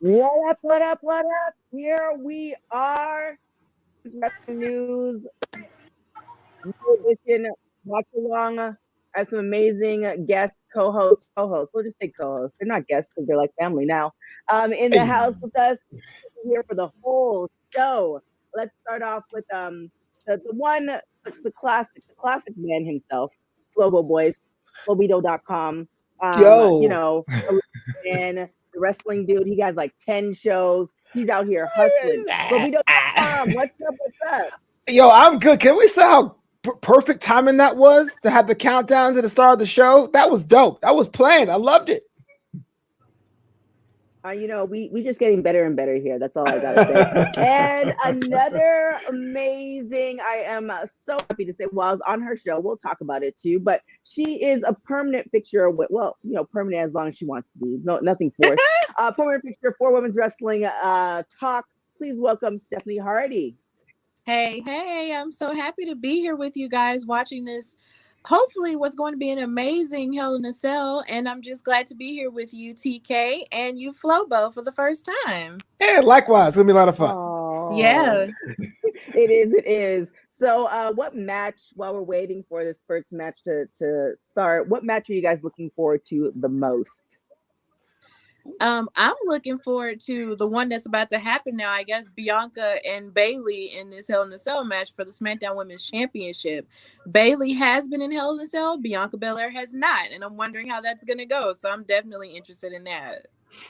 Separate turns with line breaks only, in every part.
What up, what up, what up? Here we are. Wrestling News, new edition. Watch along. I have some amazing guest co-hosts. We'll just say co-hosts. They're not guests because they're like family now. In the house with us here for the whole show. Let's start off with the classic man himself, Flobo Boyce, Flobito.com. You
Yo,
know, and the wrestling dude. He has like 10 shows. He's out here hustling. Flobito.com. What's up? What's up?
yo, I'm good. Can we say how perfect timing that was to have the countdown to the start of the show? That was dope. That was planned. I loved it.
We just getting better and better here. That's all I gotta say. And another amazing, I am so happy to say, while I was on her show, we'll talk about it too, but she is a permanent fixture with, well, permanent as long as she wants to be. No, nothing forced. Permanent fixture for women's wrestling talk. Please welcome Stephanie Hardy.
Hey, I'm so happy to be here with you guys watching this. Hopefully, what's going to be an amazing Hell in a Cell. And I'm just glad to be here with you, TK, and you, Flobo, for the first time.
Yeah, likewise. It's gonna be a lot of fun.
Oh,
Yeah.
it is. It is. So, what match? While we're waiting for this first match to start, what match are you guys looking forward to the most?
I'm looking forward to the one that's about to happen now. I guess Bianca and Bailey in this Hell in a Cell match for the SmackDown Women's Championship. Bailey has been in Hell in a Cell, Bianca Belair has not, and I'm wondering how that's gonna go. So I'm definitely interested in that.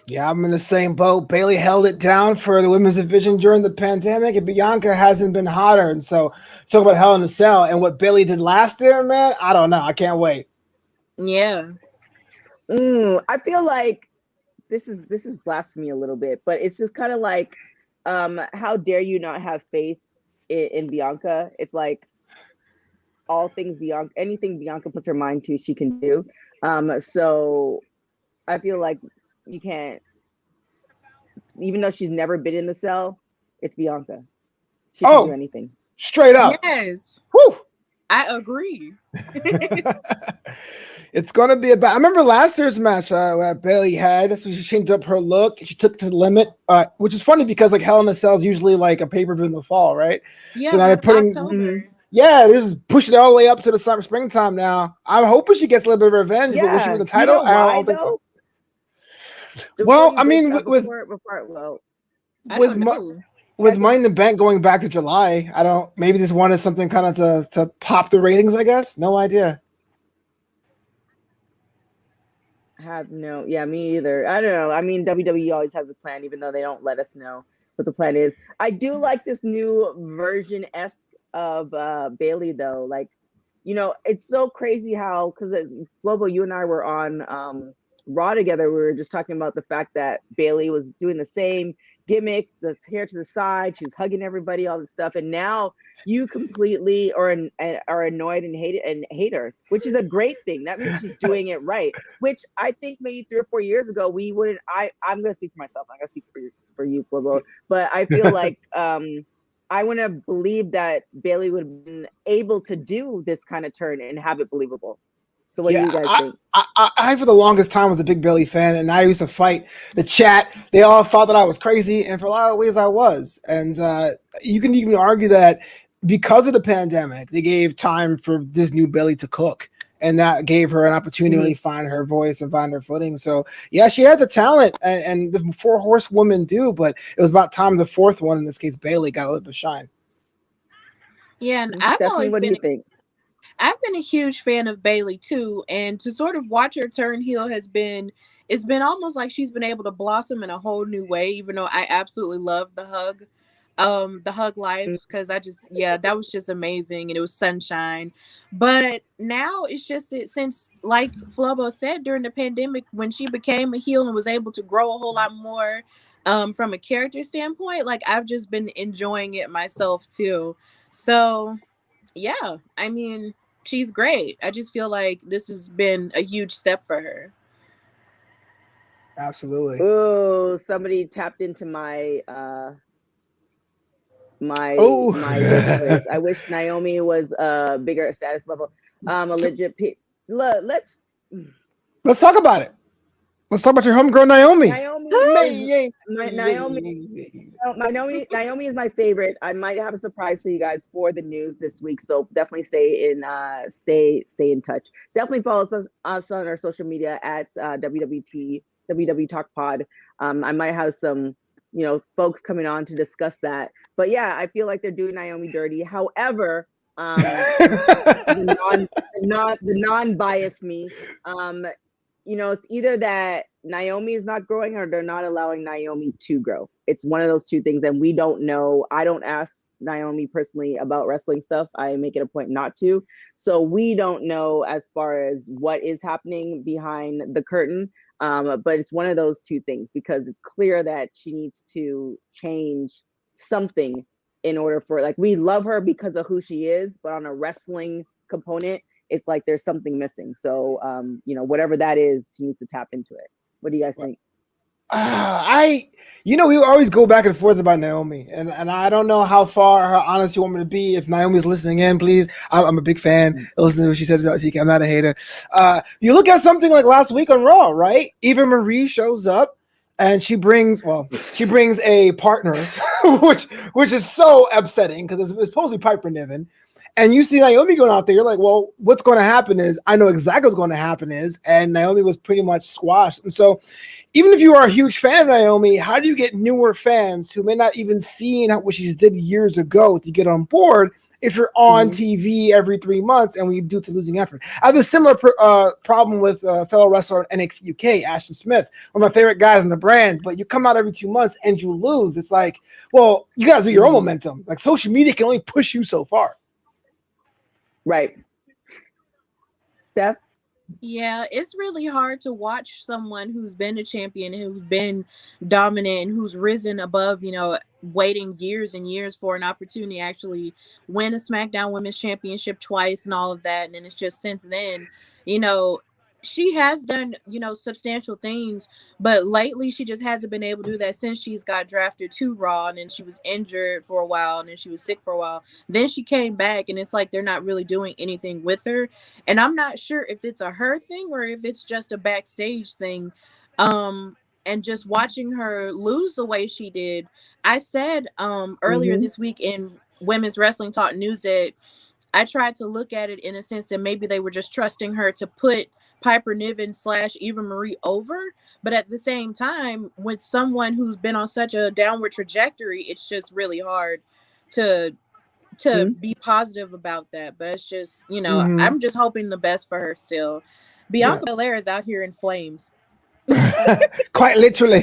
Yeah, I'm in the same boat. Bailey held it down for the women's division during the pandemic, and Bianca hasn't been hotter. And so, talk about Hell in a Cell and what Bailey did last year, man. I don't know. I can't wait.
Yeah.
I feel like this is blasphemy a little bit, but it's just kind of like, how dare you not have faith in Bianca? It's like all things Bianca, anything Bianca puts her mind to, she can do. So I feel like you can't, even though she's never been in the cell, it's Bianca. She can do anything.
Straight up.
Yes.
Woo.
I agree.
It's going to be about. I remember last year's match that Bailey had. So she changed up her look. She took to the limit, which is funny because like Hell in a Cell is usually like a pay-per-view in the fall, right?
Yeah,
so now they're putting
October.
Yeah, they're just pushing it all the way up to the springtime now. I'm hoping she gets a little bit of revenge, but will she win the title?
You know why,
I don't think so.
Well,
I mean, with Money in the Bank going back to July, I don't. Maybe this one is something kind of to pop the ratings. I guess. No idea.
Me either. I don't know. I mean, WWE always has a plan, even though they don't let us know what the plan is. I do like this new version esque of Bailey, though. Like, it's so crazy how, because Flobo, you and I were on Raw together. We were just talking about the fact that Bailey was doing the same gimmick, this hair to the side, she was hugging everybody, all that stuff, and now you completely are annoyed and hate her, which is a great thing. That means she's doing it right. Which I think maybe 3 or 4 years ago we wouldn't. I'm going to speak for myself. I'm going to speak for you, Flobo. But I feel like I wouldn't have believed that Bailey would have been able to do this kind of turn and have it believable. So what do you guys think?
I for the longest time was a big Bailey fan, and I used to fight the chat. They all thought that I was crazy, and for a lot of ways I was. And you can even argue that because of the pandemic, they gave time for this new Bailey to cook, and that gave her an opportunity to really find her voice and find her footing. So yeah, she had the talent, and the 4 horsewomen do, but it was about time the 4th one, in this case Bailey, got a little bit of shine.
Yeah, and
what do you think?
I've been a huge fan of Bailey too, and to sort of watch her turn heel it's been almost like she's been able to blossom in a whole new way, even though I absolutely love the hug life, because that was just amazing and it was sunshine. But now it's just since, like Flobo said, during the pandemic, when she became a heel and was able to grow a whole lot more from a character standpoint, like I've just been enjoying it myself too. So yeah, I mean, she's great. I just feel like this has been a huge step for her.
Absolutely.
Oh, somebody tapped into my my wish list. I wish Naomi was bigger status level. A legit let's
talk about it. Let's talk about your homegirl Naomi.
Naomi is my favorite. I might have a surprise for you guys for the news this week, so definitely stay in touch. Definitely follow us on our social media at WWT WW Talk Pod. I might have some folks coming on to discuss that. But yeah, I feel like they're doing Naomi dirty. However, the non-biased me, it's either that Naomi is not growing or they're not allowing Naomi to grow. It's one of those two things, and we don't know. I don't ask Naomi personally about wrestling stuff. I make it a point not to. So we don't know as far as what is happening behind the curtain. But it's one of those two things, because it's clear that she needs to change something in order for, like, we love her because of who she is, but on a wrestling component, it's like there's something missing. So, whatever that is, she needs to tap into it. What do you guys think?
We always go back and forth about Naomi, and I don't know how far her honest you want me to be. If Naomi's listening in, please, I'm a big fan. Listen to what she said. I'm not a hater. You look at something like last week on Raw, right? Eva Marie shows up, and she brings a partner, which is so upsetting because it's supposed to be Piper Niven. And you see Naomi going out there, you're like, well, what's going to happen is, I know exactly what's going to happen is, and Naomi was pretty much squashed. And so even if you are a huge fan of Naomi, how do you get newer fans who may not even seen what she did years ago to get on board if you're on TV every 3 months and we do to losing effort? I have a similar problem with fellow wrestler in NXT UK, Ashton Smith, one of my favorite guys in the brand, but you come out every 2 months and you lose. It's like, well, you guys do your own momentum. Like, social media can only push you so far.
Right. Steph?
Yeah, it's really hard to watch someone who's been a champion, who's been dominant, and who's risen above, waiting years and years for an opportunity to actually win a SmackDown Women's Championship twice and all of that. And then it's just since then, she has done, substantial things, but lately she just hasn't been able to do that since she's got drafted to Raw, and then she was injured for a while, and then she was sick for a while. Then she came back, and it's like they're not really doing anything with her. And I'm not sure if it's a her thing or if it's just a backstage thing. And just watching her lose the way she did. I said earlier this week in Women's Wrestling Talk News that I tried to look at it in a sense that maybe they were just trusting her to put Piper Niven / Eva Marie over. But at the same time, with someone who's been on such a downward trajectory, it's just really hard to be positive about that. But it's just, I'm just hoping the best for her still. Bianca Belair is out here in flames.
Quite literally.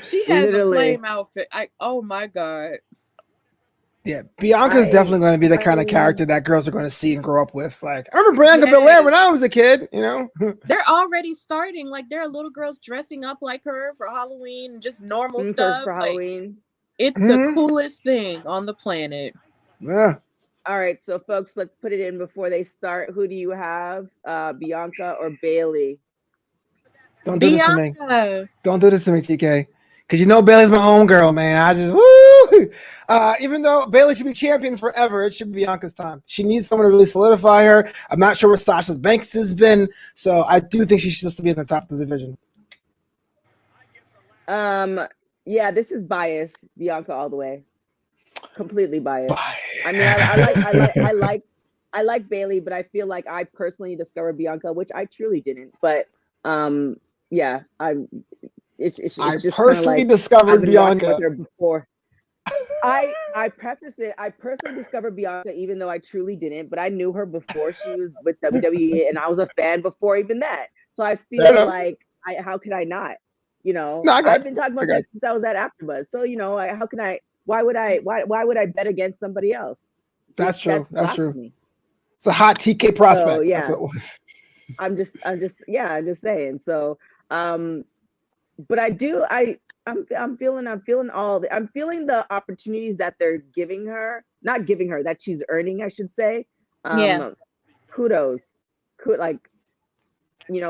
She has a flame outfit. Oh my God.
Yeah, Bianca is definitely going to be the kind of character that girls are going to see and grow up with. Like, I remember Bianca Belair when I was a kid,
They're already starting. Like, there are little girls dressing up like her for Halloween, just normal stuff.
For Halloween.
It's the coolest thing on the planet.
Yeah.
All right, so folks, let's put it in before they start. Who do you have, Bianca or Bailey?
Don't do this to me. Don't do this to me, TK. Because Bailey's my homegirl, man. I just, woo! Even though Bailey should be champion forever, it should be Bianca's time. She needs someone to really solidify her. I'm not sure where Sasha Banks has been, so I do think she should still be in the top of the division.
Yeah, this is biased. Bianca all the way. Completely biased. I mean, I like Bailey, but I feel like I personally discovered Bianca, which I truly didn't. But yeah, It's just personally
discovered Bianca
before. I preface it. I personally discovered Bianca, even though I truly didn't, but I knew her before she was with WWE, and I was a fan before even that. So I feel like how could I not? I've been talking about that since I was at AfterBuzz. So how can I? Why would I bet against somebody else?
That's true. That's true. It's a hot TK prospect. So, yeah, that's what it was.
I'm just saying. So, but I'm feeling the opportunities that they're giving her, not giving her, that she's earning, I should say. Kudos.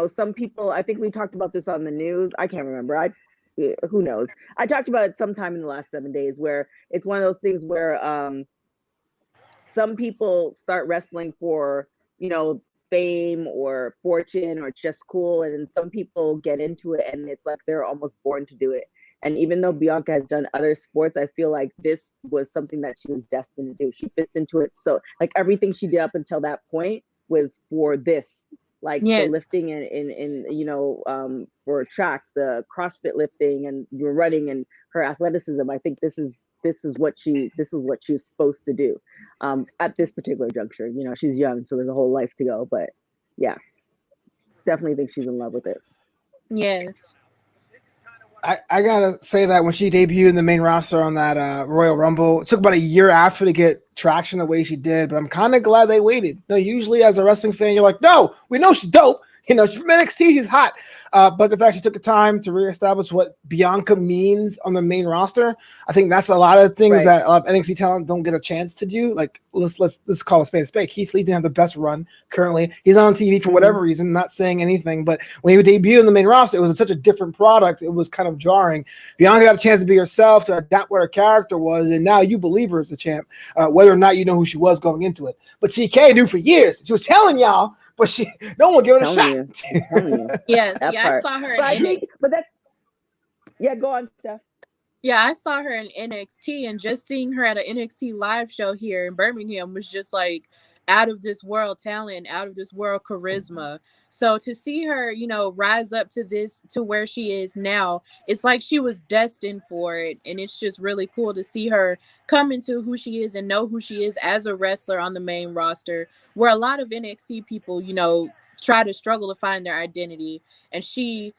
Some people, I think we talked about this on the news. I can't remember. Who knows? I talked about it sometime in the last 7 days where it's one of those things where some people start wrestling for, fame or fortune or just cool, and some people get into it and it's like they're almost born to do it. And even though Bianca has done other sports, I feel like this was something that she was destined to do. She fits into it. So like everything she did up until that point was for this, like the lifting and for track, the CrossFit lifting and running and her athleticism. I think this is what she's supposed to do at this particular juncture. She's young, so there's a whole life to go. But yeah, definitely think she's in love with it.
Yes.
I gotta say that when she debuted in the main roster on that Royal Rumble, it took about a year after to get traction the way she did, but I'm kind of glad they waited. Usually as a wrestling fan, you're like, no, we know she's dope. You know, she's from NXT, she's hot. But the fact she took the time to reestablish what Bianca means on the main roster, I think that's a lot of things that NXT talent don't get a chance to do. Like, let's call a spade a spade. Keith Lee didn't have the best run currently. He's on TV for whatever reason, not saying anything. But when he would debut in the main roster, it was such a different product. It was kind of jarring. Bianca got a chance to be herself, to adapt what her character was, and now you believe her as a champ, whether or not you know who she was going into it. But TK knew for years. She was telling y'all, but no one gave it a shot.
Yes, I saw her.
But that's go on, Steph.
Yeah, I saw her in NXT, and just seeing her at an NXT live show here in Birmingham was just like out of this world talent, out of this world charisma. So to see her, you know, rise up to where she is now, it's like she was destined for it. And it's just really cool to see her come into who she is and know who she is as a wrestler on the main roster, where a lot of NXT people, you know, try to struggle to find their identity. And she's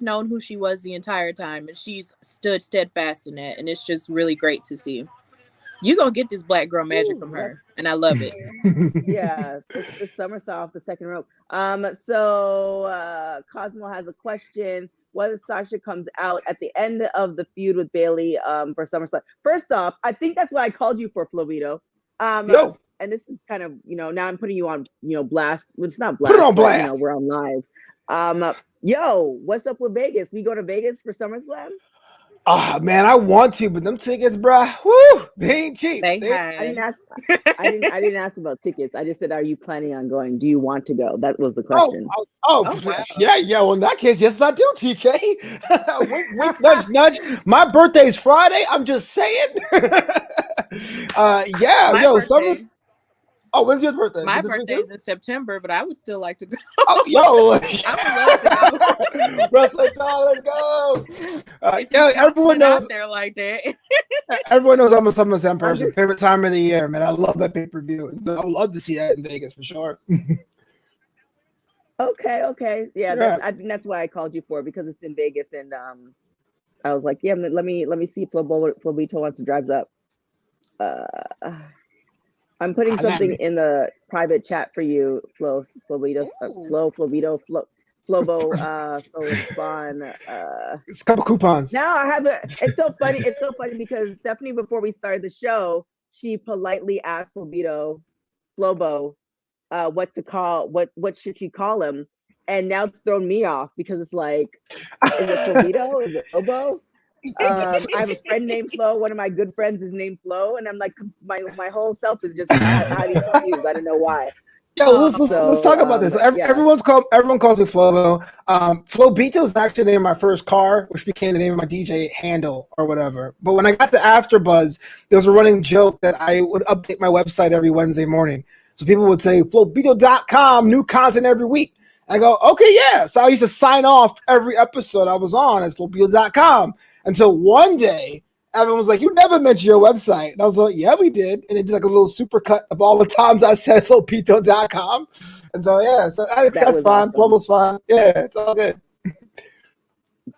known who she was the entire time, and she's stood steadfast in that, and it's just really great to see. You're gonna get this black girl magic from her, and I love it.
Yeah, the somersault off the second rope. So Cosmo has a question: whether Sasha comes out at the end of the feud with Bayley for SummerSlam. First off, I think that's what I called you for, Flobito. And this is kind of, you know, now I'm putting you on, you know, blast. Well, it's not blast. Put it on blast. But, you know, we're on live. What's up with Vegas? We go to Vegas for SummerSlam?
Oh man, I want to, but them tickets, bruh, woo, they ain't cheap.
I
didn't ask about tickets. I just said, are you planning on going? Do you want to go? That was the question.
Yeah. Well, in that case, yes, I do, TK. wink, nudge, nudge. My birthday's Friday. I'm just saying. Summers. Oh, when's your birthday?
My birthday's in September, but I would still like to go.
Oh, yo.
I would love to go.
Wrestling time, let's go. Everyone knows.
Out there like that.
Everyone knows I'm a SummerSlam person. Favorite time of the year, man. I love that pay-per-view. I would love to see that in Vegas for sure.
Okay. Yeah. I think that's why I called you for, because it's in Vegas, and I was like, yeah, let me see if Flobito wants to drive up. I'm putting something in the private chat for you, Flobito. So it's fun.
It's a couple coupons.
Now I have it's so funny. It's so funny because Stephanie, before we started the show, she politely asked Flobo, what should she call him? And now it's thrown me off because it's like, is it Flobito? Is it Flobo? I have a friend named Flo. One of my good friends is named Flo, and I'm like, my whole self is just highly confused. I don't know why.
Yo, let's talk about this. Everyone calls me Flobo. Flobito is actually the name of my first car, which became the name of my DJ handle or whatever. But when I got to AfterBuzz, there was a running joke that I would update my website every Wednesday morning. So people would say, Flobito.com, new content every week. I go, okay, yeah. So I used to sign off every episode I was on as Flobito.com. Until one day, everyone was like, you never mentioned your website. And I was like, yeah, we did. And they did like a little supercut of all the times I said Flobito.com. And so, yeah, so that's fine. Awesome. Flobo's fine. Yeah, it's all good.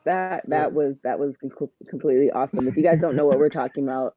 That was completely awesome. If you guys don't know what we're talking about,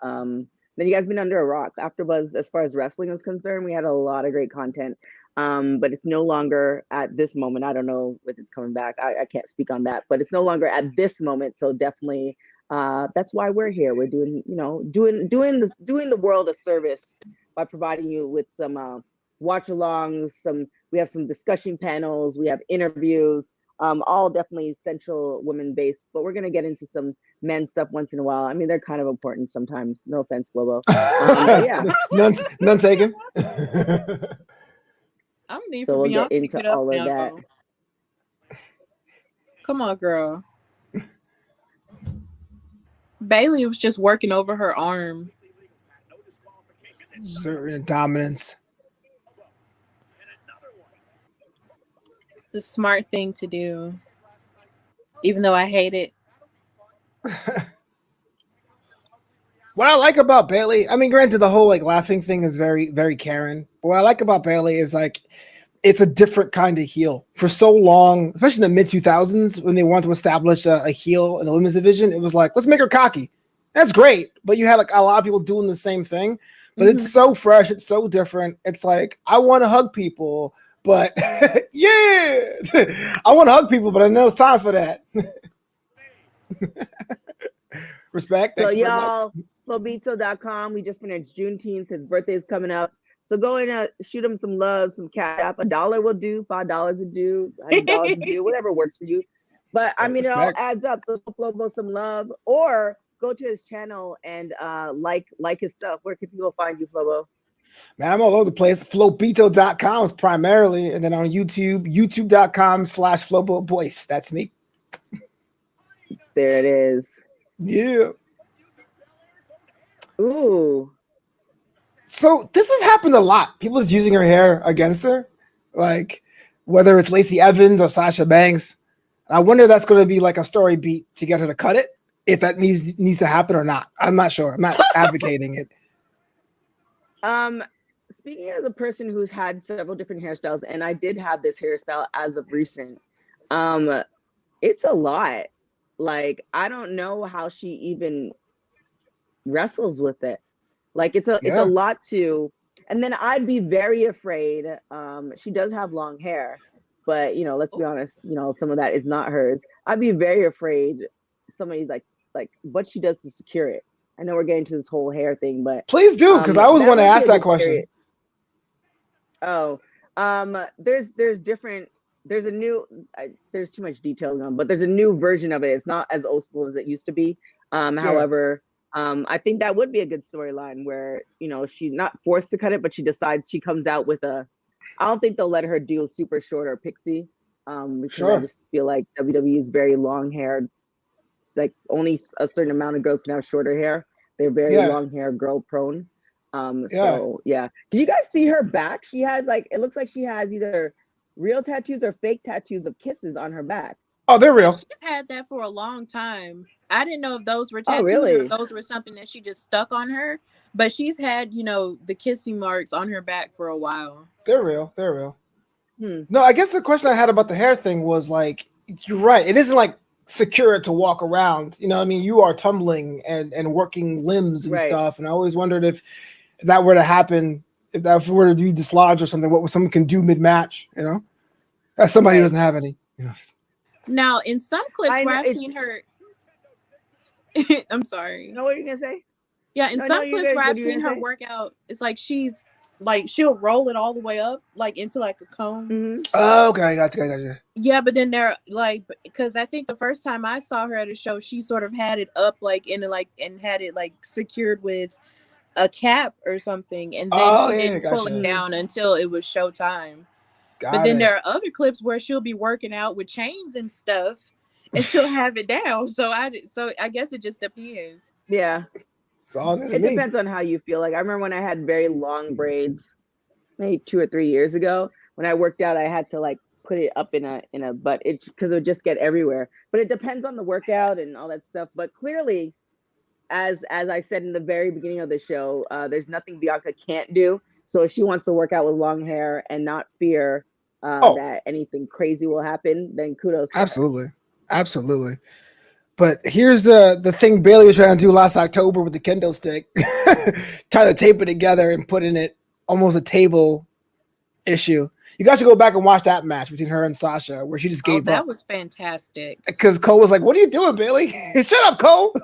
then you guys been under a rock. AfterBuzz, as far as wrestling is concerned, we had a lot of great content. But it's no longer at this moment. I don't know if it's coming back. I can't speak on that, but it's no longer at this moment. So definitely, that's why we're here. We're doing the world a service by providing you with some watch-alongs. We have some discussion panels. We have interviews. All definitely central women-based. But we're gonna get into some men stuff once in a while. I mean, they're kind of important sometimes. No offense, Flobo. Yeah,
none taken.
I'm need
so
for
we'll
Bianca
get into
to get
all
up
of
now.
that.
Come on, girl. Bayley was just working over her arm.
Certain dominance.
It's a smart thing to do, even though I hate it.
What I like about Bayley, I mean, granted, the whole like laughing thing is very, very Karen. But what I like about Bayley is like it's a different kind of heel. For so long, especially in the mid 2000s, when they wanted to establish a heel in the women's division, it was like, let's make her cocky. That's great, but you had like a lot of people doing the same thing. But it's so fresh, it's so different. It's like I want to hug people, But yeah, I want to hug people, but I know it's time for that. Respect.
So
Thank you very much.
y'all, Flobito.com. We just finished Juneteenth. His birthday is coming up. So go and shoot him some love, some cash app. $1 will do, $5 will do, $100 will do, whatever works for you. But I mean, it all
Respect.
adds up. So Flobo some love, or go to his channel and like his stuff. Where can people find you, Flobo?
Man, I'm all over the place. Flobito.com is primarily, and then on YouTube, youtube.com/Flobo Boyce. That's me.
There it is.
Yeah.
Ooh.
So this has happened a lot. People just using her hair against her, like whether it's Lacey Evans or Sasha Banks. I wonder if that's going to be like a story beat to get her to cut it, if that needs to happen or not. I'm not sure. I'm not advocating it.
Speaking as a person who's had several different hairstyles, and I did have this hairstyle as of recent, it's a lot. Like, I don't know how she even wrestles with it. Like, it's a lot to, and then I'd be very afraid. She does have long hair, but let's be honest, some of that is not hers. I'd be very afraid somebody like what she does to secure it. I know we're getting to this whole hair thing, but
please do, because I always want to ask that question.
Oh, there's different. There's a new. There's too much detail on, but there's a new version of it. It's not as old school as it used to be. However, I think that would be a good storyline where she's not forced to cut it, but she decides she comes out with a. I don't think they'll let her do super short or pixie, because I just feel like WWE is very long haired. Like only a certain amount of girls can have shorter hair. They're very long hair girl prone. So yeah. Did you guys see her back? She has it looks like she has either real tattoos or fake tattoos of kisses on her back.
Oh, they're real.
She's had that for a long time. I didn't know if those were tattoos
really?
or if those were something that she just stuck on her. But she's had, the kissing marks on her back for a while.
They're real. They're real. No, I guess the question I had about the hair thing was like, you're right. It isn't like secure to walk around. I mean, you are tumbling and working limbs and stuff. And I always wondered if that were to happen, if that were to be dislodged or something, what someone can do mid-match, as somebody who doesn't have any.
Now, in some clips where I've seen her, I'm sorry.
No, what are you gonna say?
Yeah, in some clips where I've seen her work out, it's like she's she'll roll it all the way up into like a cone.
Mm-hmm.
Oh, okay, gotcha.
Yeah, but then they're because I think the first time I saw her at a show, she sort of had it up and had it secured with a cap or something, and then she didn't pull it down until it was showtime. But then there are other clips where she'll be working out with chains and stuff, and she'll have it down. So I guess it just depends.
Yeah, it depends on how you feel. Like I remember when I had very long braids, maybe 2 or 3 years ago. When I worked out, I had to put it up in a but because it would just get everywhere. But it depends on the workout and all that stuff. But clearly, as I said in the very beginning of the show, there's nothing Bianca can't do. So if she wants to work out with long hair and not fear that anything crazy will happen, then kudos to her.
Absolutely. But here's the thing Bailey was trying to do last October with the kendo stick. Try to tape it together and put in it almost a table issue. You guys should go back and watch that match between her and Sasha where she just gave up.
That was fantastic.
Because Cole was like, "What are you doing, Bailey? Shut up, Cole."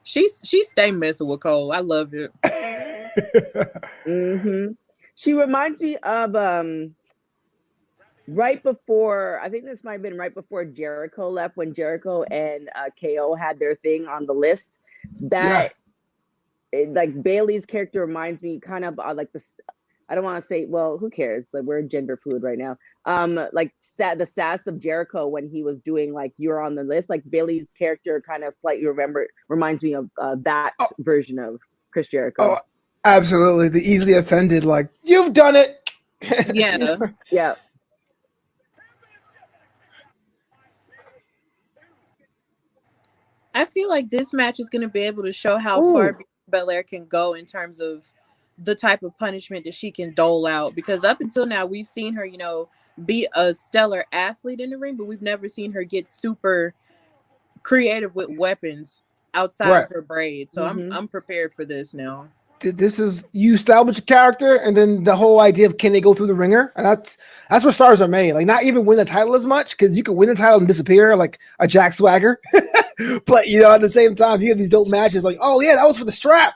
She stay messing with Cole. I love it.
Mm-hmm. She reminds me of right before, I think this might have been right before Jericho left, when Jericho and KO had their thing on the list. That Bailey's character reminds me kind of like this. I don't want to say, well, who cares? We're gender fluid right now. The sass of Jericho when he was doing you're on the list. Bailey's character kind of slightly reminds me of that version of Chris Jericho.
Oh, absolutely. The easily offended, you've done it.
Yeah.
Yeah.
I feel like this match is going to be able to show how far Belair can go in terms of the type of punishment that she can dole out, because up until now we've seen her be a stellar athlete in the ring, but we've never seen her get super creative with weapons outside of her braids. So I'm prepared for this now.
this is you establish a character, and then the whole idea of can they go through the ringer, and that's where stars are made. Like not even win the title as much because you can win the title and disappear like a Jack Swagger, but you know at the same time you have these dope matches like oh yeah that was for the strap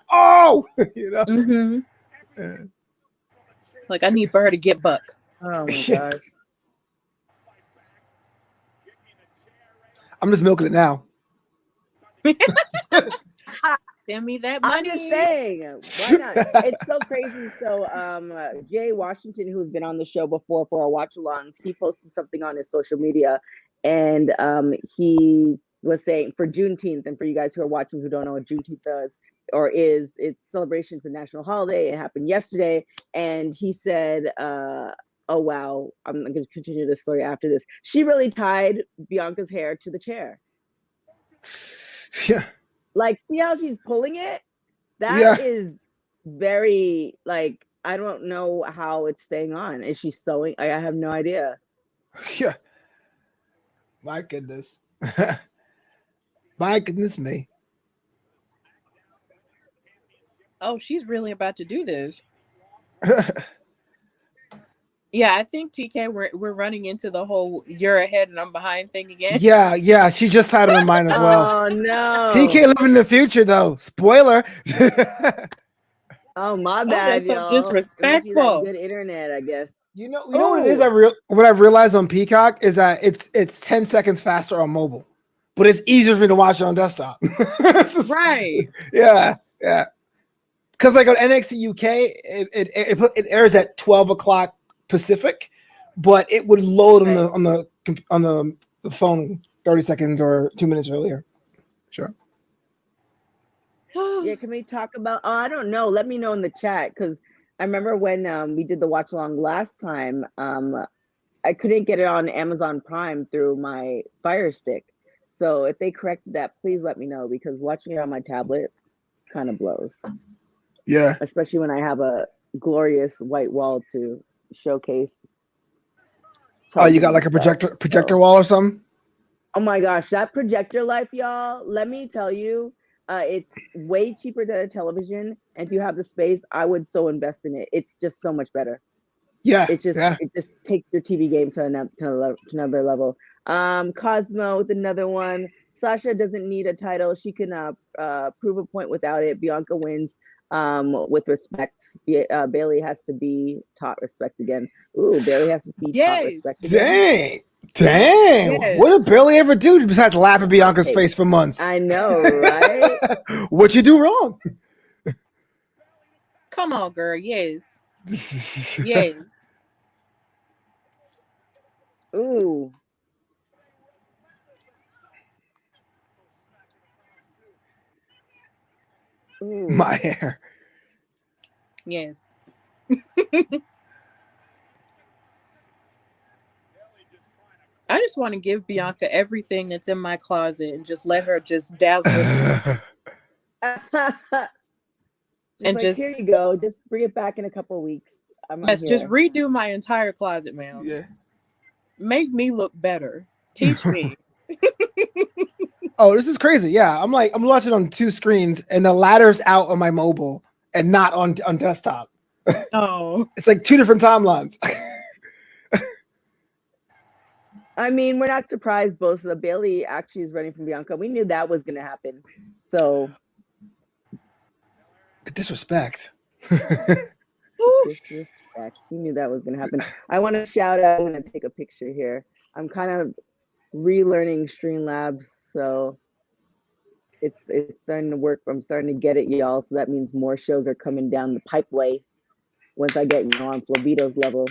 you know.
Mm-hmm. Like I need for her to get buck.
Oh my gosh.
I'm just milking it now.
Send me that money.
I'm just saying, why not? It's so crazy. So, Jay Washington, who's been on the show before for our watch-alongs, he posted something on his social media, and he was saying for Juneteenth, and for you guys who are watching who don't know what Juneteenth does or is, it's celebrations, a national holiday. It happened yesterday, and he said, "Oh wow, I'm going to continue this story after this. She really tied Bianca's hair to the chair."
Yeah.
Like, see how she's pulling it? That is very, like, I don't know how it's staying on. Is she sewing? I have no idea.
Yeah. My goodness. My goodness me.
Oh, she's really about to do this. Yeah, I think TK, we're running into the whole "you're ahead and I'm behind" thing again.
Yeah, she just tied him in mind as well.
Oh no,
TK living in the future though. Spoiler.
Oh my bad,
that's so
y'all.
disrespectful.
Good internet, I guess.
You know what it is. What I've realized on Peacock is that it's 10 seconds faster on mobile, but it's easier for me to watch it on desktop.
Right.
Yeah. Because like on NXT UK, it airs at 12 o'clock Pacific, but it would load on the phone 30 seconds or 2 minutes earlier. Sure.
Yeah, can we talk about? Oh, I don't know. Let me know in the chat because I remember when we did the watch along last time. I couldn't get it on Amazon Prime through my Fire Stick. So if they corrected that, please let me know because watching it on my tablet kind of blows.
Yeah,
especially when I have a glorious white wall to showcase.
Oh, you got like a projector wall or something?
Oh my gosh, that projector life, y'all. Let me tell you, it's way cheaper than a television. And if you have the space, I would so invest in it. It's just so much better.
Yeah.
It just takes your TV game to another level. Cosmo with another one. Sasha doesn't need a title. She can prove a point without it. Bianca wins with respect. Bailey has to be taught respect again. Ooh, Bailey has to be taught respect again.
Dang. Yes. What did Bailey ever do besides laugh at Bianca's face for months?
I know, right?
What'd you do wrong?
Come on, girl. Yes. Yes.
Ooh. Ooh.
My hair.
Yes. I just want to give Bianca everything that's in my closet and just let her just dazzle it.
And just here you go. Just bring it back in a couple of weeks.
Just redo my entire closet, ma'am.
Yeah.
Make me look better. Teach me.
Oh, this is crazy. Yeah, I'm watching on two screens, and the ladder's out on my mobile and not on desktop.
Oh,
it's like two different timelines.
I mean, we're not surprised. Both Bailey actually is running from Bianca. We knew that was going to happen. So,
disrespect.
Disrespect. We knew that was going to happen. I want to shout out. I'm going to take a picture here. I'm kind of relearning Streamlabs, so it's starting to work. I'm starting to get it, y'all. So that means more shows are coming down the pipeway once I get on Flobito's level.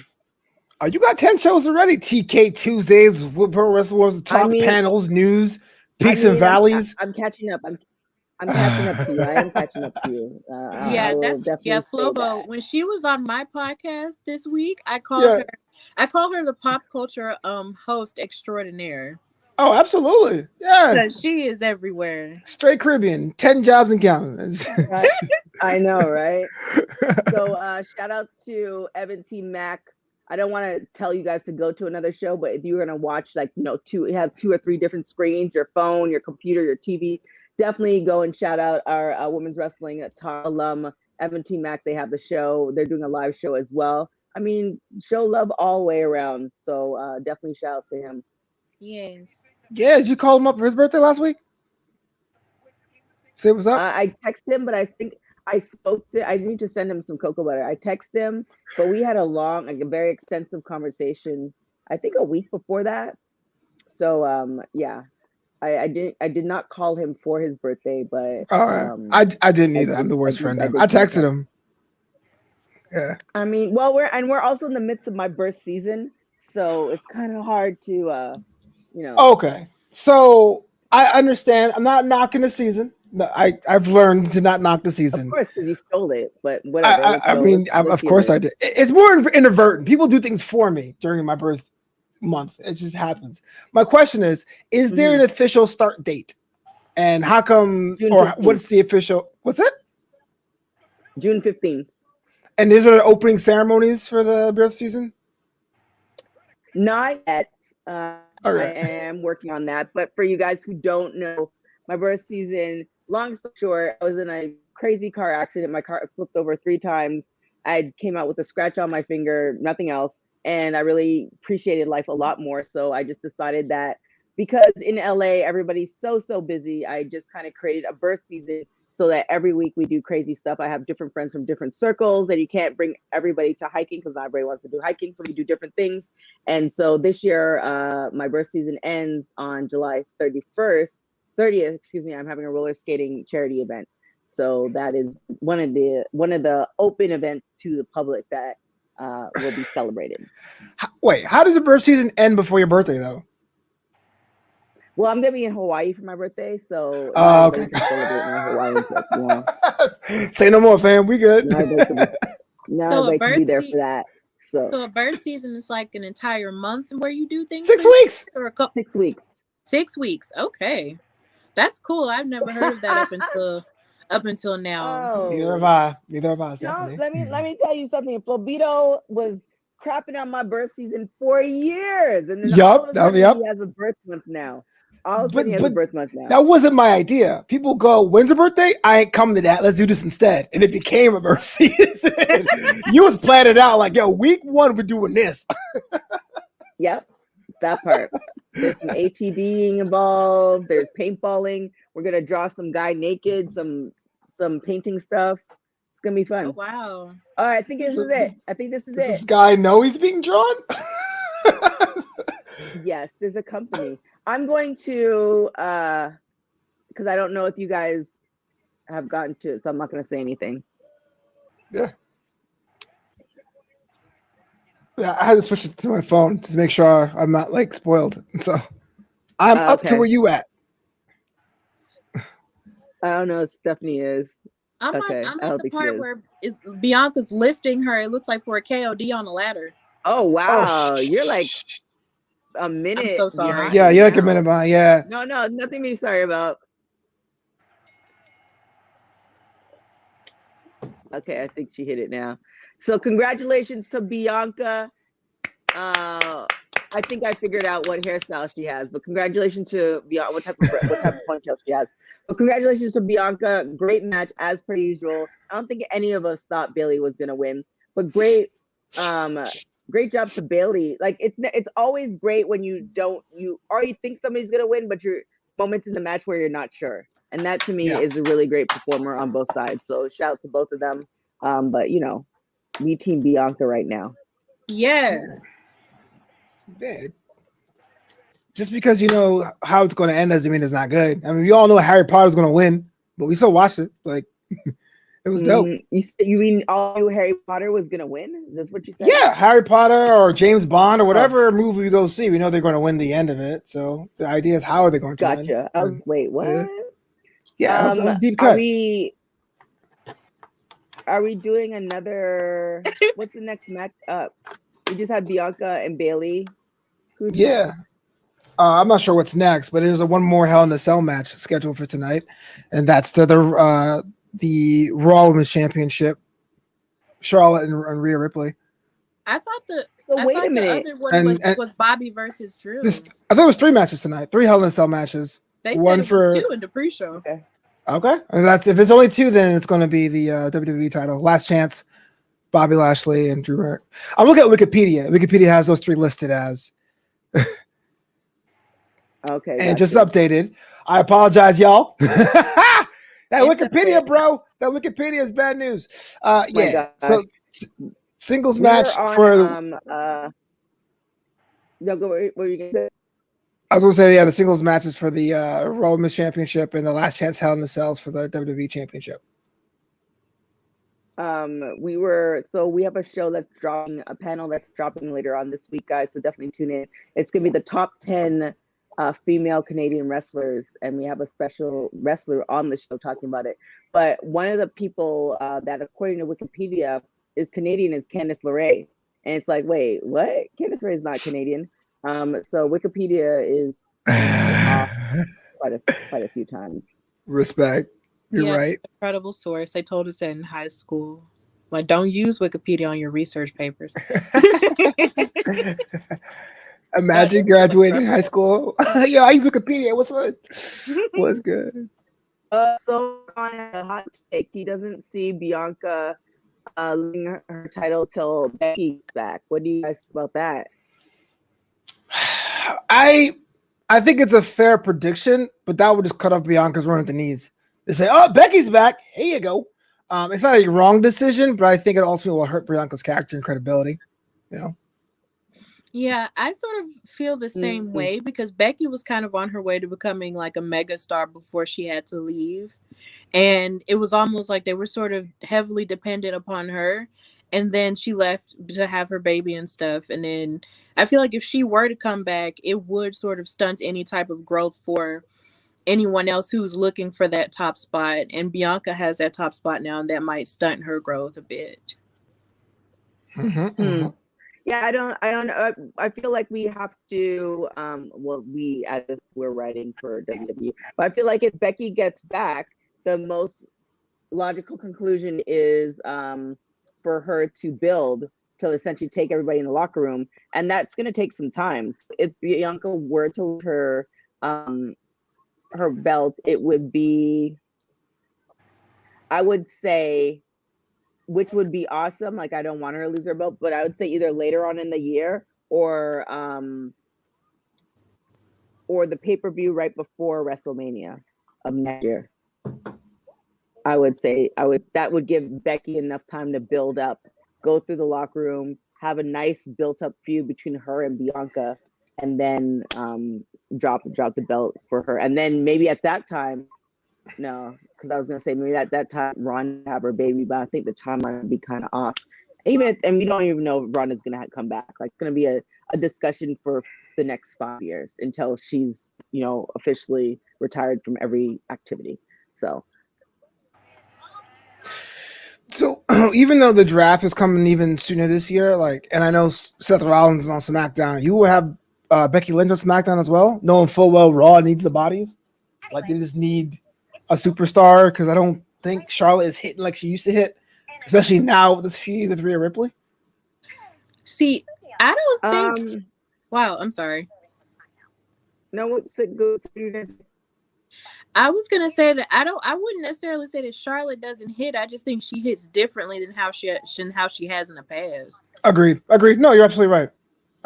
Oh, you got 10 shows already. TK Tuesdays, Pro Wrestling Wars, talk panels, news, peaks and valleys.
I'm catching up. I'm catching up to you. I am catching up to you.
Flobo. When she was on my podcast this week, I called her the pop culture host extraordinaire.
Oh, absolutely. Yeah.
She is everywhere.
Straight Caribbean, 10 jobs and counting.
I know, right? So shout out to Evan T. Mack. I don't want to tell you guys to go to another show, but if you're going to watch have 2 or 3 different screens, your phone, your computer, your TV, definitely go and shout out our women's wrestling talk alum, Evan T. Mac, they have the show. They're doing a live show as well. I mean, show love all the way around. So definitely shout out to him.
Yes.
Yeah, did you call him up for his birthday last week? Say what's up.
I texted him, but I think I spoke to. I need to send him some cocoa butter. I texted him, but we had a very extensive conversation. I think a week before that. So yeah, I did not call him for his birthday, but
All right. I didn't either. I'm the worst friend ever. I texted him. Yeah.
I mean, well, we're also in the midst of my birth season, so it's kind of hard to, you know.
Okay, so I understand. I'm not knocking the season. No, I've learned to not knock the season.
Of course, because you stole it, but whatever.
Of course I did. It's more inadvertent. People do things for me during my birth month. It just happens. My question is there an official start date? And how come, or what's the official, what's it?
June 15th.
And is there opening ceremonies for the birth season?
Not yet. I am working on that. But for you guys who don't know, my birth season, long story short, I was in a crazy car accident. My car flipped over 3 times. I came out with a scratch on my finger, nothing else. And I really appreciated life a lot more. So I just decided that because in LA, everybody's so busy, I just kind of created a birth season so that every week we do crazy stuff. I have different friends from different circles, and you can't bring everybody to hiking because not everybody wants to do hiking. So we do different things. And so this year, my birth season ends on July 30th, excuse me. I'm having a roller skating charity event. So that is one of the open events to the public that will be celebrated.
Wait, how does the birth season end before your birthday though?
Well, I'm gonna be in Hawaii for my birthday, so
okay. Say no more, fam. We good.
Now I can be there for that. So
a birth season is like an entire month where you do things.
6 weeks.
Or
6 weeks.
6 weeks. Okay, that's cool. I've never heard of that up until now.
Oh.
Neither have I.
No, let me tell you something. Flobito was crapping on my birth season for years, and then all of a sudden he has a birth month now. All of a sudden he has a birth month now.
That wasn't my idea. People go, when's your birthday? I ain't coming to that. Let's do this instead. And it became a birth season. You was planning out like, yo, week 1 we're doing this.
Yep, that part. There's some ATVing involved. There's paintballing. We're gonna draw some guy naked. Some painting stuff. It's gonna be fun.
Oh, wow.
All right, I think this is it. Does
this guy know he's being drawn?
Yes, there's a company. I'm going to, because I don't know if you guys have gotten to it, so I'm not going to say anything.
Yeah. Yeah, I had to switch it to my phone to make sure I'm not like spoiled. So I'm up to where you at.
I don't know if Stephanie is.
I'm at the part where Bianca's lifting her. It looks like for a KOD on a ladder.
Oh, wow. You're like a minute.
I'm so sorry.
Yeah, you're like a minute behind. Yeah.
No, nothing to be sorry about. Okay, I think she hit it now. So congratulations to Bianca. I think I figured out what hairstyle she has, but congratulations to Bianca. What type of ponytail she has. But congratulations to Bianca. Great match as per usual. I don't think any of us thought Bailey was gonna win, but great job to Bailey. Like it's always great when you already think somebody's gonna win, but you're moments in the match where you're not sure. And that to me is a really great performer on both sides. So shout out to both of them. But we team Bianca right now.
Yes.
Yeah. Just because you know how it's going to end doesn't mean it's not good. I mean, we all know Harry Potter's going to win, but we still watched it. Like, it was dope.
You mean all knew Harry Potter was going to win? That's what you said?
Yeah, Harry Potter or James Bond or whatever movie we go see, we know they're going to win the end of it. So the idea is how are they going to win?
Gotcha. Wait, what?
Yeah, that was deep cut.
Are we doing another? What's the next match up? We just had Bianca and Bailey. Who's next?
I'm not sure what's next, but there's one more Hell in a Cell match scheduled for tonight, and that's the Raw Women's Championship, Charlotte and Rhea Ripley.
I thought the other one was Bobby versus Drew.
I thought it was 3 matches tonight, 3 Hell in a Cell matches.
They said it was 2 in the pre-show.
Okay.
Okay, and that's if it's only 2, then it's going to be the WWE title. Last Chance, Bobby Lashley and Drew Merck. I'm looking at Wikipedia. Wikipedia has those 3 listed as.
Okay,
And
gotcha.
just updated. I apologize, y'all. That
It's
Wikipedia,
okay.
bro. That Wikipedia is bad news.
Oh my
Yeah.
gosh.
So singles
We
match
were
for.
on no, go. What were you gonna say?
I was going to say, yeah, the singles matches for the Raw Women's Championship and the Last Chance Hell in the Cells for the WWE Championship.
We have a show that's dropping, a panel that's dropping later on this week, guys. So definitely tune in. It's gonna be the top 10 female Canadian wrestlers, and we have a special wrestler on the show talking about it. But one of the people that, according to Wikipedia, is Canadian is Candice LeRae, and it's like, wait, what? Candice LeRae is not Canadian. So Wikipedia is off quite a few times.
Respect. You're right.
Incredible source. They told us that in high school. Like, don't use Wikipedia on your research papers.
Imagine graduating high school. Yo, I use Wikipedia. What's up? What's good?
So on a hot take, he doesn't see Bianca losing her title till Becky's back. What do you guys think about that?
I think it's a fair prediction, but that would just cut off Bianca's run at the knees. They say, "Oh, Becky's back. Here you go." It's not a wrong decision, but I think it ultimately will hurt Bianca's character and credibility. You know.
Yeah, I sort of feel the same way because Becky was kind of on her way to becoming like a mega star before she had to leave. And it was almost like they were sort of heavily dependent upon her. And then she left to have her baby and stuff. And then I feel like if she were to come back, it would sort of stunt any type of growth for anyone else who's looking for that top spot. And Bianca has that top spot now, and that might stunt her growth a bit.
Yeah, I don't know. I feel like we have to, we as if we're writing for WWE, but I feel like if Becky gets back, the most logical conclusion is for her to build to essentially take everybody in the locker room, and that's going to take some time. If Bianca were to lose her belt, it would be, I would say, which would be awesome. Like, I don't want her to lose her belt, but I would say either later on in the year or the pay-per-view right before WrestleMania of next year. I would say that would give Becky enough time to build up, go through the locker room, have a nice built-up feud between her and Bianca, and then drop the belt for her. And then maybe at that time, no, because I was gonna say maybe at that time Ron have her baby, but I think the timeline would be kind of off. And we don't even know if Ron is gonna come back. Like, it's gonna be a discussion for the next 5 years until she's, officially retired from every activity. So
even though the draft is coming even sooner this year, and I know Seth Rollins is on SmackDown, you would have Becky Lynch on SmackDown as well, knowing full well Raw needs the bodies. Like, they just need a superstar, because I don't think Charlotte is hitting like she used to hit, especially now with this feud with Rhea Ripley.
See, I don't think. Wow, I'm sorry.
No, what's it good?
I was gonna say that I wouldn't necessarily say that Charlotte doesn't hit. I just think she hits differently than how she has in the past.
Agreed. No, you're absolutely right.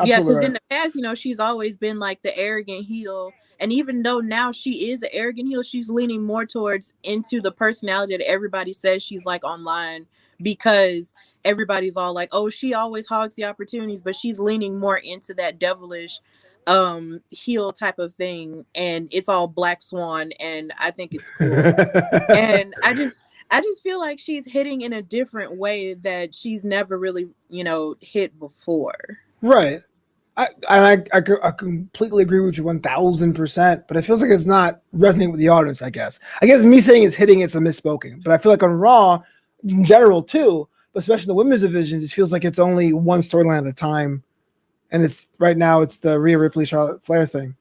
Yeah, because in the past, she's always been like the arrogant heel. And even though now she is an arrogant heel, she's leaning more towards into the personality that everybody says she's like online, because everybody's all like, oh, she always hogs the opportunities, but she's leaning more into that devilish heel type of thing. And it's all Black Swan, and I think it's cool. And I just feel like she's hitting in a different way that she's never really, hit before.
Right. I completely agree with you 1,000%, but it feels like it's not resonating with the audience, I guess. Me saying it's hitting, it's a misspoken. But I feel like on Raw, in general too, but especially the women's division, it just feels like it's only one storyline at a time. And it's right now it's the Rhea Ripley Charlotte Flair thing.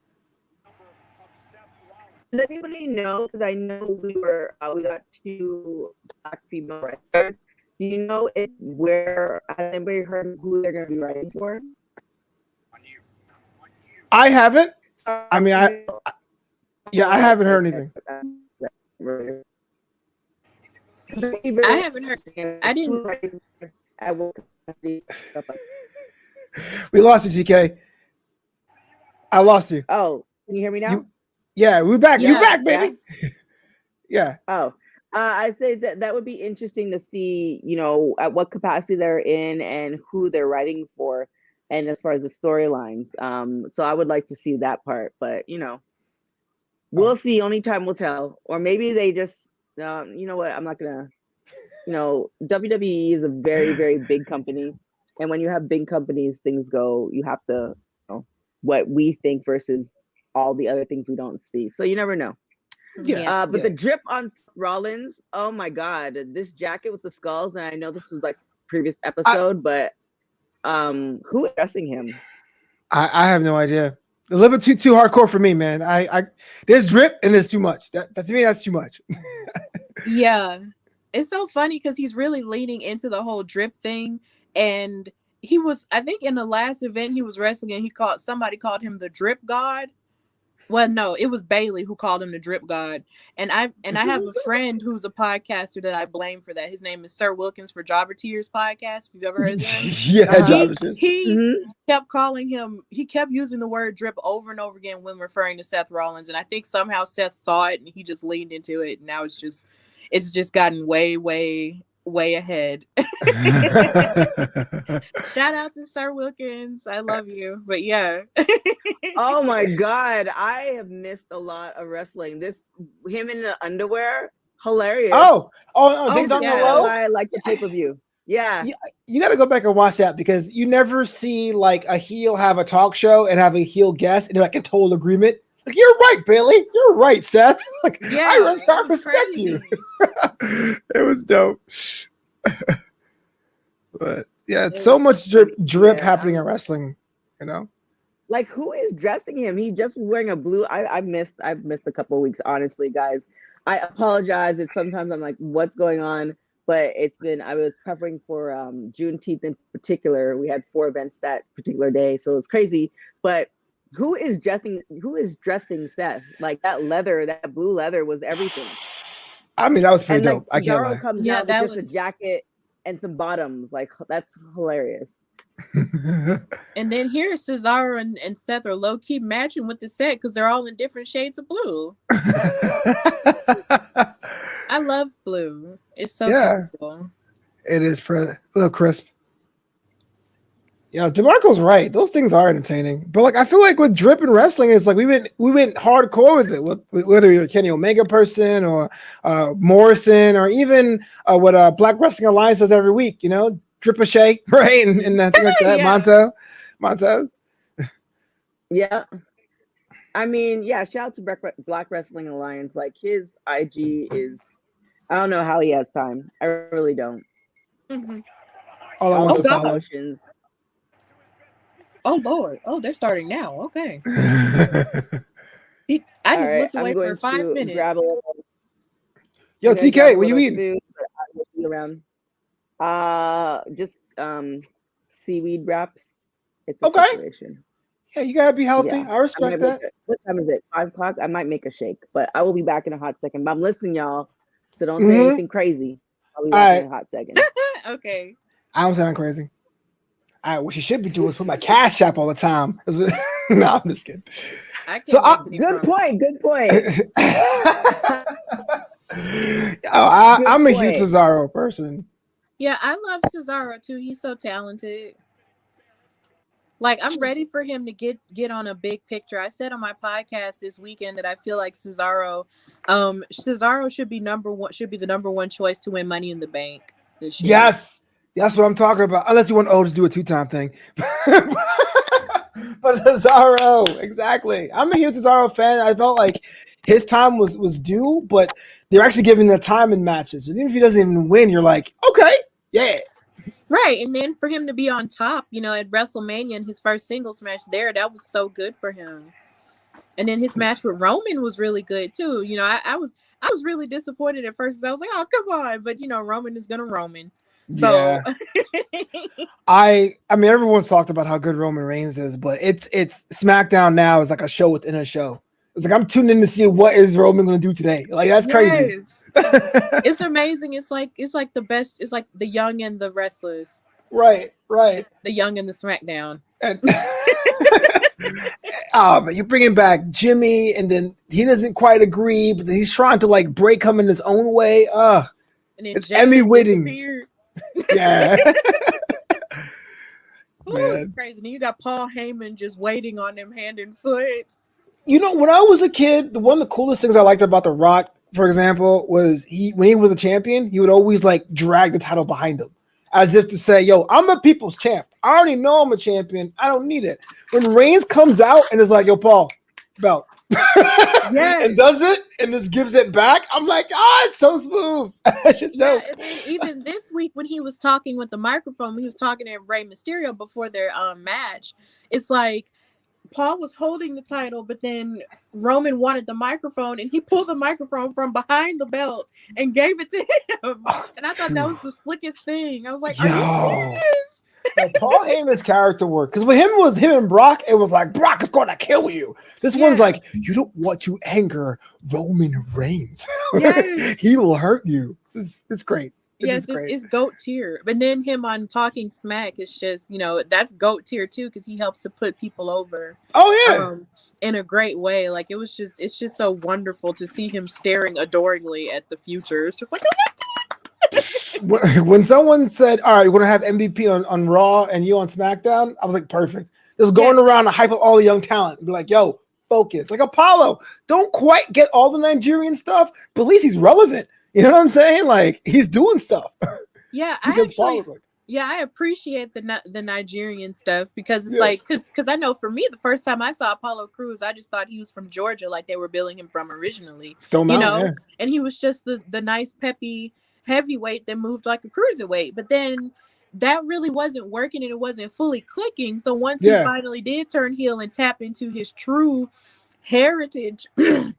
Does anybody know? Because I know we got 2 Black female wrestlers. Do you know has anybody heard who they're going to be writing for? I
haven't. I haven't heard anything.
I haven't heard. I didn't.
At what capacity, stuff like
We lost you, TK. I lost you.
Oh, can you hear me now?
Yeah, we're back.
Yeah.
You back, baby. Yeah.
Oh, I say that would be interesting to see, at what capacity they're in and who they're writing for, and as far as the storylines. So I would like to see that part, but we'll see. Only time will tell. Or maybe they just, you know what? I'm not gonna. WWE is a very, very big company, and when you have big companies, things go. You have to, what we think versus all the other things we don't see. So you never know.
Yeah.
But the drip on Rollins, oh my God, this jacket with the skulls, and I know this was like previous episode, but who is dressing him?
I have no idea. A little bit too hardcore for me, man. I there's drip and there's too much. That to me, that's too much.
Yeah. It's so funny because he's really leaning into the whole drip thing. And he was, I think in the last event he was wrestling and somebody called him the drip god. Well, no, it was Bailey who called him the drip god. And I have a friend who's a podcaster that I blame for that. His name is Sir Wilkins for Jobber Tears podcast. If you've ever heard of him.
Yeah,
He kept calling him, he kept using the word drip over and over again when referring to Seth Rollins. And I think somehow Seth saw it and he just leaned into it. And now it's just gotten way, way, way ahead. Shout out to Sir Wilkins. I love you. But yeah.
Oh my God. I have missed a lot of wrestling. Him in the underwear, hilarious.
Oh, Ding Dong
yeah.
Hello?
I like the pay-per-view. Yeah.
You got to go back and watch that because you never see like a heel have a talk show and have a heel guest and they're like in total agreement. Like, you're right, Bailey. You're right, Seth. Like,
Yeah,
I respect you. It was dope. But yeah, it's so much drip happening in wrestling,
Like, who is dressing him? He just wearing a blue. I've missed a couple of weeks, honestly, guys. I apologize. It's sometimes I'm like, what's going on? But I was covering for Juneteenth in particular. We had 4 events that particular day, so it's crazy. But who is dressing Seth? Like, that blue leather was everything.
I mean, that was pretty
and
dope. I can't lie.
Cesaro comes out with just a jacket and some bottoms. Like, that's hilarious.
And then here Cesaro and Seth are low-key matching with the set because they're all in different shades of blue. I love blue. It's so beautiful. It
is a little crisp. Yeah, DeMarco's right. Those things are entertaining. But like, I feel like with drip and wrestling, it's like we went hardcore with it. Whether you're a Kenny Omega person or Morrison or even what Black Wrestling Alliance does every week, Drip-a-shay, right? And things like that.
Yeah.
Montez.
Yeah. I mean, yeah, shout out to Black Wrestling Alliance. Like, his IG is, I don't know how he has time. I really don't.
Mm-hmm.
All I want to follow.
Promotions.
Oh Lord! Oh, they're starting now. Okay. I just looked away for 5 minutes.
Yo, TK, what you eating?
Around. Just seaweed wraps. It's a situation.
Yeah, you gotta be healthy. Yeah. I respect that.
What time is it? 5 o'clock. I might make a shake, but I will be back in a hot second. But I'm listening, y'all. So don't say anything crazy. I'll be back in a hot second.
Okay.
I don't sound crazy. What you should be doing is put my Cash App all the time. No, I'm just kidding.
Good point.
I'm a huge Cesaro person.
Yeah, I love Cesaro too. He's so talented. Like, I'm ready for him to get on a big picture. I said on my podcast this weekend that I feel like Cesaro should be the number one choice to win Money in the Bank this year.
Yes. That's what I'm talking about. Unless you want Otis to do a 2-time thing. But Cesaro, exactly. I'm a huge Cesaro fan. I felt like his time was due, but they're actually giving the time in matches. And even if he doesn't even win, you're like, okay, yeah.
Right. And then for him to be on top, at WrestleMania in his first singles match there, that was so good for him. And then his match with Roman was really good too. I was really disappointed at first. I was like, oh, come on. But Roman is gonna Roman. So
yeah. I mean, everyone's talked about how good Roman Reigns is, but it's SmackDown now is like a show within a show. It's like I'm tuned in to see what is Roman going to do today. Like that's crazy.
Yes. It's amazing. It's like the best. It's like the Young and the Restless.
Right.
It's the Young and the SmackDown.
And but you're bringing back Jimmy, and then he doesn't quite agree, but then he's trying to like break him in his own way.
And then
it's
Jay
Emmy
just
waiting.
disappeared.
Yeah.
Ooh, it's crazy. And you got Paul Heyman just waiting on him hand and foot.
You know, when I was a kid, one of the coolest things I liked about The Rock, for example, was when he was a champion, he would always like drag the title behind him, as if to say, "Yo, I'm the people's champ. I already know I'm a champion. I don't need it." When Reigns comes out and is like, "Yo, Paul, belt," and does it, and just gives it back, I'm like, it's so smooth. It's just dope.
And then even this week when he was talking with the microphone, he was talking to Rey Mysterio before their match. It's like Paul was holding the title, but then Roman wanted the microphone, and he pulled the microphone from behind the belt and gave it to him. And I thought that was the slickest thing. I was like, "Are you serious?"
Paul Heyman's character work, because with him and Brock, it was like Brock is going to kill you. This one's like, you don't want to anger Roman Reigns.
Yes.
He will hurt you. It's great.
It's GOAT tier. But then him on Talking Smack is just, that's GOAT tier too, because he helps to put people over.
Oh yeah.
In a great way. Like it's just so wonderful to see him staring adoringly at the future. It's just like,
when someone said, "All right, we're gonna have MVP on Raw and you on SmackDown," I was like, perfect. Just going around to hype up all the young talent and be like, "Yo, focus." Like Apollo, don't quite get all the Nigerian stuff, but at least he's relevant. You know what I'm saying? Like he's doing stuff.
Yeah, I appreciate the Nigerian stuff because it's like because I know for me the first time I saw Apollo Crews, I just thought he was from Georgia, like they were billing him from originally.
Stone Mountain,
and he was just the nice peppy heavyweight that moved like a cruiserweight. But then that really wasn't working and it wasn't fully clicking. So once he finally did turn heel and tap into his true heritage and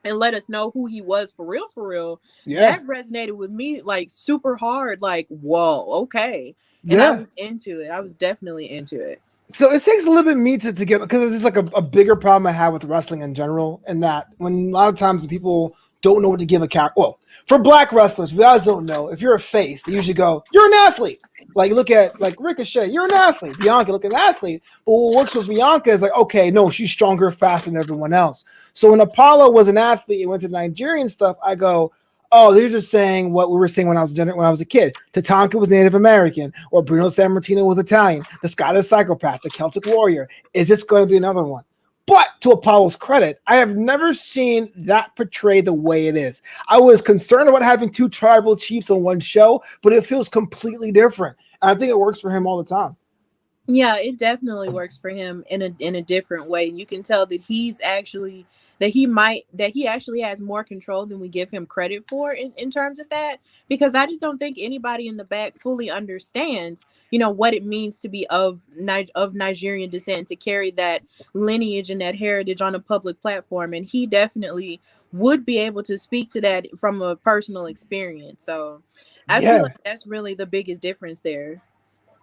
let us know who he was for real, that resonated with me like super hard. Like, whoa, okay. And I was into it. I was definitely into it.
So it takes a little bit of me to get, because it's like a bigger problem I have with wrestling in general, and that when a lot of times people don't know what to give a character. Well, for black wrestlers, you guys don't know. If you're a face, they usually go, "You're an athlete." Like look at like Ricochet, "You're an athlete." Bianca, look at an athlete. But what works with Bianca is like, okay, no, she's stronger, faster than everyone else. So when Apollo was an athlete and went to Nigerian stuff, I go, oh, they're just saying what we were saying when I was a kid. Tatanka was Native American, or Bruno Sammartino was Italian. The Scottish Psychopath, the Celtic Warrior. Is this going to be another one? But to Apollo's credit, I have never seen that portrayed the way it is. I was concerned about having two tribal chiefs on one show, but it feels completely different. And I think it works for him all the time.
Yeah, it definitely works for him in a different way. You can tell that he actually has more control than we give him credit for in terms of that, because I just don't think anybody in the back fully understands, what it means to be of Nigerian descent, to carry that lineage and that heritage on a public platform. And he definitely would be able to speak to that from a personal experience. So I feel like that's really the biggest difference there.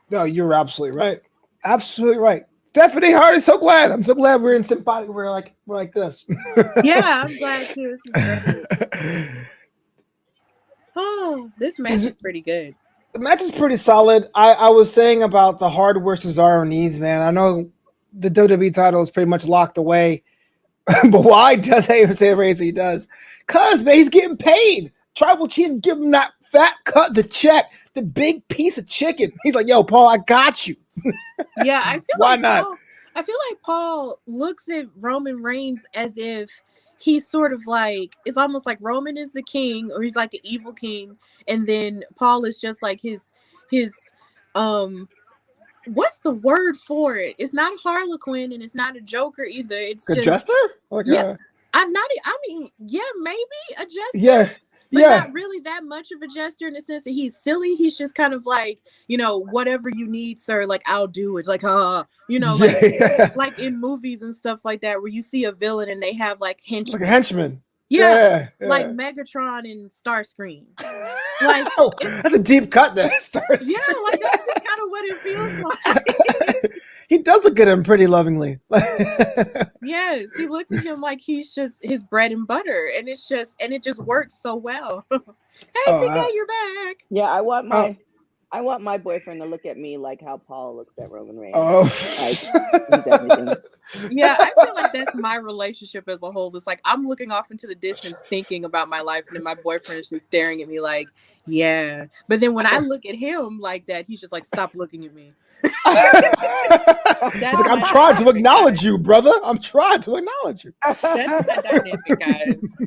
No, you're absolutely right. Absolutely right. Stephanie Hart is so glad. I'm so glad we're in symbiotic. We're like this.
Yeah, I'm glad too. This is great. Oh, this match is pretty good.
The match is pretty solid. I was saying about the hardware Cesaro needs, man. I know the WWE title is pretty much locked away, but why does he say the rates he does? Cause man, he's getting paid. Tribal Chief give him that fat cut, the check, the big piece of chicken. He's like, "Yo, Paul, I got you."
Yeah, I feel
why
like
not?
I feel like Paul looks at Roman Reigns as if he's sort of like, it's almost like Roman is the king, or he's like an evil king, and then Paul is just like his what's the word for it? It's not a Harlequin and it's not a Joker either. It's
a
just
jester?
Maybe a jester.
Yeah.
But not really that much of a jester in the sense that he's silly. He's just kind of like, whatever you need, sir, like I'll do it. Like, like in movies and stuff like that, where you see a villain and they have like henchmen.
Like a henchman. Yeah,
like
yeah.
Megatron and Starscream. Like it's
That's a deep cut there, Stars.
yeah, like that's just kind of what it feels like.
He does look at him pretty lovingly.
Yes, he looks at him like he's just his bread and butter, and it just works so well. Hey TK,
Oh,
you're back.
Yeah,
oh,
I want my boyfriend to look at me like how Paul looks at Roman Reigns.
oh.
Like he's everything.
Yeah, I feel like that's my relationship as a whole. It's like I'm looking off into the distance thinking about my life, and then my boyfriend is just staring at me like, yeah. But then when I look at him like that, he's just like, stop looking at me.
He's
That's
like, I'm
my
trying to
dynamic,
acknowledge
guys.
you, brother. I'm trying to acknowledge you.
That's my dynamic, guys.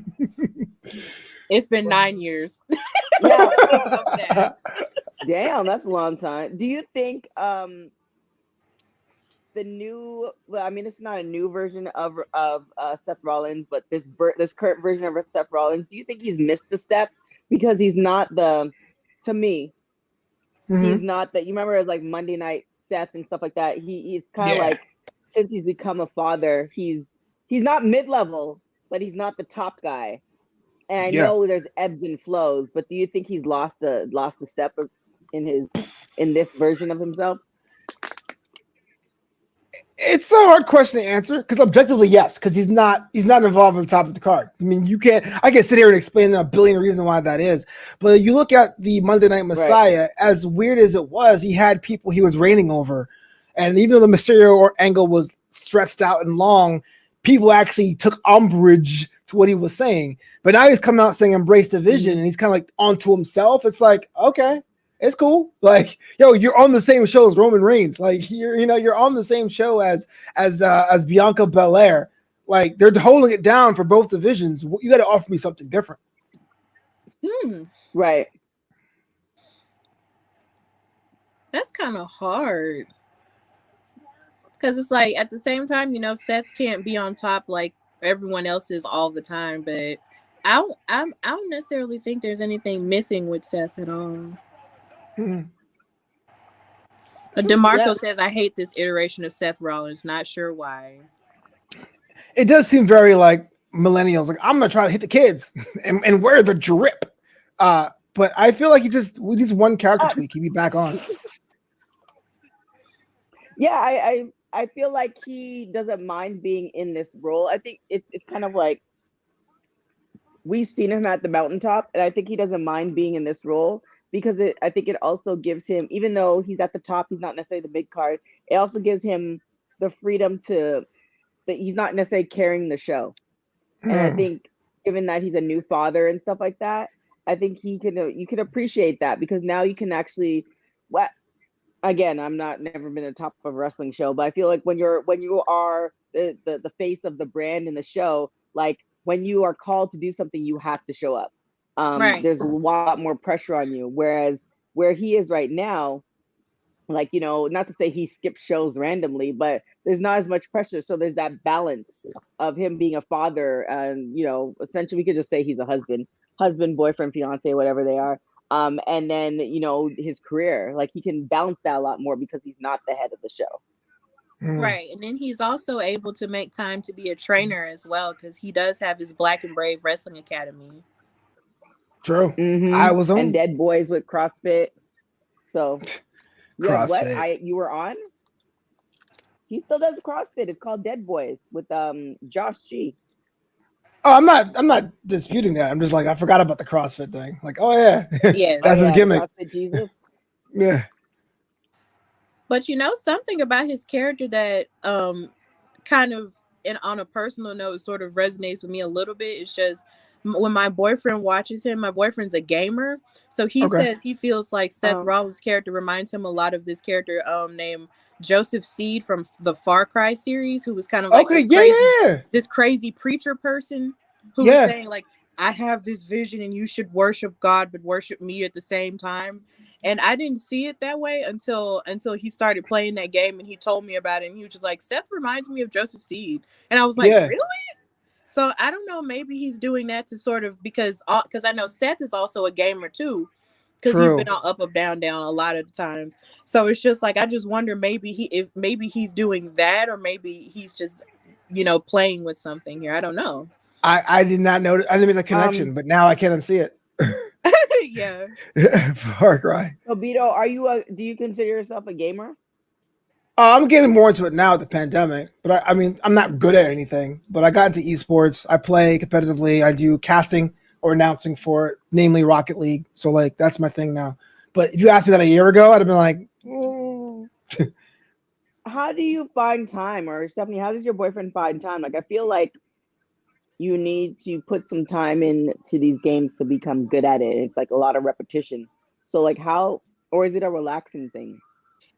It's been 9 years
Yeah.
of that.
Damn, that's a long time. Do you think the new, well, I mean, it's not a new version of Seth Rollins, but this current version of Seth Rollins, do you think he's missed the step because he's not the, to me, he's not that, you remember it was like Monday Night Seth and stuff like that. He's kind of
Yeah.
like, since he's become a father, he's not mid-level, but he's not the top guy. And I know there's ebbs and flows, but do you think he's lost the step in this version of himself?
It's a hard question to answer because objectively, yes, because he's not involved on the top of the card. I mean, I can sit here and explain a billion reasons why that is, but you look at the Monday Night Messiah, as weird as it was, he had people he was reigning over, and even though the Mysterio angle was stretched out and long, people actually took umbrage to what he was saying. But now he's coming out saying embrace the vision, and he's kind of like onto himself. It's like, okay, it's cool. Like, yo, you're on the same show as Roman Reigns. Like, you're on the same show as Bianca Belair. Like, they're holding it down for both divisions. You got to offer me something different.
Right.
That's kind of hard. Because it's like at the same time, Seth can't be on top like everyone else is all the time. But I don't necessarily think there's anything missing with Seth at all. DeMarco says, I hate this iteration of Seth Rollins. Not sure why.
It does seem very like millennials. Like, I'm going to try to hit the kids and wear the drip. But I feel like we just one character tweak. He'd be back on.
Yeah, I feel like he doesn't mind being in this role. I think it's kind of like we've seen him at the mountaintop, and I think he doesn't mind being in this role because I think it also gives him, even though he's at the top, he's not necessarily the big card. It also gives him the freedom that he's not necessarily carrying the show. And I think given that he's a new father and stuff like that, I think you can appreciate that because now you can actually again, I'm never been at the top of a wrestling show, but I feel like when you are the face of the brand in the show, like when you are called to do something, you have to show up.
Right.
There's a lot more pressure on you. Whereas where he is right now, like, not to say he skips shows randomly, but there's not as much pressure. So there's that balance of him being a father. And, essentially we could just say he's a husband, boyfriend, fiance, whatever they are. And then, his career, like he can balance that a lot more because he's not the head of the show.
Right. And then he's also able to make time to be a trainer as well because he does have his Black and Brave Wrestling Academy.
True.
I was on. And Dead Boys with CrossFit. So
CrossFit.
You were on? He still does CrossFit. It's called Dead Boys with Josh G.
Oh, I'm not disputing that. I'm just like, I forgot about the CrossFit thing. Like, oh yeah.
Yeah.
That's his gimmick.
CrossFit Jesus.
Yeah.
But something about his character that kind of on a personal note sort of resonates with me a little bit. It's just when my boyfriend watches him, my boyfriend's a gamer. So he says he feels like Seth Rollins' character reminds him a lot of this character named Joseph Seed from the Far Cry series, who was kind of like this crazy preacher person who was saying like, I have this vision and you should worship God, but worship me at the same time. And I didn't see it that way until he started playing that game and he told me about it. And he was just like, Seth reminds me of Joseph Seed. And I was like, really? So I don't know. Maybe he's doing that to sort of because I know Seth is also a gamer too, because he's been on up, down a lot of the times. So it's just like I just wonder maybe he's doing that, or maybe he's just playing with something here. I don't know.
I did not know. I didn't make the connection, but now I can unsee it.
Yeah.
Far Cry.
Obito, do you consider yourself a gamer?
I'm getting more into it now with the pandemic, but I mean, I'm not good at anything. But I got into esports. I play competitively. I do casting or announcing for it, namely Rocket League. So like that's my thing now. But if you asked me that a year ago, I'd have been like,
How do you find time, or Stephanie? How does your boyfriend find time? Like, I feel like you need to put some time into these games to become good at it. It's like a lot of repetition. So like how, or is it a relaxing thing?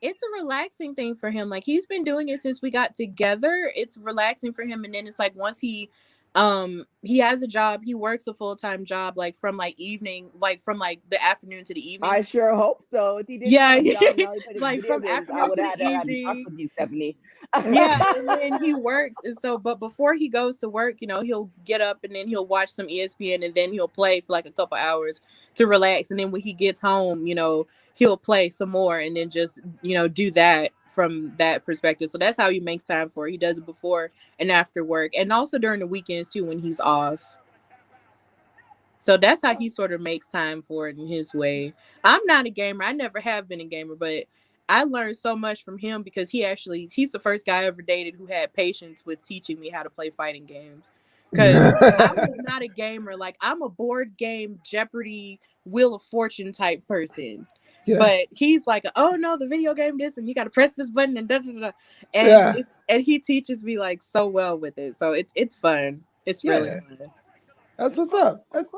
It's a relaxing thing for him. Like he's been doing it since we got together. It's relaxing for him, and then it's like once he has a job, he works a full-time job like from like evening, like from like the afternoon to the evening.
I sure hope so. If he didn't
Yeah,
have a job and all he played his
like
video
from
games, I
afternoon
would
to
have
the
had to talk
evening.
with you, Stephanie.
Yeah, and then he works, and so but before he goes to work, he'll get up and then he'll watch some ESPN, and then he'll play for like a couple hours to relax, and then when he gets home, he'll play some more, and then just do that from that perspective. So that's how he makes time for it. He does it before and after work, and also during the weekends too when he's off. So that's how he sort of makes time for it in his way. I'm not a gamer. I never have been a gamer, but I learned so much from him because he's the first guy I ever dated who had patience with teaching me how to play fighting games. Because I was not a gamer. Like, I'm a board game, Jeopardy, Wheel of Fortune type person.
yeah,
But he's like, oh no, the video game this, and you got to press this button and da da da. And
yeah,
and he teaches me like so well with it. So it's fun. It's really
yeah.
fun.
That's what's up. That's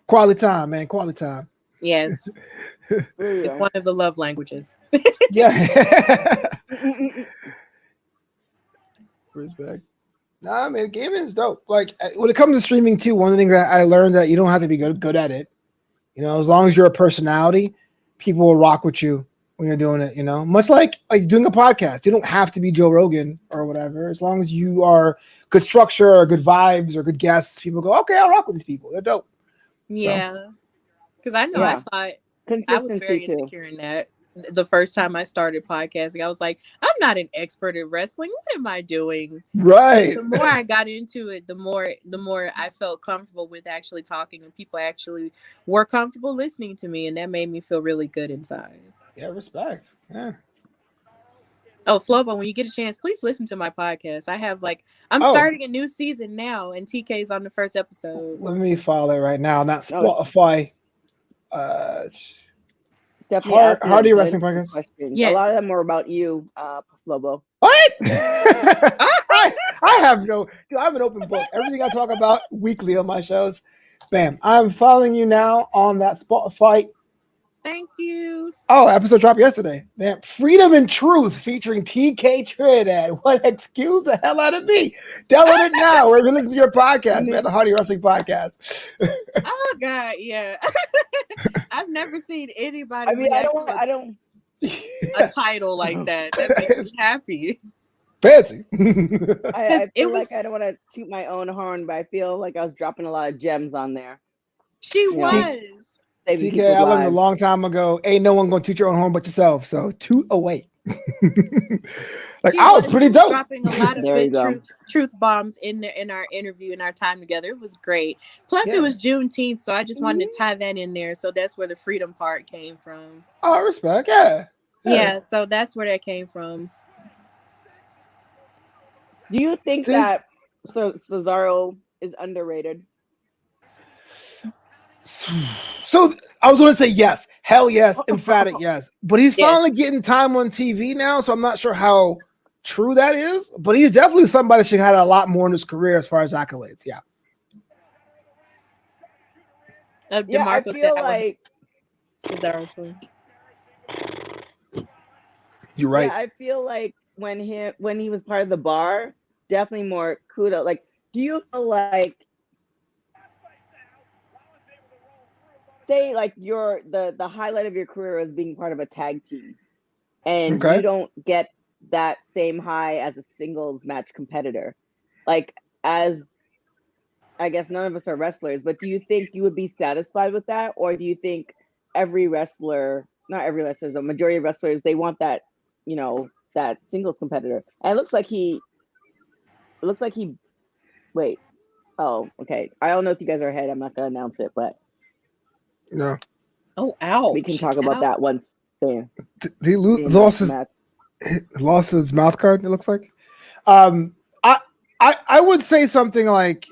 quality time, man. Quality time.
Yes.
There you
It's
go.
one of the love languages.
Yeah. Respect. Nah, man, gaming is dope. Like when it comes to streaming too, one of the things that I learned that you don't have to be good at it. As long as you're a personality, people will rock with you when you're doing it. Much like doing a podcast, you don't have to be Joe Rogan or whatever. As long as you are good structure or good vibes or good guests, people go, okay, I'll rock with these people. They're dope.
Yeah. Because I know I
Yeah,
thought I was
consistency
very
too.
insecure in that the first time I started podcasting. I was like, I'm not an expert at wrestling. What am I doing? But
Right.
the more I got into it, the more I felt comfortable with actually talking, and people actually were comfortable listening to me, and that made me feel really good inside.
Yeah, respect. Yeah.
Oh, Flobo, when you get a chance, please listen to my podcast. I'm
Oh,
starting a new season now, and TK's on the first episode.
let me follow it right now. Not
No,
Spotify. Uh,
Stephanie asked me a
Hardy
bunch
Wrestling
of
Podcast.
questions. A lot of
Yes.
them were about you, Flobo.
What? I have no. Dude, I'm an open book. Everything I talk about weekly on my shows. Bam. I'm following you now on that Spotify.
Thank you.
Oh, episode dropped yesterday. Damn. Freedom and Truth featuring TK Trinidad. What? Excuse the hell out of me. Download it now. We're going to listen to your podcast, man. The Hardy Wrestling Podcast.
Oh God, yeah. I've never seen anybody
I mean,
react to
I don't.
a title like that. That makes me happy.
Fancy.
I
It
feel
was
like I don't want to toot my own horn, but I feel like I was dropping a lot of gems on there.
she
You know,
was.
saving
TK,
people's
I learned a
lives.
long time ago. Ain't no one gonna toot your own horn but yourself. So toot away. I was pretty
She was
dope.
dropping a lot of
There you
good
go.
truth bombs in our interview, in our time together. It was great. Plus
Yeah.
it was Juneteenth, so I just wanted to tie that in there. So that's where the freedom part came from.
Oh, respect. Yeah.
Yeah, so that's where that came from.
Do you think
This.
that Cesaro is underrated?
So I was going to say yes, hell yes, emphatic yes. But he's
Yes.
finally getting time on TV now, so I'm not sure how true that is. But he's definitely somebody that should have had a lot more in his career as far as accolades. Yeah.
Yeah, I
DeMarco
feel
said
like
Cesaro.
You're right.
yeah, I feel like when he was part of the bar, definitely more kudos. Like, do you feel like say like you're the highlight of your career is being part of a tag team, and
Okay.
you don't get that same high as a singles match competitor? Like, as I guess none of us are wrestlers, but do you think you would be satisfied with that, or do you think every wrestler, not every wrestler, the majority of wrestlers, they want that, that singles competitor? And it looks like he wait, Oh, okay. I don't know if you guys are ahead. I'm not gonna announce it, but
No,
Oh,
we can
ouch.
talk about
Ouch.
that once they
he
announce the match.
lost his mouth guard. It looks like. Um, I I would say something like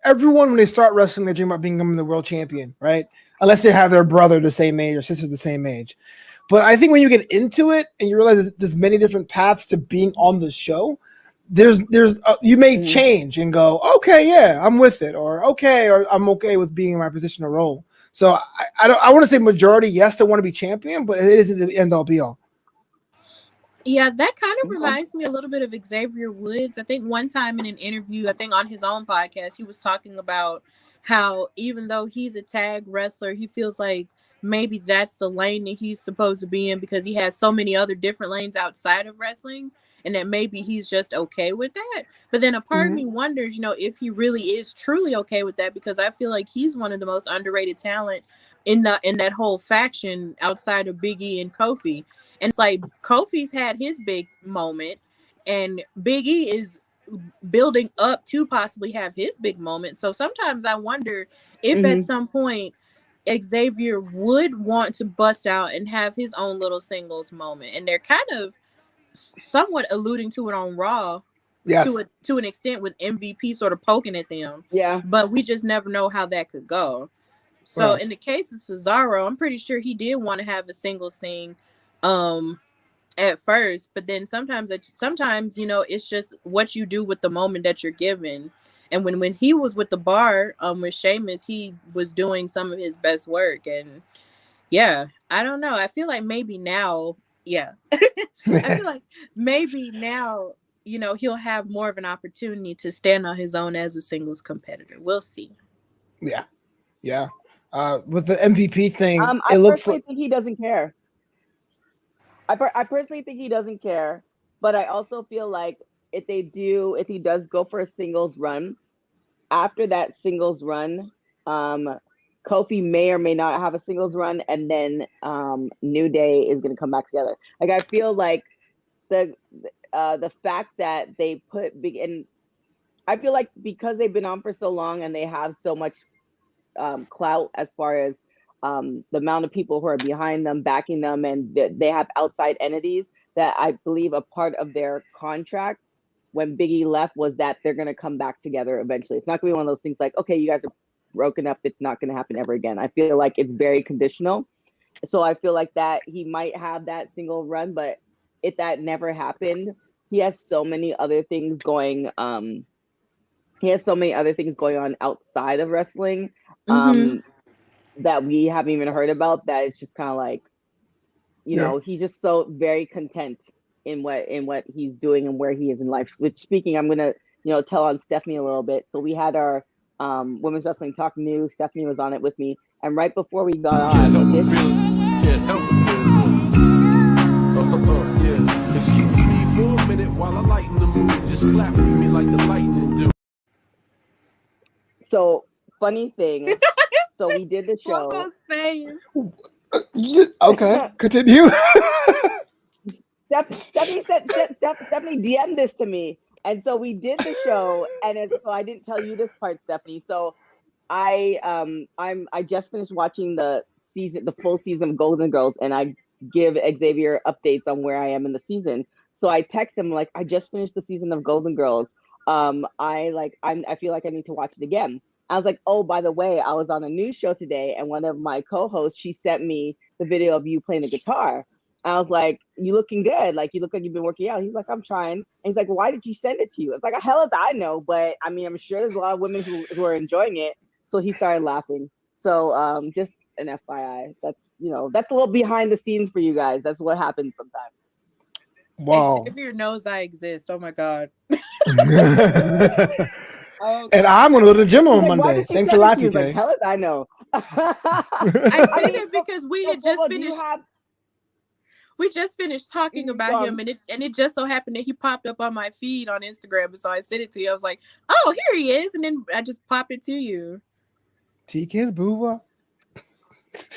everyone when they start wrestling, they dream about becoming the world champion, right? Unless they have their brother the same age or sister the same age. But I think when you get into it and you realize there's many different paths to being on the show, there's you may
Mhm.
change and go, okay, yeah, I'm with it, or I'm okay with being in my position or role. So I want to say majority, yes, they want to be champion, but it isn't the end all be all.
Yeah, that kind of
Okay.
reminds me a little bit of Xavier Woods. I think one time in an interview, I think on his own podcast, he was talking about how even though he's a tag wrestler, he feels like maybe that's the lane that he's supposed to be in because he has so many other different lanes outside of wrestling, and that maybe he's just okay with that. But then a part of
Mm-hmm.
me wonders, if he really is truly okay with that, because I feel like he's one of the most underrated talent in that whole faction outside of Big E and Kofi. And it's like Kofi's had his big moment, and Big E is building up to possibly have his big moment. So sometimes I wonder if at
Hmm.
some point Xavier would want to bust out and have his own little singles moment. And they're kind of somewhat alluding to it on Raw
Yes.
to an extent with MVP sort of poking at them.
Yeah.
But we just never know how that could go. So
Well,
in the case of Cesaro, I'm pretty sure he did want to have a singles thing um at first, but then sometimes it's just what you do with the moment that you're given. And when he was with the bar with Sheamus, he was doing some of his best work. And yeah, I don't know, I feel like maybe now, yeah, I feel like maybe now, he'll have more of an opportunity to stand on his own as a singles competitor. We'll see.
yeah, yeah. With the MVP thing,
I
it looks
personally
like
think he doesn't care. I personally think he doesn't care, but I also feel like if he does go for a singles run, after that singles run, Kofi may or may not have a singles run, and then New Day is going to come back together. Like I feel like the the fact that they put big and I feel like because they've been on for so long and they have so much clout as far as the amount of people who are behind them, backing them, and they have outside entities that I believe a part of their contract when Biggie left was that they're going to come back together eventually. It's not going to be one of those things like, okay, you guys are broken up. It's not going to happen ever again. I feel like it's very conditional. So I feel like that he might have that single run, but if that never happened, he has so many other things going. He has so many other things going on outside of wrestling
Mm-hmm.
that we haven't even heard about. That it's just kind of like,
yeah.
he's just so very content in what he's doing and where he is in life. Which speaking, I'm gonna tell on Stephanie a little bit. So we had our women's wrestling talk news. Stephanie was on it with me, and right before we got on,
Can't help but feel yeah. Excuse me for a minute while I lighten the mood. Just clap for me like the lightning do.
so funny thing. So we did the show.
Flobo's face.
Okay, continue.
Stephanie DM'd this to me, and so we did the show, and so I didn't tell you this part, Stephanie. So I just finished watching the full season of Golden Girls, and I give Xavier updates on where I am in the season. So I text him like, I just finished the season of Golden Girls. I feel like I need to watch it again. I was like, oh, by the way, I was on a news show today, and one of my co-hosts, she sent me the video of you playing the guitar. I was like, you looking good. Like, you look like you've been working out. He's like, I'm trying. And he's like, why did you send it to you? It's like, hell if I know. But I mean, I'm sure there's a lot of women who are enjoying it. So he started laughing. So just an FYI, that's a little behind the scenes for you guys. That's what happens sometimes.
Wow.
Xavier knows I exist. Oh my god.
And I'm gonna go to the gym on
He's like, why
Monday.
did she
Thanks a
send it
lot,
to you? He's like,
TK.
hell if I know.
I
I
said
mean,
it because we
so
had just
Flobo,
finished. We just finished talking about him, and it just so happened that he popped up on my feed on Instagram, and so I sent it to you. I was like, "Oh, here he is," and then I just pop it to you.
TK's booba.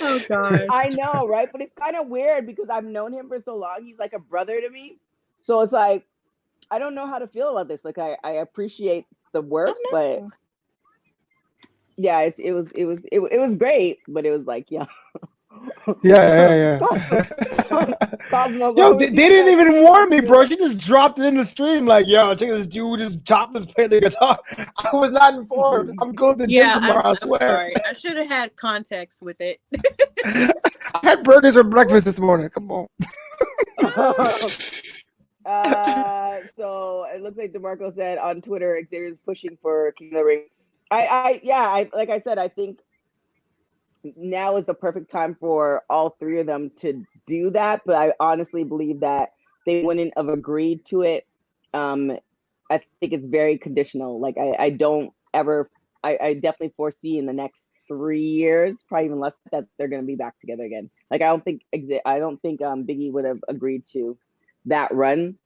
Oh god.
I know, right? But it's kind of weird because I've known him for so long. He's like a brother to me. So it's like, I don't know how to feel about this. Like, I appreciate the work,
Oh
but
no.
yeah, it was great, but it was like, yeah.
Yeah.
Cosmo,
Yo,
what
they
was you
didn't
gonna
even
say
warn
about
me,
the
bro.
new?
She just dropped it in the stream, like, yo, check this dude just topless playing the guitar. I was not informed. I'm going to the gym
Yeah,
tomorrow, I
I'm
swear.
sorry. I should have had context with it.
I had burgers for breakfast this morning. Come on.
So it looks like DeMarco said on Twitter, Xavier's pushing for King of the Ring. I like I said, I think now is the perfect time for all three of them to do that. But I honestly believe that they wouldn't have agreed to it. I think it's very conditional. Like I don't ever. I definitely foresee in the next 3 years, probably even less, that they're going to be back together again. Like I don't think Biggie would have agreed to that run,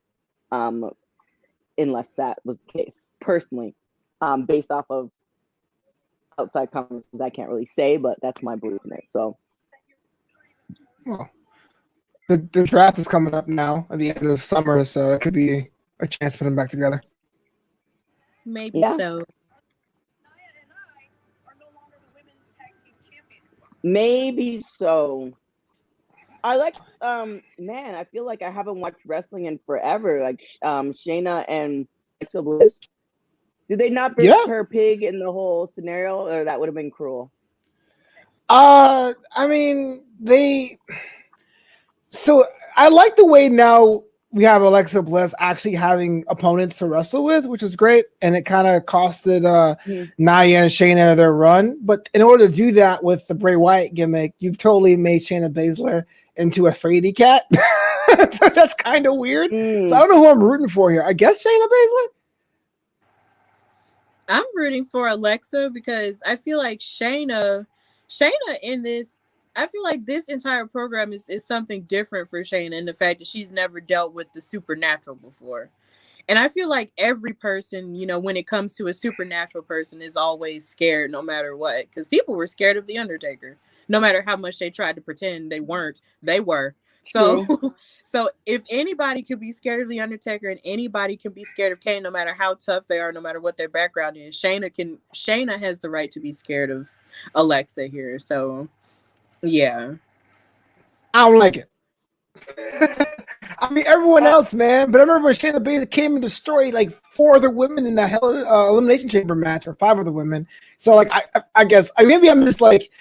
unless that was the case. Personally, based off of outside conversations, I can't really say, but that's my belief in it. So,
Well, the draft is coming up now at the end of summer, so it could be a chance to put them back together.
Maybe
yeah,
so.
maybe so. I like man, I feel like I haven't watched wrestling in forever. Like Shayna and Alexa Bliss. Did they not bring
Yeah.
her pig in the whole scenario, or that would have been cruel?
I mean, so I like the way now we have Alexa Bliss actually having opponents to wrestle with, which is great. And it kind of costed Nia and Shayna their run. But in order to do that with the Bray Wyatt gimmick, you've totally made Shayna Baszler into a fraidy cat. So that's kind of weird. So I don't know who I'm rooting for here. I guess Shayna Baszler.
I'm rooting for Alexa because I feel like Shayna in this, I feel like this entire program is something different for Shayna, and the fact that she's never dealt with the supernatural before. And I feel like every person, when it comes to a supernatural person, is always scared no matter what. Because people were scared of The Undertaker. No matter how much they tried to pretend they weren't, they were. So so if anybody could be scared of The Undertaker, and anybody can be scared of Kane, no matter how tough they are, no matter what their background is, Shayna has the right to be scared of Alexa here. So yeah.
I don't like it. I mean, everyone else, man. But I remember when Shayna Baszler came and destroyed like 4 other women in that Elimination Chamber match, or 5 other women. So, like, I guess maybe I'm just like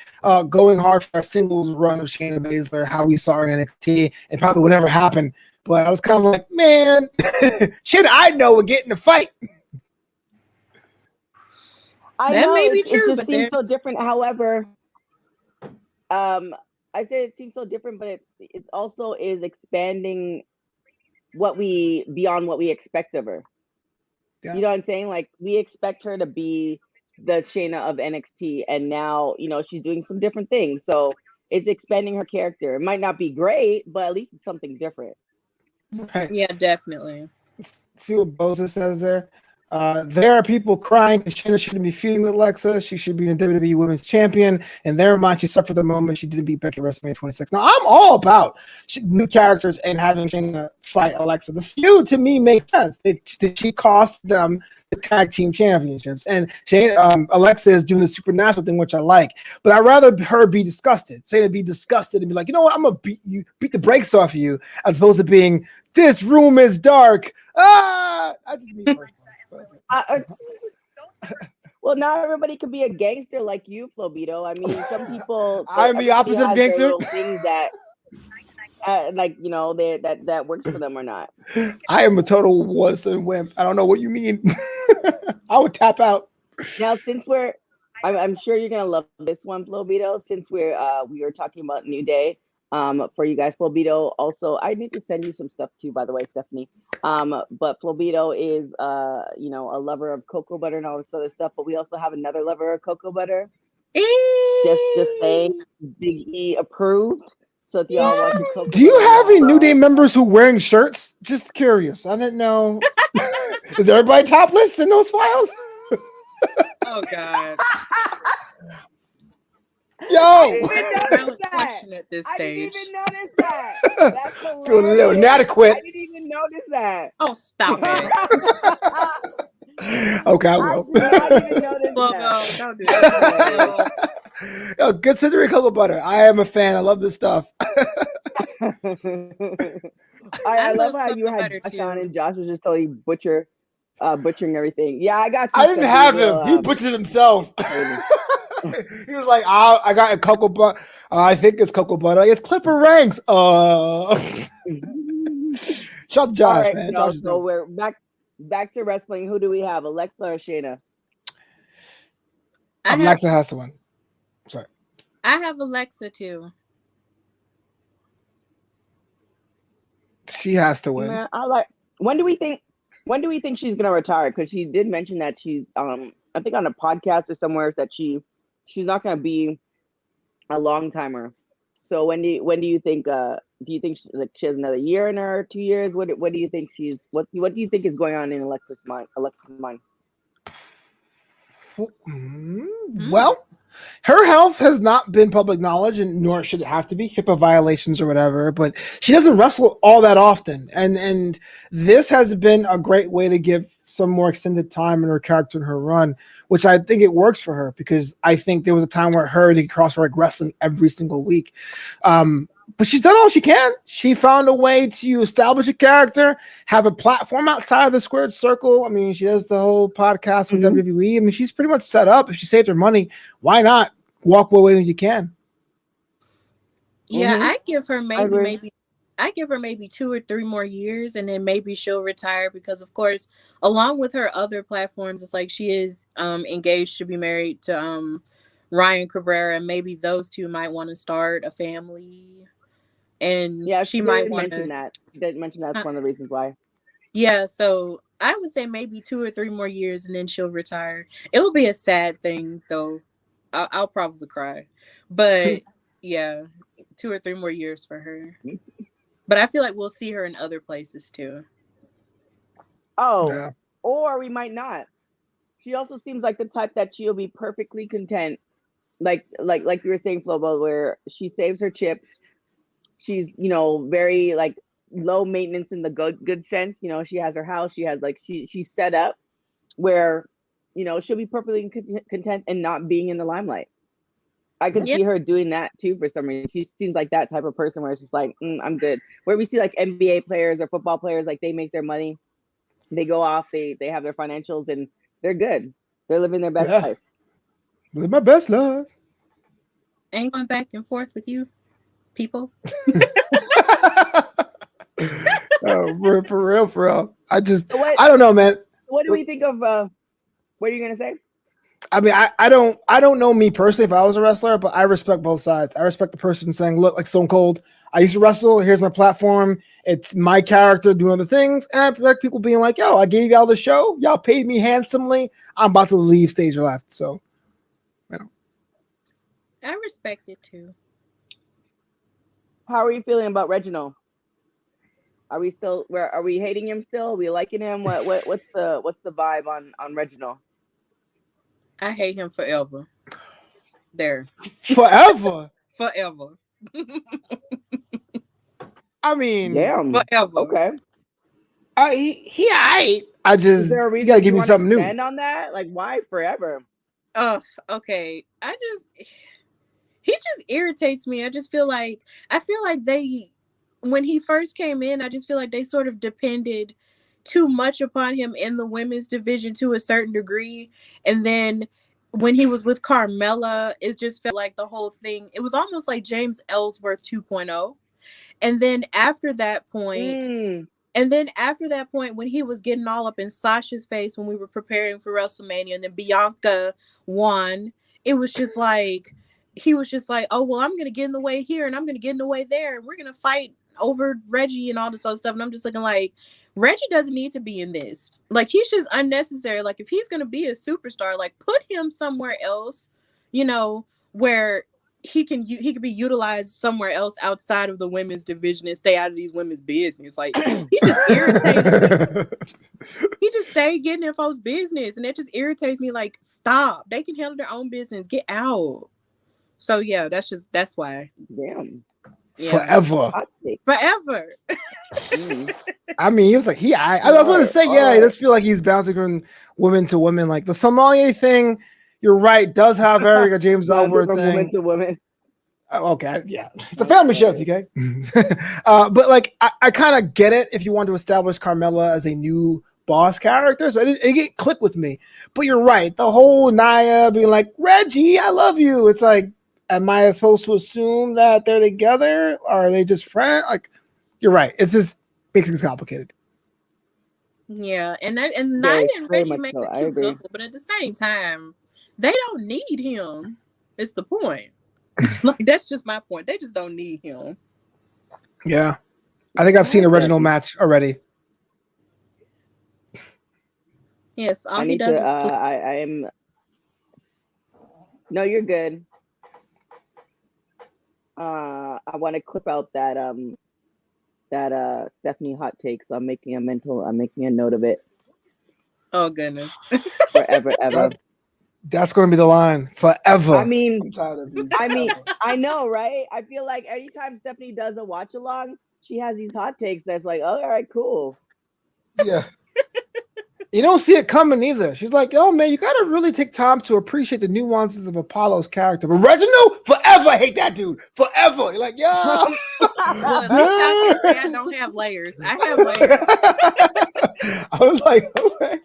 going hard for a singles run of Shayna Baszler, how we saw her in NXT, and probably would never happen. But I was kind of like, man, shit, I know would get in the fight.
I
That
know
may be
it
true,
just
but
seems so different. However, I say it seems so different, but it also is expanding beyond what we expect of her.
Yeah.
You know what I'm saying? Like, we expect her to be the Shayna of NXT, and now she's doing some different things. So it's expanding her character. It might not be great, but at least it's something different.
Right.
Yeah, definitely.
Let's see what Boza says there. There are people crying that Shayna shouldn't be feuding with Alexa. She should be a WWE Women's Champion. And their mind, she suffered the moment she didn't beat Becky at WrestleMania 26. Now, I'm all about new characters and having Shayna fight Alexa. The feud, to me, makes sense. She cost them the tag team championships. And Shayna, Alexa is doing the supernatural thing, which I like. But I'd rather her be disgusted. Shayna be disgusted and be like, you know what? I'm going to beat the brakes off of you, as opposed to being, this room is dark. I just mean
well, not everybody can be a gangster like you, Flobito. I mean, some people.
I'm the opposite of gangster.
Little things that, that works for them or not.
I am a total wuss and wimp. I don't know what you mean. I would tap out.
Now, since I'm sure you're gonna love this one, Flobito. Since we were talking about New Day. For you guys, Flobito. Also, I need to send you some stuff too, by the way, Stephanie. But Flobito is a lover of cocoa butter and all this other stuff. But we also have another lover of cocoa butter. Just saying, Big E approved. So if y'all want your cocoa,
do you have any New Day members who wearing shirts? Just curious. I didn't know. Is everybody topless in those files?
Oh God.
Yo,
I didn't
even notice that. That's hilarious.
Feel a little inadequate.
I didn't even notice that.
Oh, stop it.
Okay, I
I
will.
did not even notice
Flobo,
that.
don't do that to yourself.
Yo, good cinnamon cocoa butter. I am a fan. I love this stuff.
I
I love
love
how you
cocoa
had
butter
Josh on
too.
and Josh was just totally butchering everything. Yeah, I got
I
two
didn't
cents. It was
have
a
him.
little
He butchered himself.
crazy.
He was like, oh, I got a cocoa butter. I think it's cocoa butter. It's Clipper Ranks. Shout out to
All
Josh,
right,
man.
y'all.
Josh is
So
dope.
we're back to wrestling. Who do we have, Alexa or Shayna?
Alexa has to win. Sorry.
I have Alexa too.
She has to win.
Man, I like. When do we think? When do we think she's gonna retire? Because she did mention that she's I think on a podcast or somewhere that she's not gonna be a long timer. So when do you think she has another year in her, 2 years? What do you think what do you think is going on in Alexa's mind?
Well, her health has not been public knowledge, and nor should it have to be HIPAA violations or whatever. But she doesn't wrestle all that often, and this has been a great way to give some more extended time in her character and her run, which I think it works for her because I think there was a time where her to cross like wrestling every single week. But she's done all she can. She found a way to establish a character, have a platform outside of the squared circle. I mean, she does the whole podcast with WWE. I mean, she's pretty much set up. If she saved her money, why not walk away when you can?
Yeah, I give her
I agree.
maybe 2 or 3 more years, and then maybe she'll retire because, of course, along with her other platforms, it's like she is engaged to be married to Ryan Cabrera, and maybe those two might want to start a family. And
Yeah,
she
she
might
did
want
mention
to.
that. Did mention that's one of the reasons why.
Yeah, so I would say maybe 2 or 3 more years, and then she'll retire. It will be a sad thing, though. I'll probably cry, but yeah, 2 or 3 more years for her. But I feel like we'll see her in other places too.
Oh,
Yeah.
or we might not. She also seems like the type that she'll be perfectly content, like you were saying, Flobo, where she saves her chips. She's very like low maintenance in the good sense. She has her house. She has she's set up where she'll be perfectly content and not being in the limelight. I could
Yeah,
see her doing that too for some reason. She seems like that type of person where it's just like, I'm good. Where we see like NBA players or football players, like they make their money, they go off, they have their financials, and they're good. They're living their best life.
Live my best life.
ain't going back and forth with you, people.
For real. I
What
don't know, man.
what do we think of what are you gonna say?
I mean, I don't know me personally if I was a wrestler, but I respect both sides. I respect the person saying, look, like Stone Cold, I used to wrestle, here's my platform, it's my character doing other things, and I respect people being like, yo, I gave y'all the show, y'all paid me handsomely, I'm about to leave stage left. So
I respect it too.
How are you feeling about Reginald? Are we hating him still? Are we liking him? What's the vibe on Reginald?
I hate him forever. There.
forever.
Forever.
I mean,
Damn.
Forever.
Okay.
I
Is
just,
there a
you
reason
gotta give
you
me
want to
something new.
expand on that? Like, why forever?
Okay. He just irritates me. I feel like when he first came in, I just feel like they sort of depended too much upon him in the women's division to a certain degree. And then when he was with Carmella, it just felt like the whole thing, it was almost like James Ellsworth 2.0. And then after that point,
Mm.
when he was getting all up in Sasha's face when we were preparing for WrestleMania, and then Bianca won, it was just like, he was just like, oh, well, I'm going to get in the way here and I'm going to get in the way there. And we're going to fight over Reggie and all this other stuff. And I'm just looking like, Reggie doesn't need to be in this. Like, he's just unnecessary. Like, if he's going to be a superstar, like, put him somewhere else, where he can be utilized somewhere else outside of the women's division and stay out of these women's business. Like, he just irritated me. He just stayed getting in folks' business, and it just irritates me. Like, stop. They can handle their own business. Get out. So yeah, that's why.
Damn.
forever.
Hot take.
Forever.
I mean, he was like, I was going to say, yeah,
right.
I just feel like he's bouncing from women to women. Like the sommelier thing, you're right, does have Erica James
Bouncing
Ellsworth
from woman
thing.
to woman.
Okay, yeah, it's a family show, TK. But like, I kind of get it if you want to establish Carmella as a new boss character, so it didn't click with me. But you're right, the whole Nia being like, Reggie, I love you. It's like, am I supposed to assume that they're together? Or are they just friends? Like, you're right. It's just makes things complicated.
Yeah, and Nia
Very,
and
very
Reggie
much
make
so.
a
I
cute
agree.
couple, but at the same time, they don't need him. It's the point. Like that's just my point. They just don't need him.
Yeah, I think I've seen a Reginald match already.
Yes, all
I
he
need
does
to.
is
I am. No, you're good. I want to clip out that Stephanie hot take. So I'm making a note of it.
oh goodness.
Forever, ever.
That's going to be the line forever.
I mean,
I'm tired of these.
I know, right? I feel like anytime Stephanie does a watch along, she has these hot takes that's like, oh, all right, cool.
Yeah. You don't see it coming either. She's like, oh man, you gotta really take time to appreciate the nuances of Apollo's character. But Reginald, forever hate that dude. Forever. You're like, yeah.
Well, at least I can say I don't have layers. I have layers.
I was like, okay.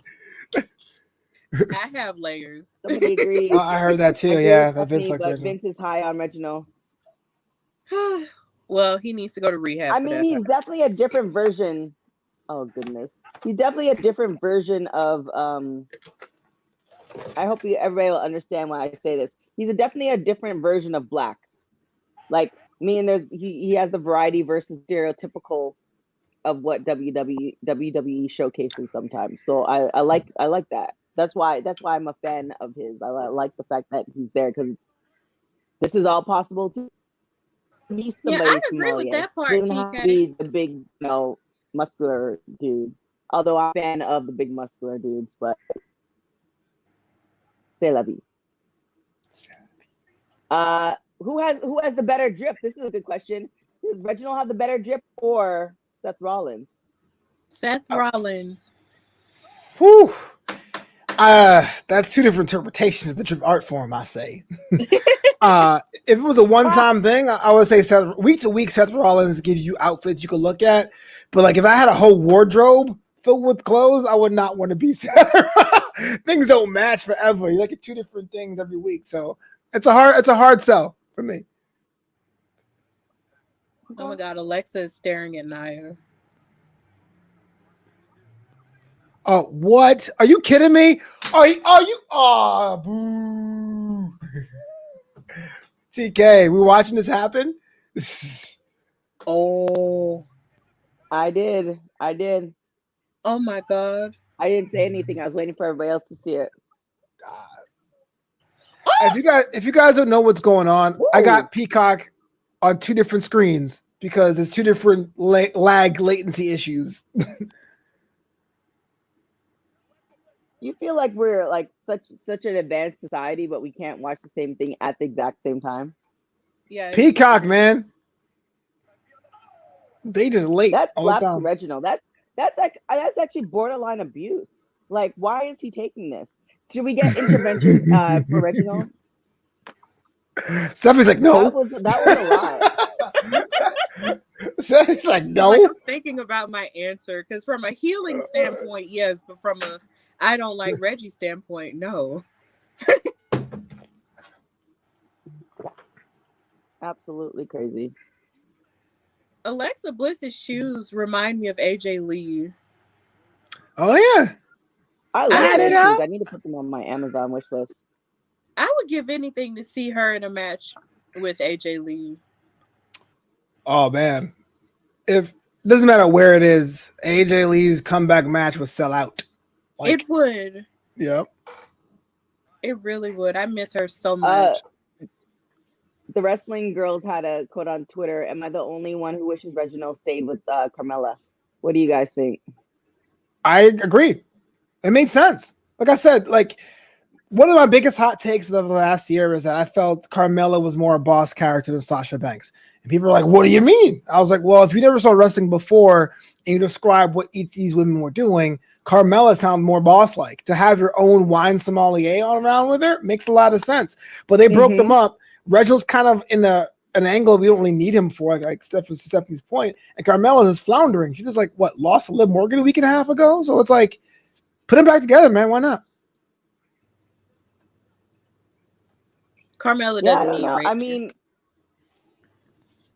I have layers.
Somebody agrees.
I heard that too. Yeah, that Vince likes Reginald.
Vince is high on Reginald.
Well, he needs to go to rehab.
I mean, he's definitely a different version. Oh goodness, he's definitely a different version of. I hope everybody will understand why I say this. He's definitely a different version of Black. Like he has the variety versus stereotypical of what WWE showcases sometimes. So I like that. That's why I'm a fan of his. I like the fact that he's there because this is all possible to be somebody.
Yeah, I agree with that part.
Doesn't have to be the big, muscular dude. Although I'm a fan of the big muscular dudes, but c'est la vie. Who has the better drip? This is a good question. Does Reginald have the better drip or Seth Rollins?
Seth Rollins.
Whew. That's two different interpretations of the drip art form, I say. If it was a one-time thing, I would say week to week, Seth Rollins gives you outfits you could look at. But like if I had a whole wardrobe filled with clothes, I would not want to be Seth. Things don't match forever. You look at two different things every week. So it's a hard sell for me.
Oh my God, Alexa is staring at Nia.
Oh, what? Are you kidding me? Are you? Oh, boo. TK, we watching this happen?
Oh.
I did.
Oh my God.
I didn't say anything. I was waiting for everybody else to see it.
If you guys don't know what's going on,
Woo.
I got Peacock on two different screens because it's two different latency issues.
You feel like we're like such an advanced society, but we can't watch the same thing at the exact same time.
Yeah.
Peacock, man. They just late.
That's
all the
slaps
time.
Reginald. That's actually borderline abuse. Like, why is he taking this? Should we get intervention for Reginald?
Stephanie's like, no.
That was a lie.
Stephanie's like, no.
Like, I'm thinking about my answer because from a healing standpoint, yes, but from a I don't like Reggie standpoint, no.
Absolutely crazy.
Alexa Bliss's shoes remind me of AJ Lee.
Oh yeah.
I love those shoes. I need to put them on my Amazon wish list.
I would give anything to see her in a match with AJ Lee.
Oh man. If doesn't matter where it is, AJ Lee's comeback match would sell out.
It would.
Yep.
It really would. I miss her so much.
The wrestling girls had a quote on Twitter. Am I the only one who wishes Reginald stayed with Carmella? What do you guys think?
I agree. It made sense. Like I said, like one of my biggest hot takes of the last year is that I felt Carmella was more a boss character than Sasha Banks. And people are like, what do you mean? I was like, well, if you never saw wrestling before and you describe what each of these women were doing, Carmella sounds more boss-like. To have your own wine sommelier on around with her makes a lot of sense. But they broke them up. Reginald's kind of in an angle we don't really need him for, like Stephanie's point. And Carmella is floundering. She just like, what, lost to Liv Morgan a week and a half ago? So it's like, put them back together, man. Why not?
Carmella doesn't need
Reggie. I mean,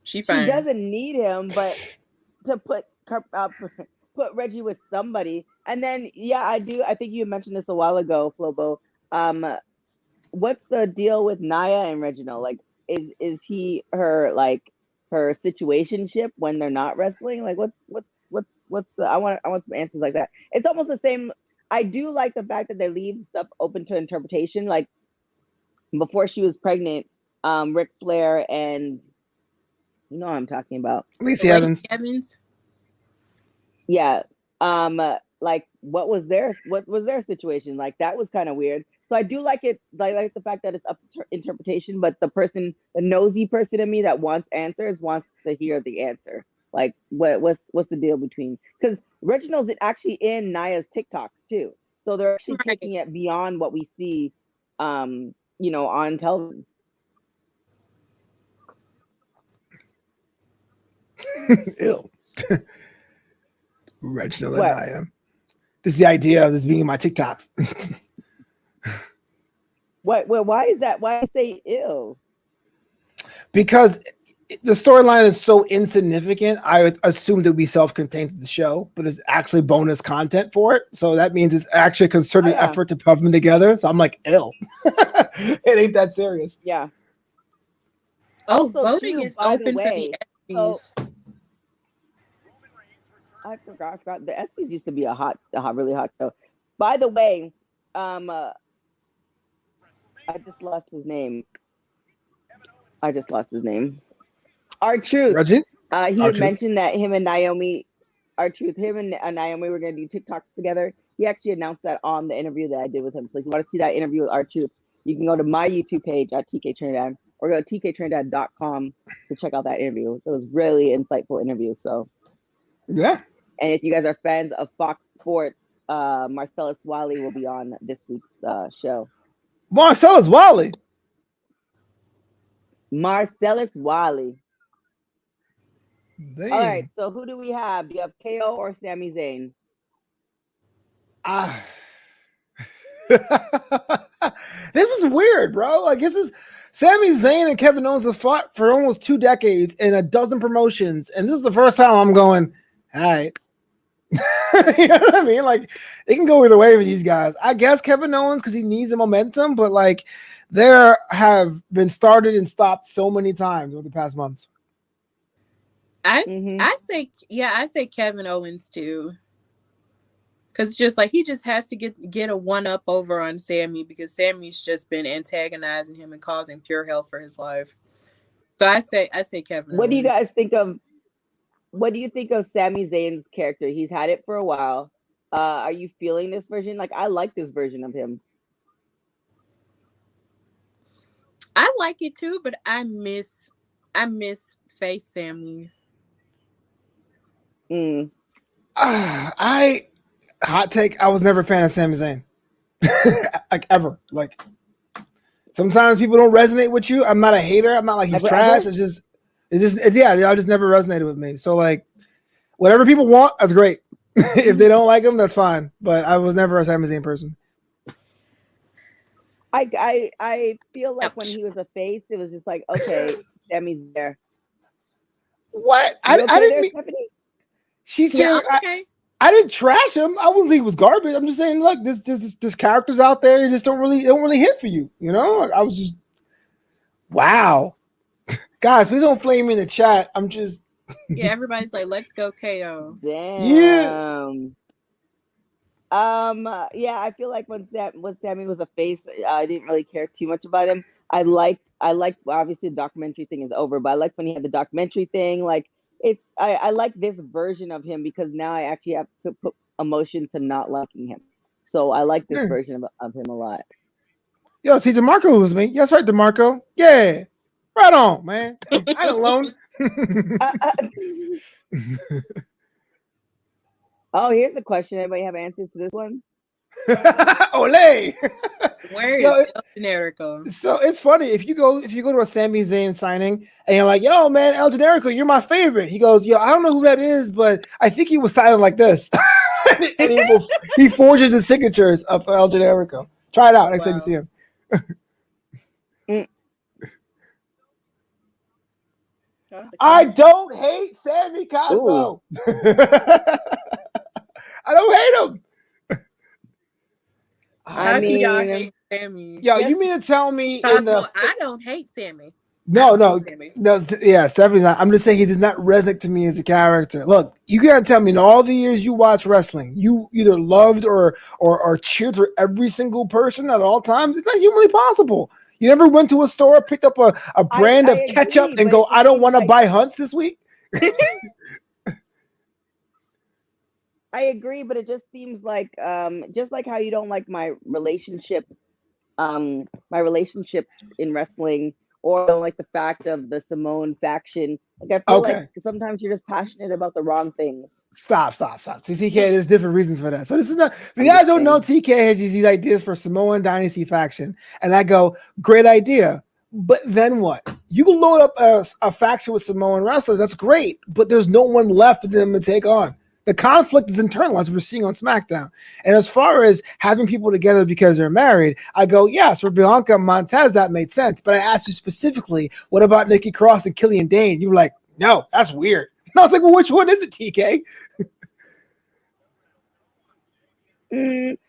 she
doesn't need him, but to put Reggie with somebody. And then, I think you mentioned this a while ago, Flobo. What's the deal with Nia and Reginald? Like, is he her situationship when they're not wrestling? Like, what's the? I want some answers like that. It's almost the same. I do like the fact that they leave stuff open to interpretation. Like before she was pregnant, Ric Flair and you know what I'm talking about.
Lacey Evans.
Yeah. Like what was their situation? Like that was kind of weird. So I do like it. I like the fact that it's up to interpretation, but the nosy person in me that wants answers wants to hear the answer. Like what's the deal between? Because Reginald's actually in Nia's TikToks too, so they're actually taking it beyond what we see, on television.
Ew. Reginald and Nia. This is the idea of this being in my TikToks.
What? Why is that? Why do you say ew?
Because the storyline is so insignificant. I would assume it would be self-contained to the show, but it's actually bonus content for it. So that means it's actually a concerted effort to put them together. So I'm like, ill. It ain't that serious.
Yeah.
Also, voting is open for the ESPYs.
I forgot. The ESPYs used to be a really hot show. By the way, I just lost his name. R-Truth.
Reggie?
He had mentioned that him and Naomi were going to do TikToks together. He actually announced that on the interview that I did with him. So if you want to see that interview with R-Truth, you can go to my YouTube page at TK Trinidad or go to tktrinidad.com to check out that interview. So it was really insightful interview. So
yeah.
And if you guys are fans of Fox Sports, Marcellus Wiley will be on this week's show.
Marcellus Wiley. Damn.
All right, so who do we have? Do you have KO or Sami Zayn?
This is weird, bro. Like this is Sami Zayn and Kevin Owens have fought for almost 2 decades in a dozen promotions, and this is the first time I'm going, all right. You know what I mean? Like it can go either way with these guys. I guess Kevin Owens because he needs the momentum, but like there have been started and stopped so many times over the past months.
I say Kevin Owens too. Cause just like he just has to get a one up over on Sammy because Sammy's just been antagonizing him and causing pure hell for his life. So I say Kevin.
What do you guys think of? What do you think of Sami Zayn's character? He's had it for a while. Are you feeling this version? Like I like this version of him.
I like it too, but I miss face Sammy.
Hot take, I was never a fan of Sami Zayn. Like ever. Like sometimes people don't resonate with you. I'm not a hater. I'm not like he's trash. It just never resonated with me. So like whatever people want, that's great. If they don't like him, that's fine. But I was never a Sami Zayn person.
I feel like when he was a face, it was just like, okay, Sammy's there.
What? I didn't mean she said
okay.
I didn't trash him. I wouldn't think it was garbage. I'm just saying, look, there's characters out there you just don't really hit for you. You know, I was just wow, guys, please don't flame me in the chat. I'm just
everybody's like, let's go KO.
Damn.
Yeah.
I feel like when Sammy was a face, I didn't really care too much about him. I like obviously the documentary thing is over, but I like when he had the documentary thing. Like I like this version of him because now I actually have to put emotion to not liking him. So I like this version of him a lot.
Yo, see, DeMarco was me. That's right, DeMarco. Yeah. Right on, man. I ain't alone.
Oh, here's a question. Anybody have answers to this one?
Olay.
Where is
Yo,
El Generico?
So it's funny if you go to a Sami Zayn signing and you're like, yo, man, El Generico, you're my favorite. He goes, yo, I don't know who that is, but I think he was signing like this. And he forges his signatures of El Generico. Try it out next time you see him. I don't hate Sammy Cosmo. I don't hate him.
How do y'all hate Sammy?
Yo, you mean to tell me
Cosmo, I don't hate Sammy.
No, yeah, Stephanie's not. I'm just saying he does not resonate to me as a character. Look, you can't tell me in all the years you watch wrestling, you either loved or cheered for every single person at all times. It's not humanly possible. You never went to a store, picked up a brand of ketchup and go, I don't want to buy Hunts this week?
I agree, but it just seems like just like how you don't like my relationships in wrestling, or don't like the fact of the Simone faction. Like I feel like sometimes you're just passionate about the wrong things.
Stop. See, TK, there's different reasons for that. So this is not, if you guys don't know, TK has these ideas for Samoan Dynasty faction, and I go, great idea. But then what? You can load up a faction with Samoan wrestlers. That's great, but there's no one left for them to take on. The conflict is internal, as we're seeing on SmackDown. And as far as having people together because they're married, I go, yes, for Bianca and Montez, that made sense. But I asked you specifically, what about Nikki Cross and Killian Dane? You were like, no, that's weird. And I was like, well, which one is it, TK?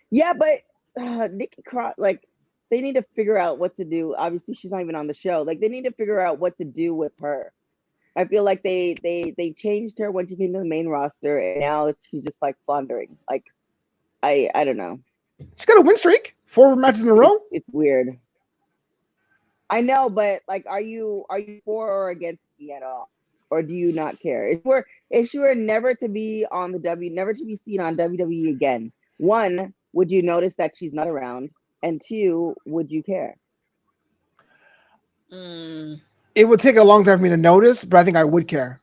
Yeah, but Nikki Cross, like, they need to figure out what to do. Obviously, she's not even on the show. Like, they need to figure out what to do with her. I feel like they changed her when she came to the main roster, and now she's just like floundering. Like, I don't know.
She's got a win streak, 4 matches in a row.
It's weird. I know, but like, are you for or against me at all, or do you not care? If she were never to be on never to be seen on WWE again, 1, would you notice that she's not around, and 2, would you care?
It would take a long time for me to notice, but I think I would care,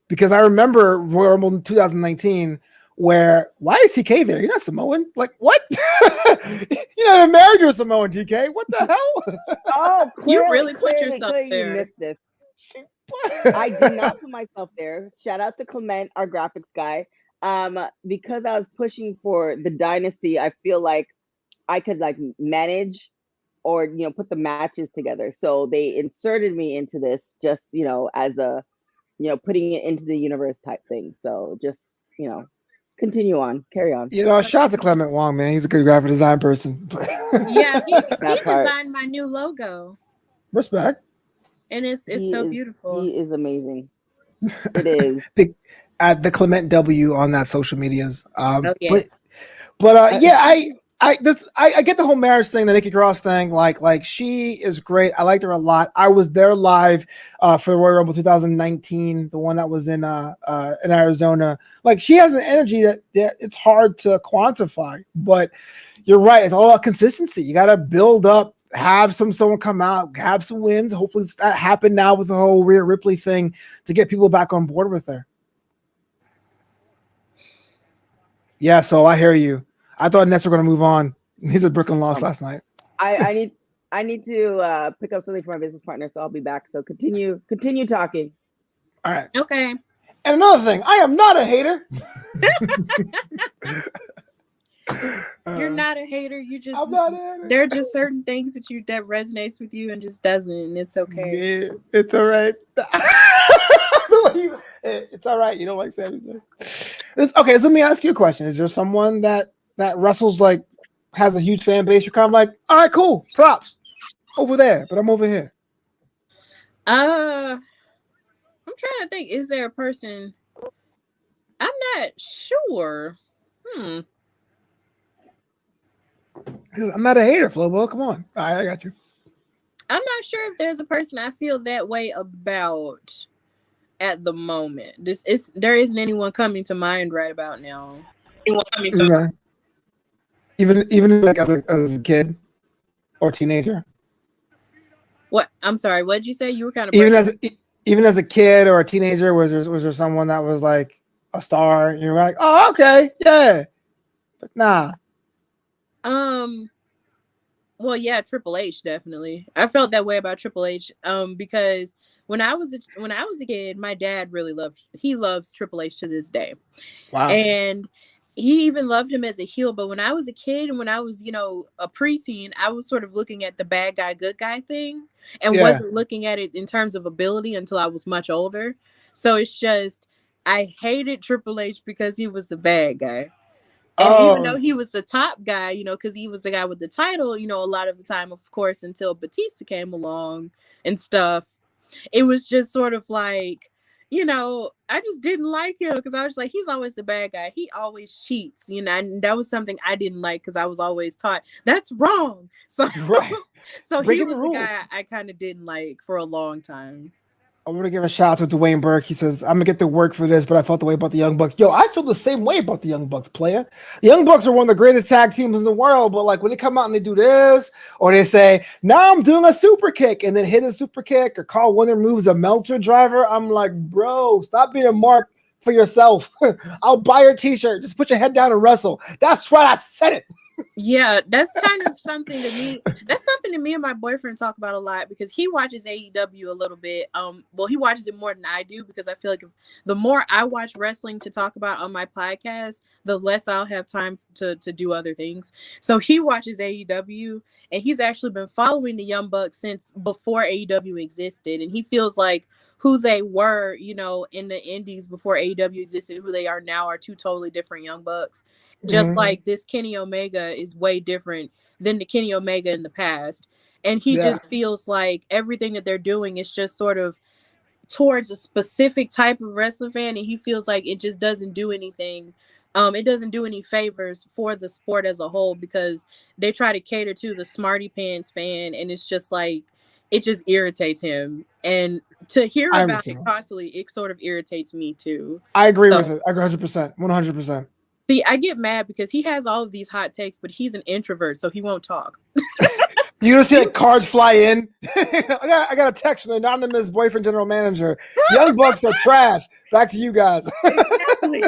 because I remember Royal Rumble in 2019 where, why is TK there? You're not Samoan. Like, what? You're not even married to a Samoan, TK. What the hell?
Oh,
you really put yourself there.
You missed this. I did not put myself there. Shout out to Clement, our graphics guy. Because I was pushing for the dynasty, I feel like I could like manage or put the matches together. So they inserted me into this just as a putting it into the universe type thing. So just continue on, carry on.
Shout out to Clement Wong, man. He's a good graphic design person.
Yeah, he designed my new logo.
Respect.
And it's so beautiful.
He is amazing. It is.
The Clement W on that social medias.
Yes.
But yeah, I get the whole marriage thing, the Nikki Cross thing. Like she is great. I liked her a lot. I was there live for the Royal Rumble 2019, the one that was in Arizona. Like, she has an energy that it's hard to quantify. But you're right. It's all about consistency. You got to build up, have someone come out, have some wins. Hopefully that happened now with the whole Rhea Ripley thing to get people back on board with her. Yeah, so I hear you. I thought Nets were going to move on. He's at Brooklyn lost last night.
I need to pick up something for my business partner, so I'll be back. So continue talking.
All right.
Okay.
And another thing, I am not a hater.
You're not a hater. You just
I'm not a hater.
There are just certain things that resonates with you and just doesn't, and it's okay.
Yeah, it's all right. It's all right. You don't like Sami Zayn. Okay, so let me ask you a question. Is there someone that wrestles, like, has a huge fan base? You're kind of like, all right, cool, props over there, but I'm over here.
I'm trying to think. Is there a person? I'm not sure.
I'm not a hater, Flobo. Come on, I got you.
I'm not sure if there's a person I feel that way about at the moment. There isn't anyone coming to mind right about now.
Okay. Even like as a kid or teenager.
What? I'm sorry. What did you say? You were kind of
Even
breaking.
even as a kid or a teenager, was there someone that was like a star? And you're like, oh, okay, yeah, but nah.
Well, yeah, Triple H definitely. I felt that way about Triple H. Because when I was a kid, my dad really loves Triple H to this day,
Wow.
and he even loved him as a heel. But when I was a kid and when I was a preteen, I was sort of looking at the bad guy, good guy thing, and
Yeah.
wasn't looking at it in terms of ability until I was much older. So it's just I hated Triple H because he was the bad guy. And even
Oh,
though he was the top guy, because he was the guy with the title, a lot of the time, of course, until Batista came along and stuff, it was just sort of like, I just didn't like him because I was like, he's always the bad guy. He always cheats, and that was something I didn't like because I was always taught that's wrong. So,
right.
so he
Breaking the
was the
rules.
guy I kind of didn't like for a long time.
I want to give a shout out to Dwayne Burke. He says, I'm going to get to work for this, but I felt the way about the Young Bucks. Yo, I feel the same way about the Young Bucks, player. The Young Bucks are one of the greatest tag teams in the world, but like when they come out and they do this, or they say, now I'm doing a super kick, and then hit a super kick, or call one of their moves a Melter driver, I'm like, bro, stop being a mark for yourself. I'll buy your t-shirt. Just put your head down and wrestle. That's right. I said it.
Yeah, that's kind of something to me. That's something that me and my boyfriend talk about a lot because he watches AEW a little bit. Well, he watches it more than I do because I feel like the more I watch wrestling to talk about on my podcast, the less I'll have time to do other things. So he watches AEW and he's actually been following the Young Bucks since before AEW existed, and he feels like who they were, in the indies before AEW existed, who they are now are two totally different Young Bucks. Just like this Kenny Omega is way different than the Kenny Omega in the past. And he just feels like everything that they're doing is just sort of towards a specific type of wrestling fan. And he feels like it just doesn't do anything. It doesn't do any favors for the sport as a whole because they try to cater to the smarty pants fan. And it's just like, it just irritates him. And to hear about it constantly, it sort of irritates me too.
I agree with it. I agree 100%. 100%.
See, I get mad because he has all of these hot takes, but he's an introvert, so he won't talk.
You gonna see like cards fly in? I got a text from an anonymous boyfriend general manager. Young Bucks are trash. Back to you guys.
Exactly.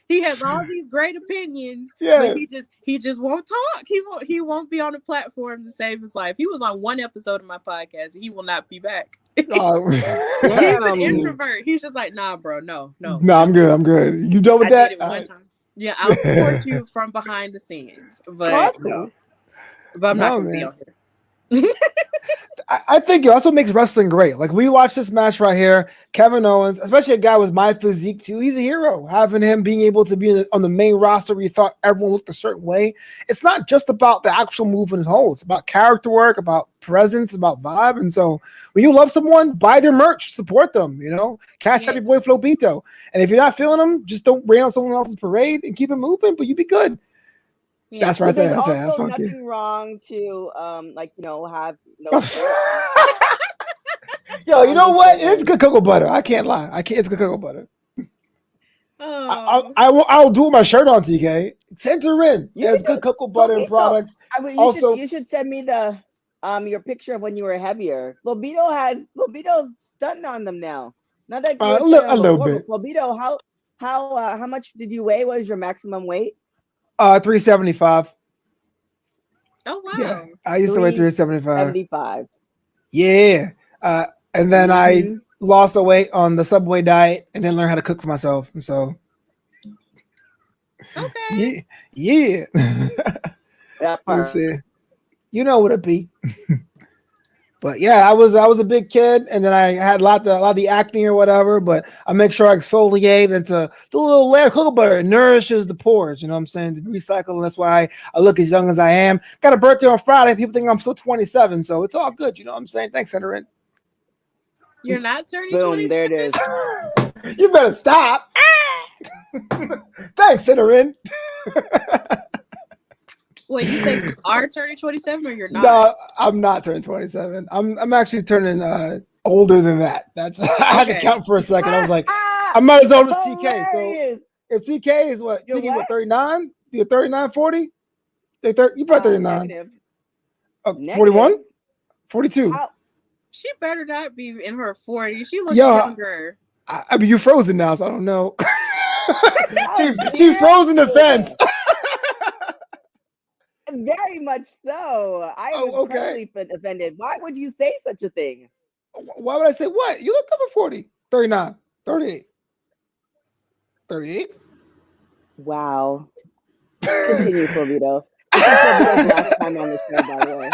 He has all these great opinions, but he just won't talk. He won't be on a platform to save his life. He was on one episode of my podcast. He will not be back. He's an introvert. He's just like, nah, bro, no.
No, I'm good. You done with that?
Did it one time. Yeah, I'll support you from behind the scenes, but no. But I'm not going to be on here.
I think that's what makes wrestling great. Like we watch this match right here, Kevin Owens, especially a guy with my physique too. He's a hero. Having him being able to be on the main roster where you thought everyone looked a certain way. It's not just about the actual move in whole. It's about character work, about presence, about vibe. And so when you love someone, buy their merch, support them. Cash out your boy Flobito. And if you're not feeling them, just don't rain on someone else's parade and keep it moving. But you be good. Yeah. That's right.
There's also nothing wrong to have
Yo, you know what? It's good cocoa butter. I can't lie. It's good cocoa butter. I'll do it with my shirt on, TK. Enter in. It's good cocoa butter and products.
You should send me the your picture of when you were heavier. Flobito's stunting on them now. Not that
a little bit.
Flobito, how much did you weigh? What was your maximum weight?
375.
Oh wow!
Yeah, I used to weigh 375.
75.
Yeah, and then I lost the weight on the Subway diet, and then learned how to cook for myself. And so,
okay,
yeah. Let's see. You know what it be. But yeah, I was a big kid, and then I had a lot of the acne or whatever. But I make sure I exfoliate into the little layer of cocoa butter. It nourishes the pores. You know what I'm saying? To recycle, and that's why I look as young as I am. Got a birthday on Friday. People think I'm still 27, so it's all good. You know what I'm saying? Thanks, Henry.
You're not turning 27?
There it is.
You better stop. Thanks, Henry.
Wait, you say you are turning 27 or you're not?
No, I'm not turning 27. I'm actually turning older than that. That's I had to count for a second. I was like, I'm not as old as TK. So if TK is what? TK what 39? You're 39, 40? You probably 39. 41? 42.
She better not be in her 40s. She looks
Yo,
younger.
I mean, you're frozen now, so I don't know. she frozen the fence.
Very much so. I am incredibly offended. Why would you say such a thing?
Why would I say what? You look over 40, 39, 38. 38?
Wow. Continue, Flobito. This is Flobito's last time on the show, by the way.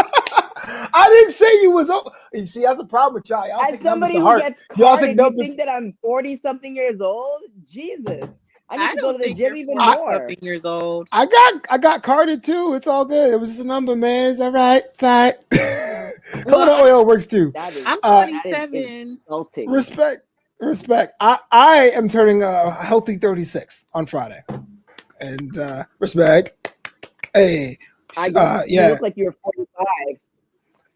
I didn't say you was old. You see, that's a problem with y'all. Y'all
As
take
somebody
numbers
who
to
gets
y'all
carded,
take
you
numbers.
think that I'm 40-something years old? Jesus. I need to go to the gym even
more.
more.
Something years old.
I got carded too. It's all good. It was just a number, man. It's all right. It's all right. Coconut oil works too.
I'm 27.
Respect. I am turning a healthy 36 on Friday. And respect. Hey.
You look like you're 45.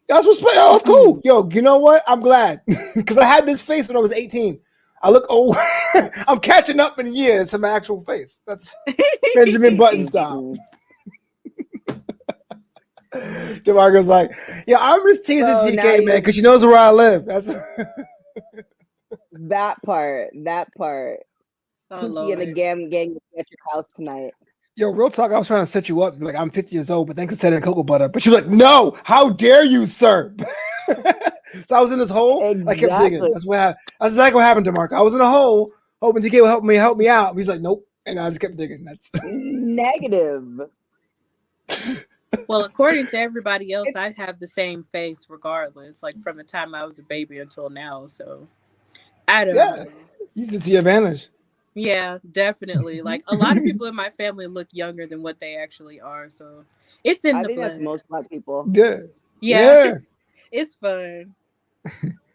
That's respect. Oh, that's cool. Yo, you know what? I'm glad. Because I had this face when I was 18. I look old. I'm catching up in years to my actual face. That's Benjamin Button style. DeMarco's like, yeah, I'm just teasing TK, man, because she knows where I live. That's
that part.
Oh,
Pookie and the gang at your house tonight.
Yo, real talk, I was trying to set you up. Like, I'm 50 years old, but then considering cocoa butter. But you're like, no, how dare you, sir? So I was in this hole. Exactly. I kept digging. That's exactly what happened to Mark. I was in a hole, hoping TK would help me out. He's like, nope. And I just kept digging. That's
negative.
Well, according to everybody else, I have the same face regardless, like from the time I was a baby until now. So I don't know.
Use it to your advantage.
Yeah, definitely. Like a lot of people in my family look younger than what they actually are. So it's in the blood.
That's most Black people.
Yeah. It's fun.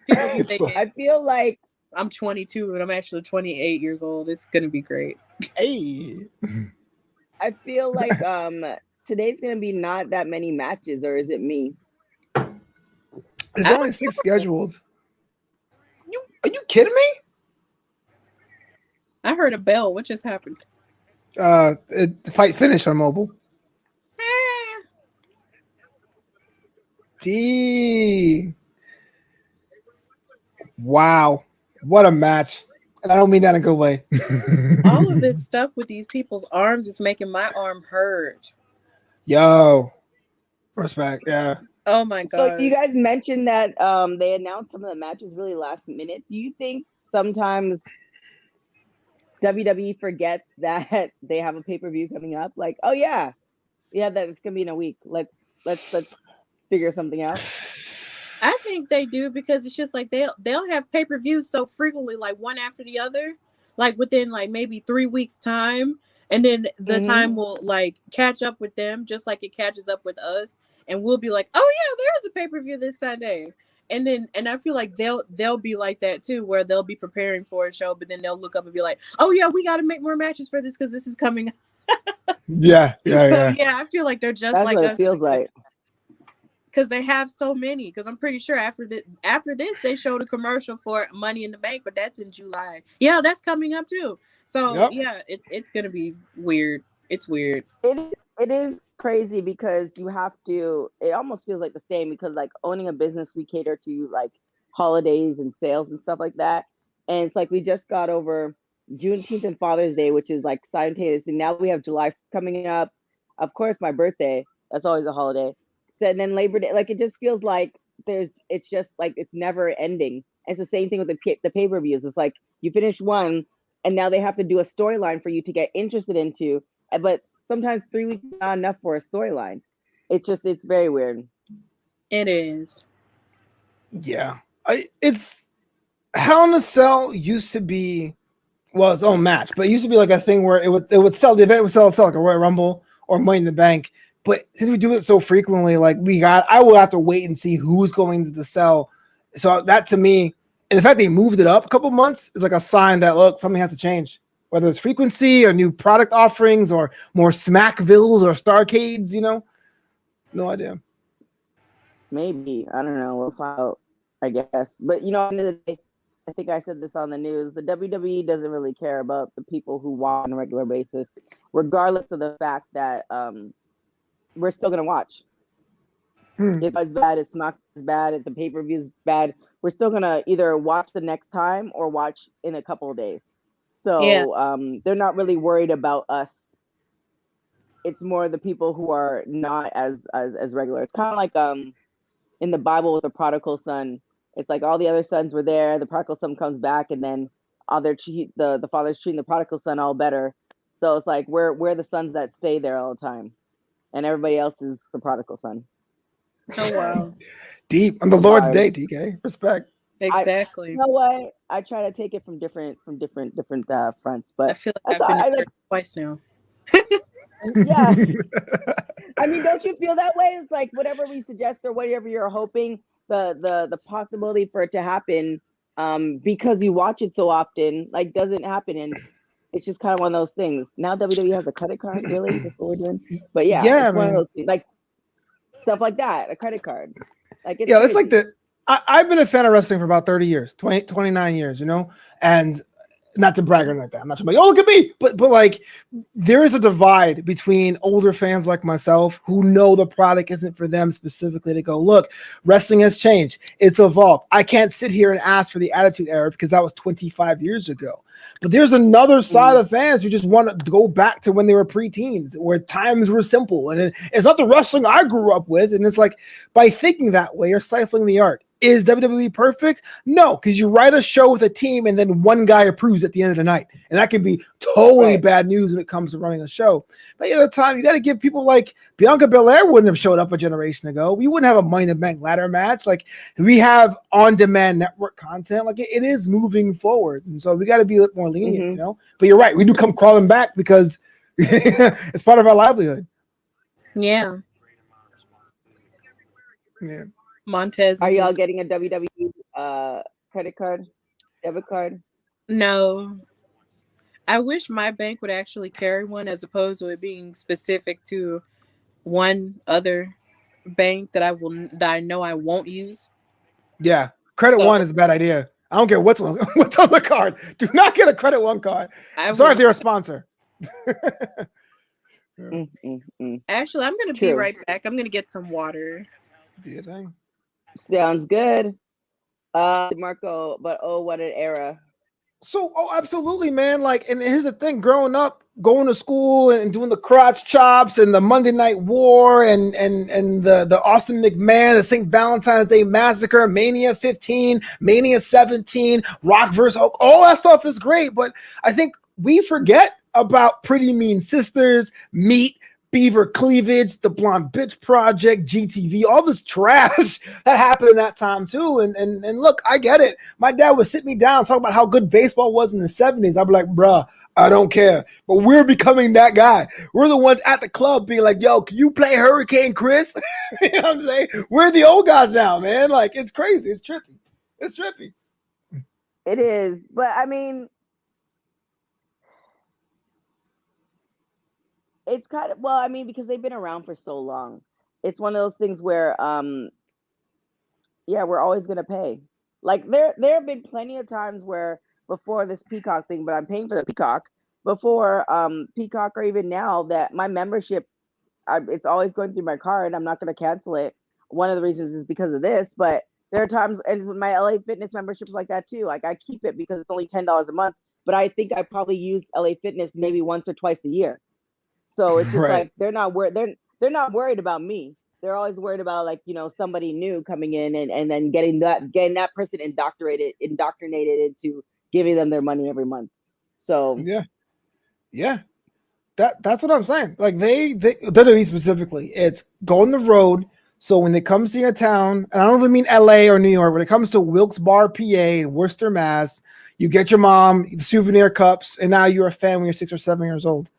I feel like
I'm 22 and I'm actually 28 years old. It's gonna be great.
Hey.
I feel like today's gonna be not that many matches, or is it me?
There's only 6 scheduled. Are you kidding me?
I heard a bell. What just happened?
The fight finished on mobile. D. Wow, what a match! And I don't mean that in a good way.
All of this stuff with these people's arms is making my arm hurt.
Yo, respect. Yeah.
Oh my god.
So you guys mentioned that they announced some of the matches really last minute. Do you think sometimes WWE forgets that they have a pay-per-view coming up? Like, oh yeah, that it's gonna be in a week. Let's figure something out.
I think they do, because it's just like they'll have pay-per-views so frequently, like one after the other, like within like maybe 3 weeks time, and then the time will like catch up with them just like it catches up with us, and we'll be like, oh yeah, there's a pay-per-view this Sunday. And I feel like they'll be like that too, where they'll be preparing for a show, but then they'll look up and be like, oh yeah, we got to make more matches for this because this is coming.
Yeah.
I feel like they're just
That's
like
what
us.
It feels like.
Because they have so many. Because I'm pretty sure after this, they showed a commercial for Money in the Bank, but that's in July. Yeah, that's coming up too. So yeah, it's gonna be weird. It's weird.
It is crazy because you have to. It almost feels like the same, because like owning a business, we cater to like holidays and sales and stuff like that. And it's like we just got over Juneteenth and Father's Day, which is like simultaneous, and now we have July coming up. Of course, my birthday. That's always a holiday. So, and then Labor Day. Like it just feels like it's just like it's never ending. And it's the same thing with the pay-per-views. It's like you finish one, and now they have to do a storyline for you to get interested into. But sometimes 3 weeks is not enough for a storyline. It's very weird.
It is.
Yeah. It's Hell in a Cell used to be its own match, but it used to be like a thing where it would sell, the event would sell like a Royal Rumble or Money in the Bank. But since we do it so frequently, like I will have to wait and see who's going to the cell. So that to me, and the fact they moved it up a couple months is like a sign that look, something has to change. Whether it's frequency or new product offerings or more Smackvilles or Starcades, no idea.
Maybe, I don't know. We'll find out, I guess. But I think I said this on the news. The WWE doesn't really care about the people who watch on a regular basis, regardless of the fact that we're still gonna watch. It's bad. It's not as bad. If the pay-per-view is bad, we're still gonna either watch the next time or watch in a couple of days.
Yeah.
So they're not really worried about us. It's more the people who are not as regular. It's kind of like in the Bible with the prodigal son. It's like all the other sons were there. The prodigal son comes back, and then the father's treating the prodigal son all better. So it's like we're the sons that stay there all the time, and everybody else is the prodigal son.
Oh wow.
Deep. I'm the Lord's day, TK. Respect.
Exactly.
You know what? I try to take it from different fronts, but
I feel like
that's
I've been
I
to
like.
church twice now.
Yeah, I mean, don't you feel that way? It's like whatever we suggest or whatever you're hoping, the possibility for it to happen, because you watch it so often, like doesn't happen, and it's just kind of one of those things. Now WWE has a credit card, really? That's what we're doing. But yeah,
Yeah,
it's one of
man.
those things, like stuff like that, a credit card. Like it's
Yeah,
crazy.
it's like I've been a fan of wrestling for about 30 years, 29 years, you know, and not to brag or like that. I'm not trying to be like, oh, look at me, but like there is a divide between older fans like myself who know the product isn't for them specifically to go, look, wrestling has changed. It's evolved. I can't sit here and ask for the Attitude Era because that was 25 years ago. But there's another side of fans who just want to go back to when they were preteens, where times were simple. And it's not the wrestling I grew up with. And it's like, by thinking that way, you're stifling the art. Is WWE perfect? No, because you write a show with a team and then one guy approves at the end of the night. And that can be totally bad news when it comes to running a show. But the other time, you got to give people like Bianca Belair wouldn't have showed up a generation ago. We wouldn't have a Money in the Bank ladder match. Like we have on-demand network content. Like it is moving forward. And so we got to be a little more lenient, you know? But you're right. We do come crawling back because it's part of our livelihood.
Yeah.
Yeah.
Montez.
Are y'all getting a WWE credit card, debit card?
No. I wish my bank would actually carry one as opposed to it being specific to one other bank that I know I won't use.
Yeah. Credit One is a bad idea. I don't care what's on the card. Do not get a Credit One card. I'm sorry if they're a sponsor.
Actually, I'm going to be right back. I'm going to get some water.
Do you think?
Sounds good. Marco, but oh, what an era.
So, absolutely, man. Like, and here's the thing: growing up, going to school and doing the crotch chops and the Monday Night War and the Austin McMahon, the St. Valentine's Day Massacre, Mania 15, Mania 17, Rock vs. Hulk, all that stuff is great. But I think we forget about Pretty Mean Sisters, Meat, Beaver Cleavage, the Blonde Bitch Project, GTV, all this trash that happened in that time too. And look, I get it. My dad would sit me down, talk about how good baseball was in the 70s. I'd be like, bruh, I don't care. But we're becoming that guy. We're the ones at the club being like, yo, can you play Hurricane Chris? You know what I'm saying? We're the old guys now, man. Like, it's crazy. It's trippy. It's trippy.
It is. But I mean, it's kind of, well, I mean, because they've been around for so long. It's one of those things where we're always gonna pay. Like there have been plenty of times where before this Peacock thing, but I'm paying for the Peacock, before Peacock or even now, that my membership, it's always going through my card. I'm not gonna cancel it. One of the reasons is because of this, but there are times, and my LA Fitness membership is like that too. Like I keep it because it's only $10 a month, but I think I probably used LA Fitness maybe once or twice a year. So it's just like they're not worried about me. They're always worried about, like, you know, somebody new coming in and then getting that person indoctrinated into giving them their money every month. So
yeah. That's what I'm saying. Like they WWE specifically, it's go on the road. So when it comes to your town, and I don't even mean LA or New York, when it comes to Wilkes Barre, PA, and Worcester, Mass, you get your mom the souvenir cups, and now you're a fan when you're 6 or 7 years old.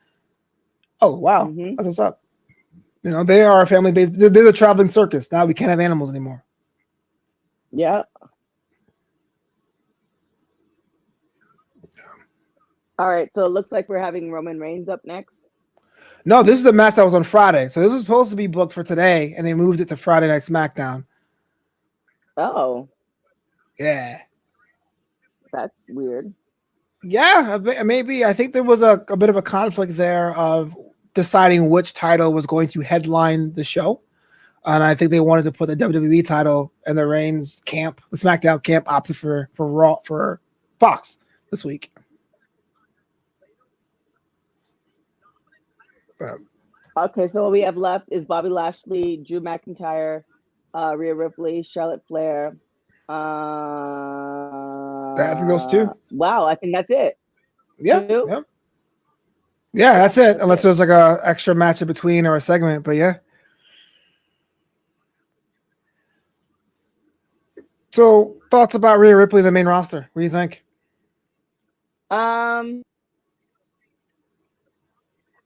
Oh, wow. That's what's up. You know, they are a family base. They're the traveling circus. Now we can't have animals anymore.
Yeah. All right. So it looks like we're having Roman Reigns up next.
No, this is the match that was on Friday. So this is supposed to be booked for today, and they moved it to Friday Night SmackDown.
Oh.
Yeah.
That's weird.
Yeah, maybe. I think there was a bit of a conflict there of deciding which title was going to headline the show. And I think they wanted to put the WWE title in the Reigns camp, the SmackDown camp, opted for Raw for Fox this week.
Okay, so what we have left is Bobby Lashley, Drew McIntyre, Rhea Ripley, Charlotte Flair.
I think those two.
Wow, I think that's it.
Yeah,
Two?
yeah, that's it. Unless there's like a extra match in between or a segment, but yeah. So, thoughts about Rhea Ripley, the main roster? What do you think?
I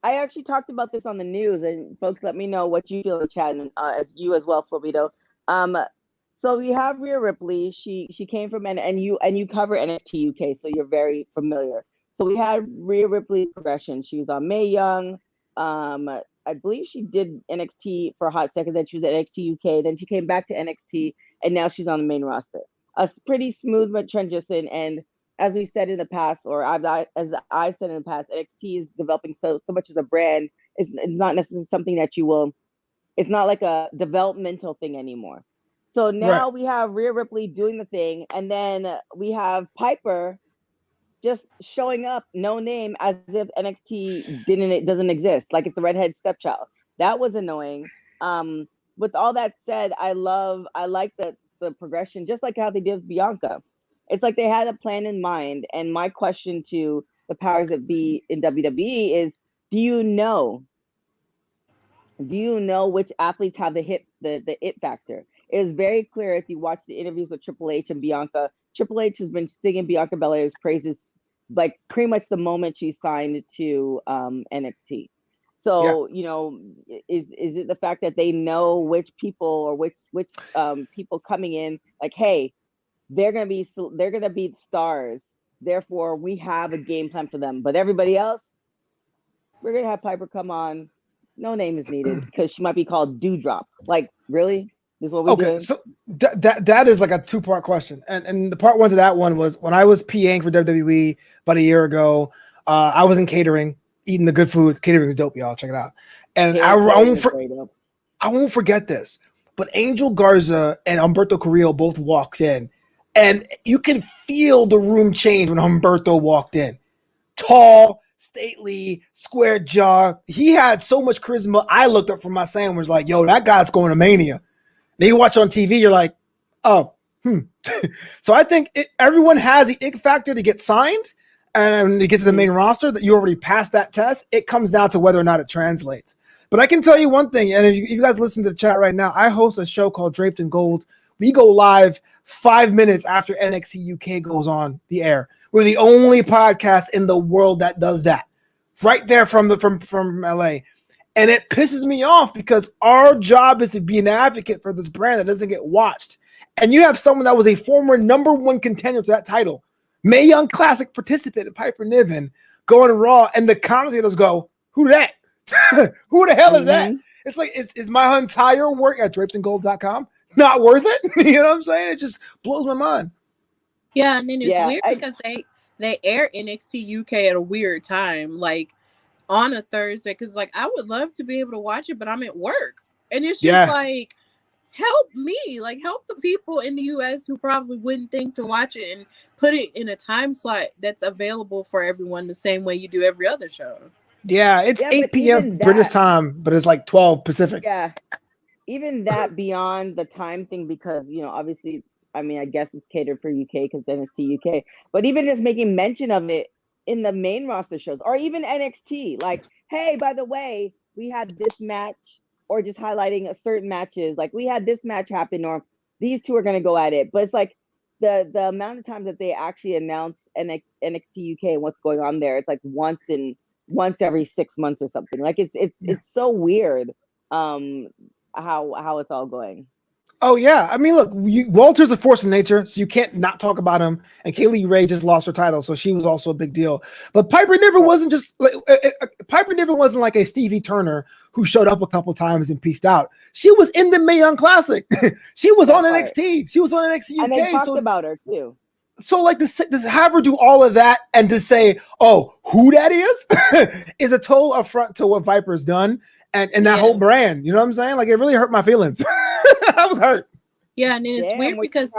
actually talked about this on the news, and folks, let me know what you feel in the chat, and as you as well, Flobito. So we have Rhea Ripley. She came from and you cover NXT UK, so you're very familiar. So we had Rhea Ripley's progression. She was on Mae Young. I believe she did NXT for a hot second. Then she was at NXT UK. Then she came back to NXT, and now she's on the main roster. A pretty smooth transition, and as we've said in the past, or as I've said in the past, NXT is developing so much as a brand. It's not necessarily something that you will. It's not like a developmental thing anymore. So now we have Rhea Ripley doing the thing, and then we have Piper just showing up, no name, as if NXT doesn't exist, like it's the redhead stepchild. That was annoying. With all that said, I like the progression, just like how they did with Bianca. It's like they had a plan in mind. And my question to the powers that be in WWE is, do you know which athletes have the it factor? It is very clear if you watch the interviews with Triple H and Bianca. Triple H has been singing Bianca Belair's praises like pretty much the moment she signed to NXT. So, is it the fact that they know which people or which people coming in, like, hey, they're gonna be stars. Therefore, we have a game plan for them. But everybody else, we're gonna have Piper come on. No name is needed because she might be called Dewdrop. Like, really? This is what we're doing?
So that is like a 2-part question. And the part one to that one was when I was PAing for WWE about a year ago, I was in catering, eating the good food. Catering is dope, y'all. Check it out. And I won't forget this. But Angel Garza and Humberto Carrillo both walked in. And you can feel the room change when Humberto walked in. Tall, stately, square jaw. He had so much charisma. I looked up from my sandwich like, yo, that guy's going to Mania. Then you watch on TV, you're like, oh, So I think everyone has the ick factor to get signed and to get to the main roster. That you already passed that test. It comes down to whether or not it translates. But I can tell you one thing, and if you guys listen to the chat right now, I host a show called Draped in Gold. We go live 5 minutes after NXT UK goes on the air. We're the only podcast in the world that does that. Right there from LA. And it pisses me off because our job is to be an advocate for this brand that doesn't get watched. And you have someone that was a former #1 contender to that title, Mae Young Classic participant in Piper Niven, going Raw, and the commentators go, who that? Who the hell is that? It's like, it's my entire work at drapedingold.com not worth it? You know what I'm saying? It just blows my mind.
Yeah, and then it's weird because they air NXT UK at a weird time, like on a Thursday, because like I would love to be able to watch it, but I'm at work. And it's just like, help me, like help the people in the US who probably wouldn't think to watch it and put it in a time slot that's available for everyone the same way you do every other show.
Yeah, it's 8 p.m. British time, but it's like 12 Pacific.
Yeah. Even that beyond the time thing, because, obviously, I mean, I guess it's catered for UK because NXT UK, but even just making mention of it in the main roster shows or even NXT, like, hey, by the way, we had this match, or just highlighting certain matches. Like, we had this match happen, or these two are going to go at it. But it's like the amount of times that they actually announce NXT UK and what's going on there, it's like once every 6 months or something. Like, it's so weird. How it's all going.
Oh yeah, I mean, look, Walter's a force of nature, so you can't not talk about him. And Kaylee Ray just lost her title, so she was also a big deal. But Piper Niven wasn't just like Piper Niven wasn't like a Stevie Turner who showed up a couple times and pieced out. She was in the Mae Young Classic. She was on NXT. She was on NXT UK.
And they talked about her too.
So like to have her do all of that and to say, oh, who that is a total affront to what Viper's done. and that whole brand. You know what I'm saying? Like it really hurt my feelings. I was hurt.
Yeah, and then it's weird because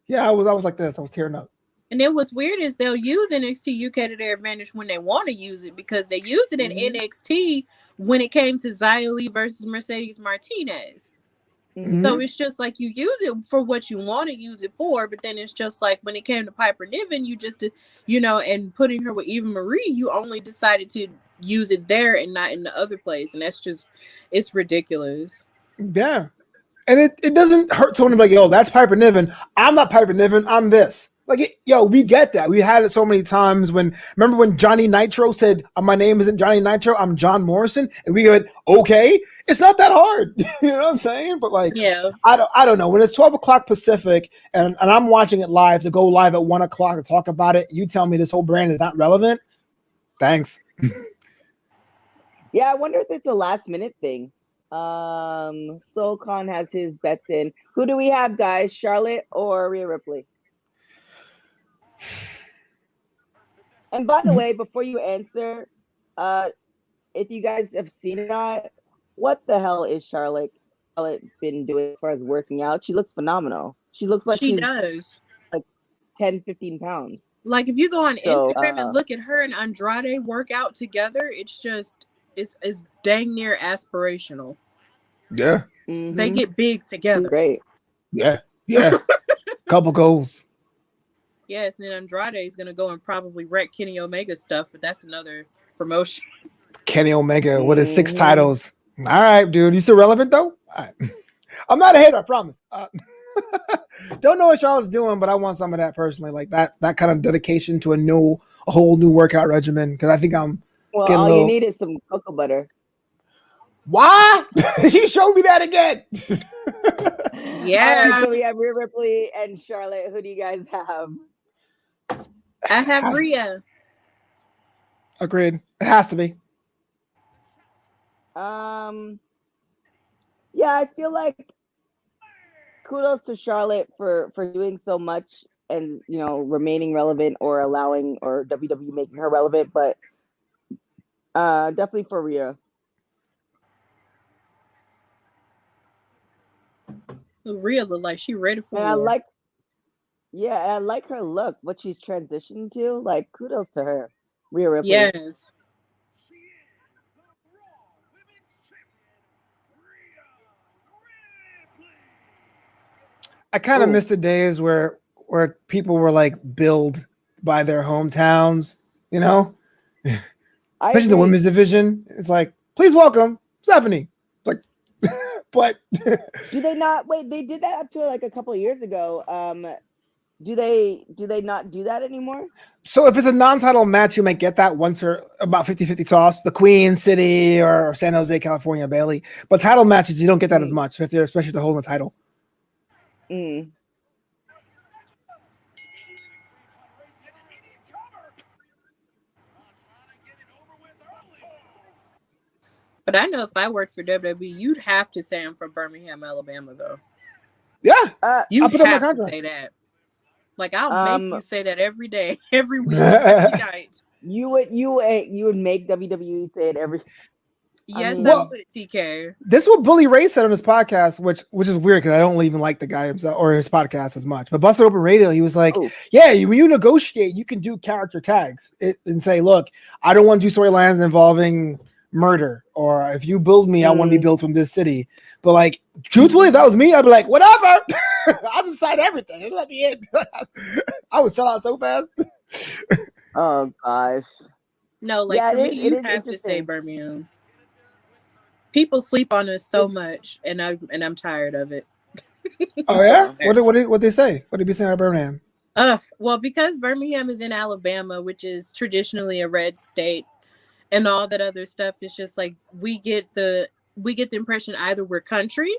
yeah, I was like this. I was tearing up.
And then what's weird is they'll use NXT UK to their advantage when they want to use it, because they used it in NXT when it came to Xia Li versus Mercedes Martinez. So it's just like you use it for what you want to use it for, but then it's just like when it came to Piper Niven, you just, and putting her with Eva Marie, you only decided to use it there and not in the other place. And that's just, it's ridiculous.
Yeah. And it doesn't hurt someone to be like, yo, that's Piper Niven. I'm not Piper Niven. I'm this. Like, we get that. We had it so many times remember when Johnny Nitro said, my name isn't Johnny Nitro, I'm John Morrison. And we went, okay, it's not that hard. You know what I'm saying? But like, I don't know. When it's 12 o'clock Pacific and I'm watching it live to go live at 1 o'clock to talk about it, you tell me this whole brand is not relevant. Thanks.
Yeah, I wonder if it's a last minute thing. Soul Khan has his bets in. Who do we have, guys? Charlotte or Rhea Ripley? And by the way, before you answer, if you guys have seen it or not, what the hell is Charlotte been doing as far as working out? She looks phenomenal. She looks like she does like 10, 15 pounds.
Like if you go on Instagram and look at her and Andrade work out together, it's just it's dang near aspirational.
Yeah.
They get big together.
Great.
Yeah. Couple goals.
Yes, and then Andrade is going to go and probably wreck Kenny Omega stuff, but that's another promotion.
Kenny Omega with his 6 titles. All right, dude. You still relevant, though? Right. I'm not a hater, I promise. Don't know what Charlotte's doing, but I want some of that personally. Like that kind of dedication to a whole new workout regimen, because I think I'm
getting all you need is some cocoa butter.
Why? You showed me that again.
Yeah.
Right, so we have Rhea Ripley and Charlotte. Who do you guys have?
I have Rhea.
Agreed. It has to be.
Yeah, I feel like kudos to Charlotte for doing so much and remaining relevant or allowing or WWE making her relevant, but definitely for Rhea.
Rhea look like she ready for.
And I like her look, what she's transitioning to. Like, kudos to her, Rhea Ripley.
Yes.
I kind of miss the days where people were like billed by their hometowns, especially the women's division. It's like, please welcome Stephanie. It's like, but
do they not? Wait, they did that up to like a couple of years ago. Do they not do that anymore?
So if it's a non-title match, you might get that once or about 50-50 toss, the Queen City or San Jose, California, Bailey. But title matches, you don't get that as much, especially if they're holding the title.
But I know if I worked for WWE, you'd have to say I'm from Birmingham, Alabama, though.
Yeah,
you have to say that. Like I'll make you say that every day, every week, every night.
You would make WWE say it every.
Yes, I would, TK.
This is what Bully Ray said on his podcast, which is weird because I don't even like the guy himself or his podcast as much. But Busted Open Radio, he was like, "Yeah, when you negotiate, you can do character tags and say, look, I don't want to do storylines involving murder, or if you build me, I want to be built from this city." But like, truthfully, if that was me, I'd be like, whatever. I'll just sign everything. Let me in. I would sell out so fast.
Oh gosh.
No, like for me, you have to say Birmingham. People sleep on us so much, and I'm tired of it.
Oh yeah, what they say? What did they say about Birmingham?
Well, because Birmingham is in Alabama, which is traditionally a red state, and all that other stuff, it's just like we get the impression either we're country,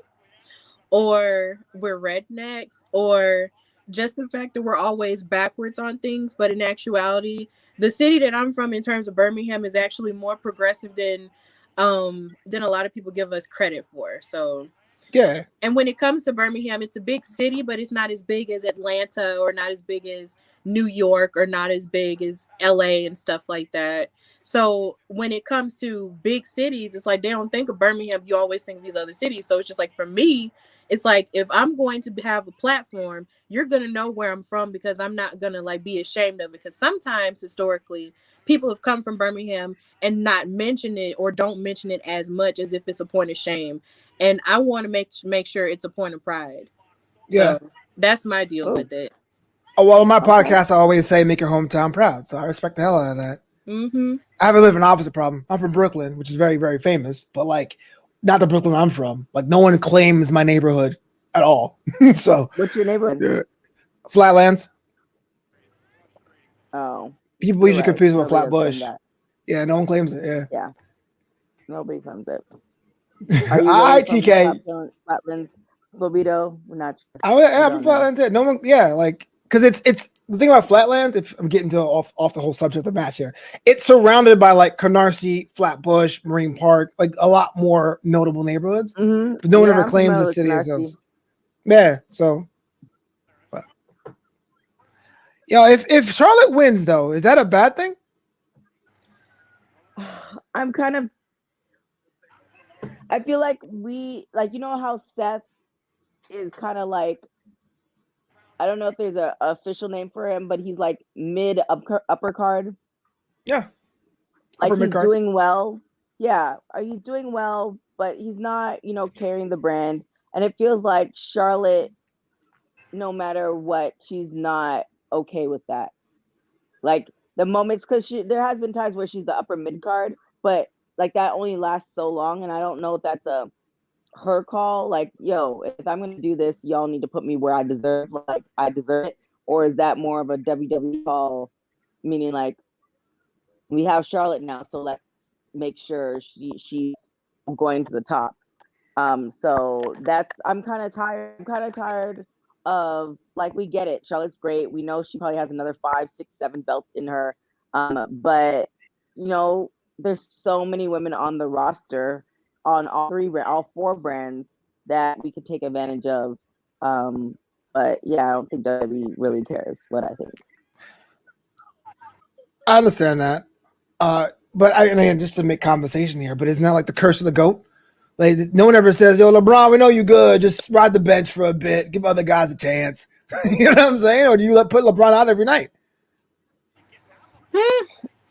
or we're rednecks, or just the fact that we're always backwards on things. But in actuality, the city that I'm from, in terms of Birmingham, is actually more progressive than a lot of people give us credit for. So
yeah.
And when it comes to Birmingham, it's a big city, but it's not as big as Atlanta, or not as big as New York, or not as big as LA and stuff like that. So when it comes to big cities, it's like they don't think of Birmingham. You always think of these other cities. So it's just like for me, it's like if I'm going to have a platform, you're gonna know where I'm from because I'm not gonna like be ashamed of it. Because sometimes historically, people have come from Birmingham and not mention it or don't mention it as much as if it's a point of shame. And I want to make sure it's a point of pride.
Yeah.
So that's my deal
Oh,
with it.
Oh, well, on my
okay.
podcast, I always say make your hometown proud. So I respect the hell out of that.
Mm-hmm.
I have a bit of an opposite problem. I'm from Brooklyn, which is very, very famous, but like not the Brooklyn I'm from. Like no one claims my neighborhood at all. So
What's your neighborhood?
yeah. Flatlands.
Oh,
People
you're
usually
right.
confuse it with
Nobody does claim
Flatbush.
that.
Yeah, no one claims it. Yeah.
Yeah, nobody claims it.
All
Are you
right,
really from
TK.
Flatlands, Flobito? We're not sure.
I'm
Don't
from
know.
Flatlands. Yeah, no one. Yeah, like because it's the thing about Flatlands. If I'm getting to off the whole subject of the match here, it's surrounded by like Canarsie, Flatbush, Marine Park, like a lot more notable neighborhoods.
Mm-hmm.
But no one
Yeah,
ever
I'm
claims
familiar
the
with
city as
Canarsie.
those. Yeah, so. But. Yo, if Charlotte wins though, is that a bad thing?
I'm kind of. I feel like you know how Seth is kind of like, I don't know if there's a official name for him, but he's like mid upper card.
Yeah,
Like
upper mid
he's
card.
doing well. Yeah, he's doing well, but he's not, carrying the brand. And it feels like Charlotte, no matter what, she's not okay with that. Like the moments, because there has been times where she's the upper mid card, but like that only lasts so long, and I don't know if that's her call. Like, yo, if I'm gonna do this, y'all need to put me where I deserve. Like I deserve it, or is that more of a WWE call, meaning like we have Charlotte now, so let's make sure she going to the top. So that's I'm kind of tired. I'm kind of tired of, like, we get it. Charlotte's great. We know she probably has another 5, 6, 7 belts in her. But there's so many women on the roster on all 4 brands that we could take advantage of. But yeah, I don't think WWE really cares what I think.
I understand that. But and again, just to make conversation here, but isn't that like the curse of the GOAT? Like no one ever says, "Yo, LeBron, we know you good. Just ride the bench for a bit. Give other guys a chance." You know what I'm saying? Or do you put LeBron out every night?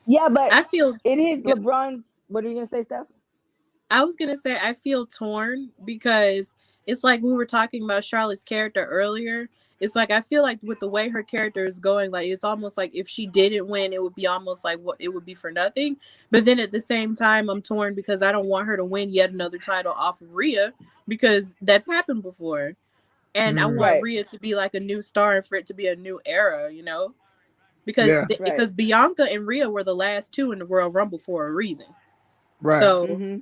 Yeah, but
I feel
it is LeBron's. What are you gonna say, Steph?
I was gonna say I feel torn because it's like we were talking about Charlotte's character earlier. It's like I feel like with the way her character is going, like it's almost like if she didn't win, it would be almost like what it would be for nothing. But then at the same time, I'm torn because I don't want her to win yet another title off of Rhea because that's happened before, and I want
Right.
Rhea to be like a new star and for it to be a new era, because
Yeah,
Right.
because Bianca and Rhea were the last 2 in the Royal Rumble for a reason.
right.
So
Mm-hmm.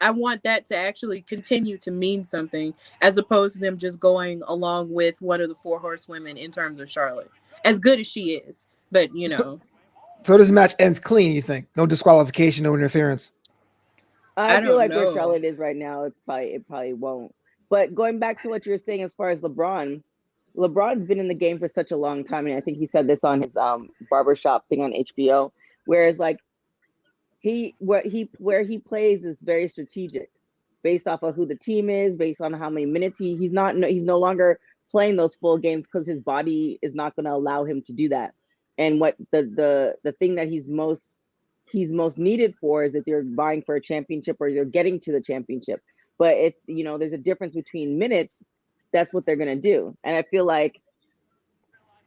I want that to actually continue to mean something as opposed to them just going along with one of the 4 horsewomen in terms of Charlotte. As good as she is. But
So this match ends clean. You think? No disqualification, no interference.
I
I
feel
don't
like where
know.
Charlotte is right now, it probably won't. But going back to what you're saying as far as LeBron's been in the game for such a long time, and I think he said this on his barbershop thing on HBO. Whereas like where he plays is very strategic, based off of who the team is, based on how many minutes he's no longer playing those full games because his body is not going to allow him to do that. And what the thing that he's most needed for is if you're vying for a championship or you're getting to the championship. But if there's a difference between minutes, that's what they're going to do. And I feel like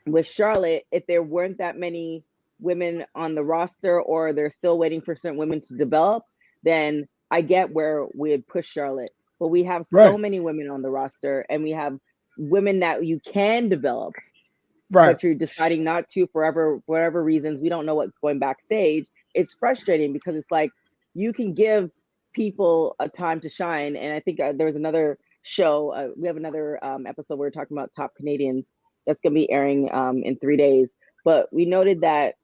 with Charlotte, if there weren't that many women on the roster or they're still waiting for certain women to develop, then I get where we'd push Charlotte. But we have so
Right.
many women on the roster and we have women that you can develop,
Right.
but you're deciding not to for whatever reasons. We don't know what's going backstage. It's frustrating because it's like you can give people a time to shine. And I think there was another show. We have another episode where we're talking about top Canadians that's going to be airing in 3 days. But we noted that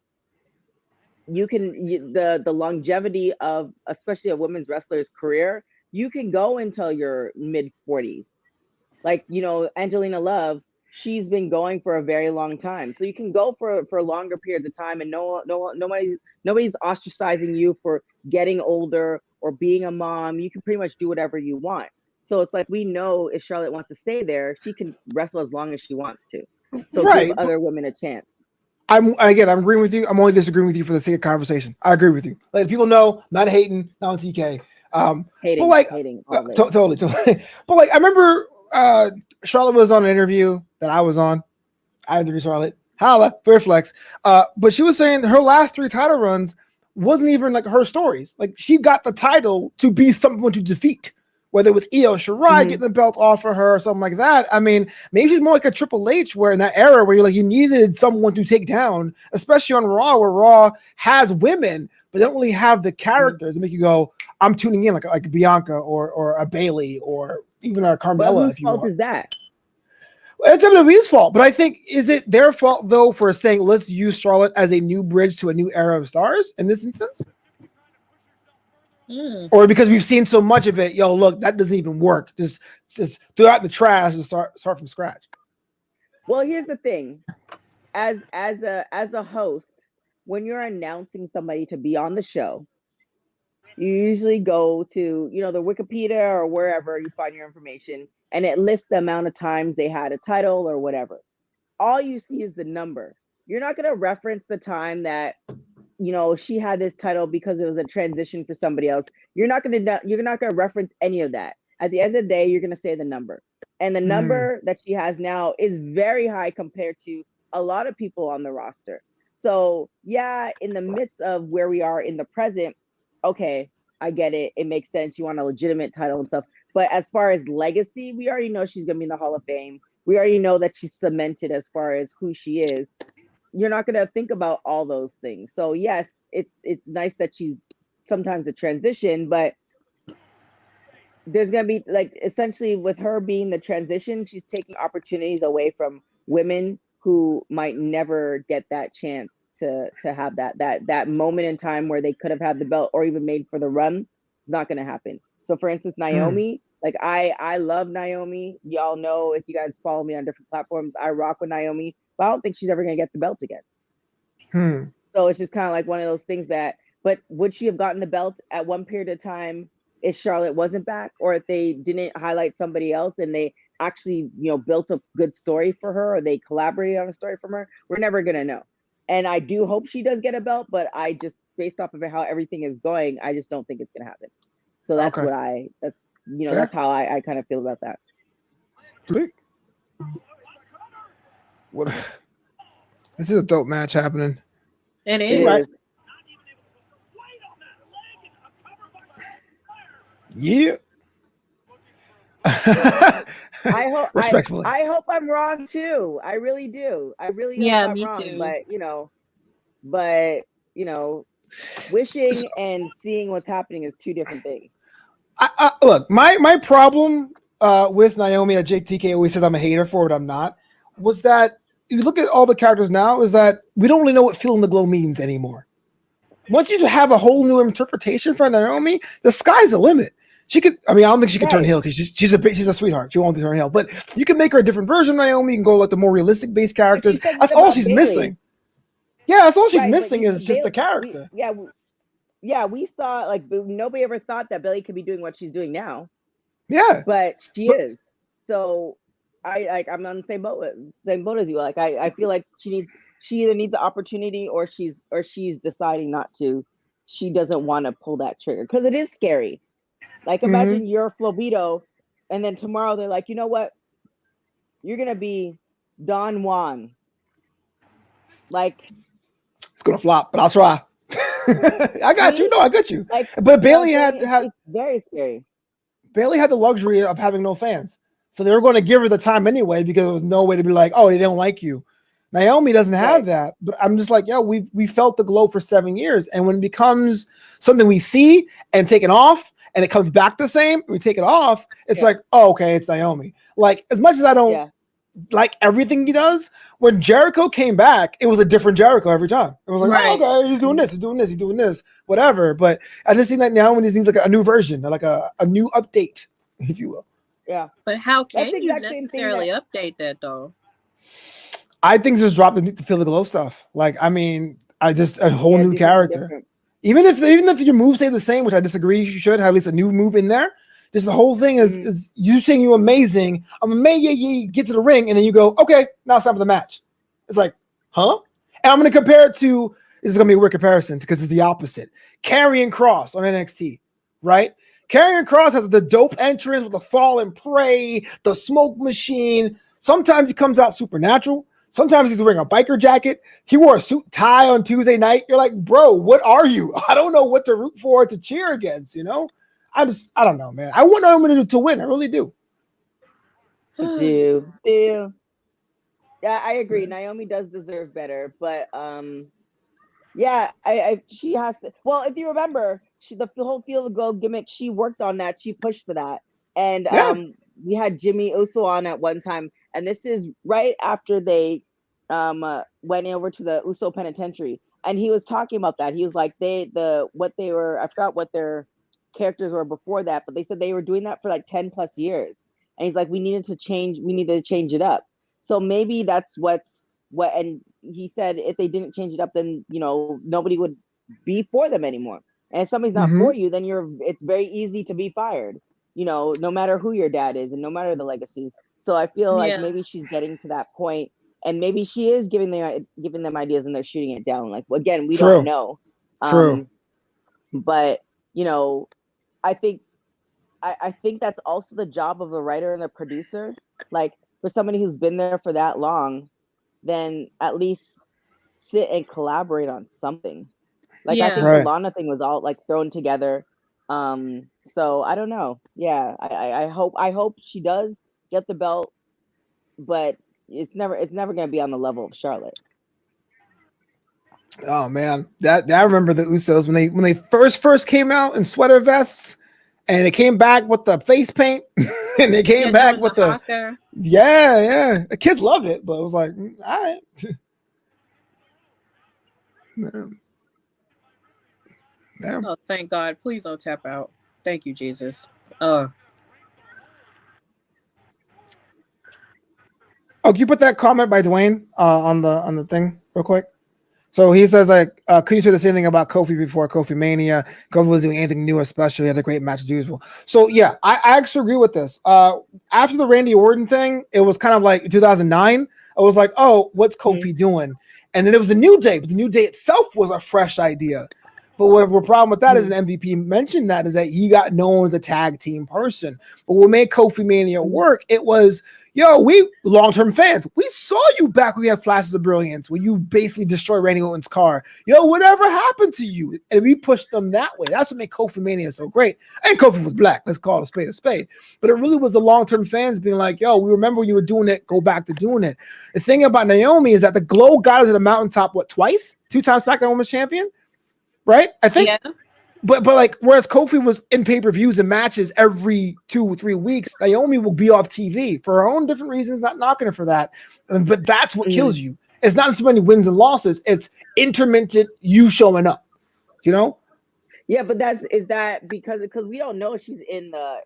the longevity of especially a women's wrestler's career, you can go until your mid 40s. Like Angelina Love, she's been going for a very long time. So you can go for longer periods of time, and nobody's ostracizing you for getting older or being a mom. You can pretty much do whatever you want. So it's like, we know if Charlotte wants to stay there, she can wrestle as long as she wants to. So
Right.
give other women a chance.
I'm agreeing with you. I'm only disagreeing with you for the sake of conversation. I agree with you. Like, people know, not hating, not on TK.
Hating,
but like,
hating all of it.
totally. But like, I remember Charlotte was on an interview that I was on. I interviewed Charlotte. Holla, fair flex. But she was saying her last 3 title runs wasn't even like her stories. Like, she got the title to be someone to defeat, whether it was Io Shirai getting the belt off of her or something like that. I mean, maybe she's more like a Triple H, where in that era where you needed someone to take down, especially on Raw, where Raw has women, but they don't really have the characters that make you go, I'm tuning in, like Bianca or a Bailey or even a Carmella.
But whose fault is that?
It's WWE's fault, but I think, is it their fault though for saying let's use Charlotte as a new bridge to a new era of stars in this instance? Or because we've seen so much of it, look, that doesn't even work. Just throw out the trash and start from scratch.
Well, here's the thing: as a host, when you're announcing somebody to be on the show, you usually go to the Wikipedia or wherever you find your information, and it lists the amount of times they had a title or whatever. All you see is the number. You're not going to reference the time that she had this title because it was a transition for somebody else. You're not going to reference any of that. At the end of the day, you're going to say the number. And the number that she has now is very high compared to a lot of people on the roster. So yeah, in the midst of where we are in the present, okay, I get it. It makes sense. You want a legitimate title and stuff. But as far as legacy, we already know she's going to be in the Hall of Fame. We already know that she's cemented as far as who she is. You're not going to think about all those things. So yes, it's nice that she's sometimes a transition, but there's going to be, like, essentially with her being the transition, she's taking opportunities away from women who might never get that chance to have that moment in time where they could have had the belt or even made for the run. It's not going to happen. So for instance, Naomi, like I love Naomi. Y'all know, if you guys follow me on different platforms, I rock with Naomi, but I don't think she's ever going to get the belt again. So it's just kind of like one of those things but would she have gotten the belt at one period of time if Charlotte wasn't back, or if they didn't highlight somebody else and they actually, built a good story for her, or they collaborated on a story from her? We're never going to know. And I do hope she does get a belt, but I just, based off of how everything is going, I just don't think it's going to happen. So that's that's how I kind of feel about that.
Sweet. What? This is a dope match happening.
It is. Right.
Yeah.
I hope I'm wrong too. I really do. I really hope I'm wrong. Too. But wishing and seeing what's happening is two different things.
Look, my problem with Naomi, that JTK always says I'm a hater for, but I'm not, was that if you look at all the characters now, is that we don't really know what feeling the glow means anymore. Once you have a whole new interpretation for Naomi, the sky's the limit. She could, I don't think she could turn heel because she's a sweetheart. She won't turn heel, but you can make her a different version of Naomi. You can go like the more realistic based characters. That's all she's missing. Yeah, that's all she's missing is just the character.
We saw, like, nobody ever thought that Bayley could be doing what she's doing now.
Yeah,
but she is. So I'm on the same boat as you. Like, I feel like she either needs an opportunity or she's deciding not to. She doesn't want to pull that trigger because it is scary. Like, imagine you're Flobito, and then tomorrow they're like, you know what? You're gonna be Don Juan. Like,
it's gonna flop, but I'll try. I got you. No, I got you.
Like,
but Bayley had
it's very scary.
Bayley had the luxury of having no fans, so they were going to give her the time anyway because there was no way to be like, oh, they don't like you. Naomi doesn't have that, but I'm just like, we felt the glow for 7 years, and when it becomes something we see and taken off, and it comes back the same, we take it off, it's like, oh, okay, it's Naomi. Like, as much as I don't like everything he does, when Jericho came back, it was a different Jericho every time. It was like, oh, okay, he's doing this, he's doing this, whatever. But I just think that now when he needs like a new version, like a new update, if you will.
Yeah.
But how can you necessarily update that though?
I think just drop the Feel the Glow stuff. Like, I mean, I just a whole new
do something
character.
different.
Even if your moves stay the same, which I disagree, you should have at least a new move in there. Just the whole thing is you saying you're amazing. I'm amazing. You get to the ring, and then you go, okay, now it's time for the match. It's like, huh? And I'm going to compare it to, this is going to be a weird comparison because it's the opposite. Karrion Kross on NXT, right? Karrion Kross has the dope entrance with the fall and pray, the smoke machine. Sometimes he comes out supernatural. Sometimes he's wearing a biker jacket. He wore a suit tie on Tuesday night. You're like, bro, what are you? I don't know what to root for, to cheer against, you know? I don't know, man. I want Naomi to win. I really do.
Do. Yeah, I agree. Naomi does deserve better, but yeah, she has to. Well, if you remember, the whole Feel the Glow gimmick, she worked on that. She pushed for that, and
Yeah.
we had Jimmy Uso on at one time, and this is right after they went over to the Uso Penitentiary, and he was talking about that. He was like, what they were, I forgot what their characters were before that, but they said they were doing that for like 10 plus years, and he's like, we needed to change it up. So maybe that's what, and he said if they didn't change it up, then nobody would be for them anymore. And if somebody's not for you, then it's very easy to be fired. No matter who your dad is and no matter the legacy. So I feel like maybe she's getting to that point, and maybe she is giving them ideas and they're shooting it down. Like, again, we don't know.
True.
But I think that's also the job of the writer and the producer. Like, for somebody who's been there for that long, then at least sit and collaborate on something. Like, I think the Lana thing was all like thrown together. So I don't know. Yeah, I hope she does get the belt, but it's never going to be on the level of Charlotte.
Oh man, I remember the Usos when they first came out in sweater vests, and they came back with the face paint, and they came back with the the kids loved it, but it was like, all right.
Yeah. Oh, thank God! Please don't tap out. Thank you, Jesus. Oh,
can you put that comment by Dwayne on the thing real quick? So he says, like, could you say the same thing about Kofi before Kofi Mania? Kofi was doing anything new, especially had a great match as usual. So yeah, I actually agree with this. After the Randy Orton thing, it was kind of like 2009. I was like, oh, what's Kofi doing? And then it was a New Day, but the New Day itself was a fresh idea. But what the problem with that is, an MVP mentioned that, is that he got known as a tag team person. But what made Kofi Mania work, it was, we long-term fans, we saw you back when we had flashes of brilliance, when you basically destroyed Randy Orton's car. Whatever happened to you? And we pushed them that way. That's what made Kofi Mania so great. And Kofi was black. Let's call it a spade a spade. But it really was the long-term fans being like, we remember when you were doing it, go back to doing it. The thing about Naomi is that the Glow got her to the mountaintop, twice? 2 times SmackDown Women's Champion? Right? I think. Yeah. But like, whereas Kofi was in pay-per-views and matches every 2 or 3 weeks, Naomi will be off TV for her own different reasons, not knocking her for that. But that's what kills you. It's not so many wins and losses. It's intermittent you showing up,
Yeah, but is that because we don't know she's in the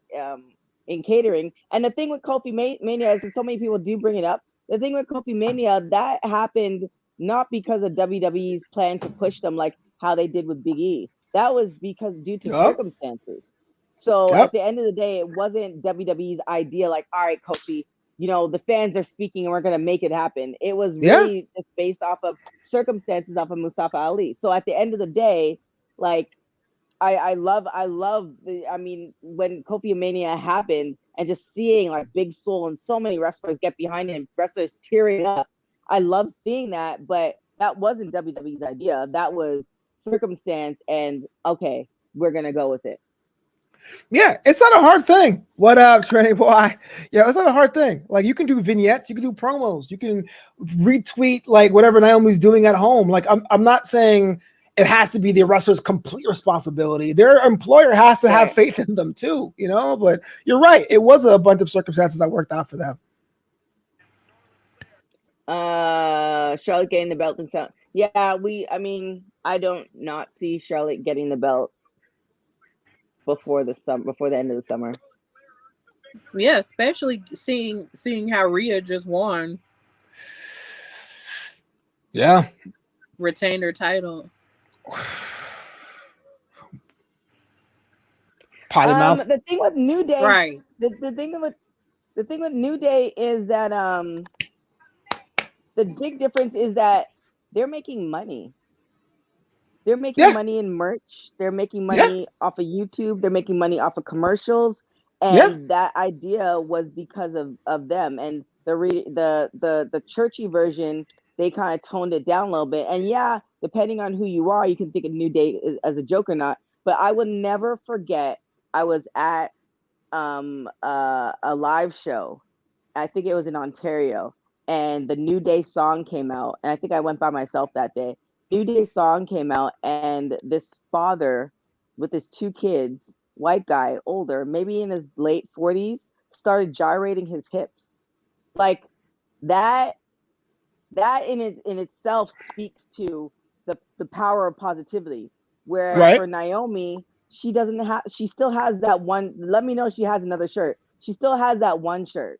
in catering. And the thing with Kofi Mania is that so many people do bring it up. The thing with Kofi Mania, that happened not because of WWE's plan to push them like how they did with Big E. That was because due to circumstances. So at the end of the day, it wasn't WWE's idea like, all right, Kofi, the fans are speaking and we're going to make it happen. It was really just based off of circumstances off of Mustafa Ali. So at the end of the day, like, I love when Kofi Mania happened and just seeing like Big Soul and so many wrestlers get behind him, wrestlers tearing up. I love seeing that, but that wasn't WWE's idea. That was circumstance, and okay, we're gonna go with it.
Yeah, it's not a hard thing. What up, Trini boy? Yeah, it's not a hard thing. Like, you can do vignettes, you can do promos, you can retweet like whatever Naomi's doing at home. Like, I'm not saying it has to be the wrestler's complete responsibility. Their employer has to have faith in them too, but you're right. It was a bunch of circumstances that worked out for them.
Charlotte getting the belt and so I don't not see Charlotte getting the belt before the end of the summer.
Yeah, especially seeing how Rhea just won.
Yeah.
Retained her title.
Potty mouth.
The thing with New Day,
Right.
the thing with New Day is that the big difference is that they're making money. They're making
Yeah.
money in merch. They're making
Yeah.
money off of YouTube. They're making money off of commercials.
Yeah.
And that idea was because of them. And the churchy version, they kind of toned it down a little bit. And yeah, depending on who you are, you can think of New Day as a joke or not. But I will never forget, I was at a live show. I think it was in Ontario, and the New Day song came out. And I think I went by myself that day. New Day song came out, and this father with his two kids, white guy, older, maybe in his late 40s, started gyrating his hips. Like that in itself speaks to the power of positivity. Whereas
Right.
for Naomi, she doesn't have she still has that one. Let me know she has another shirt. She still has that one shirt.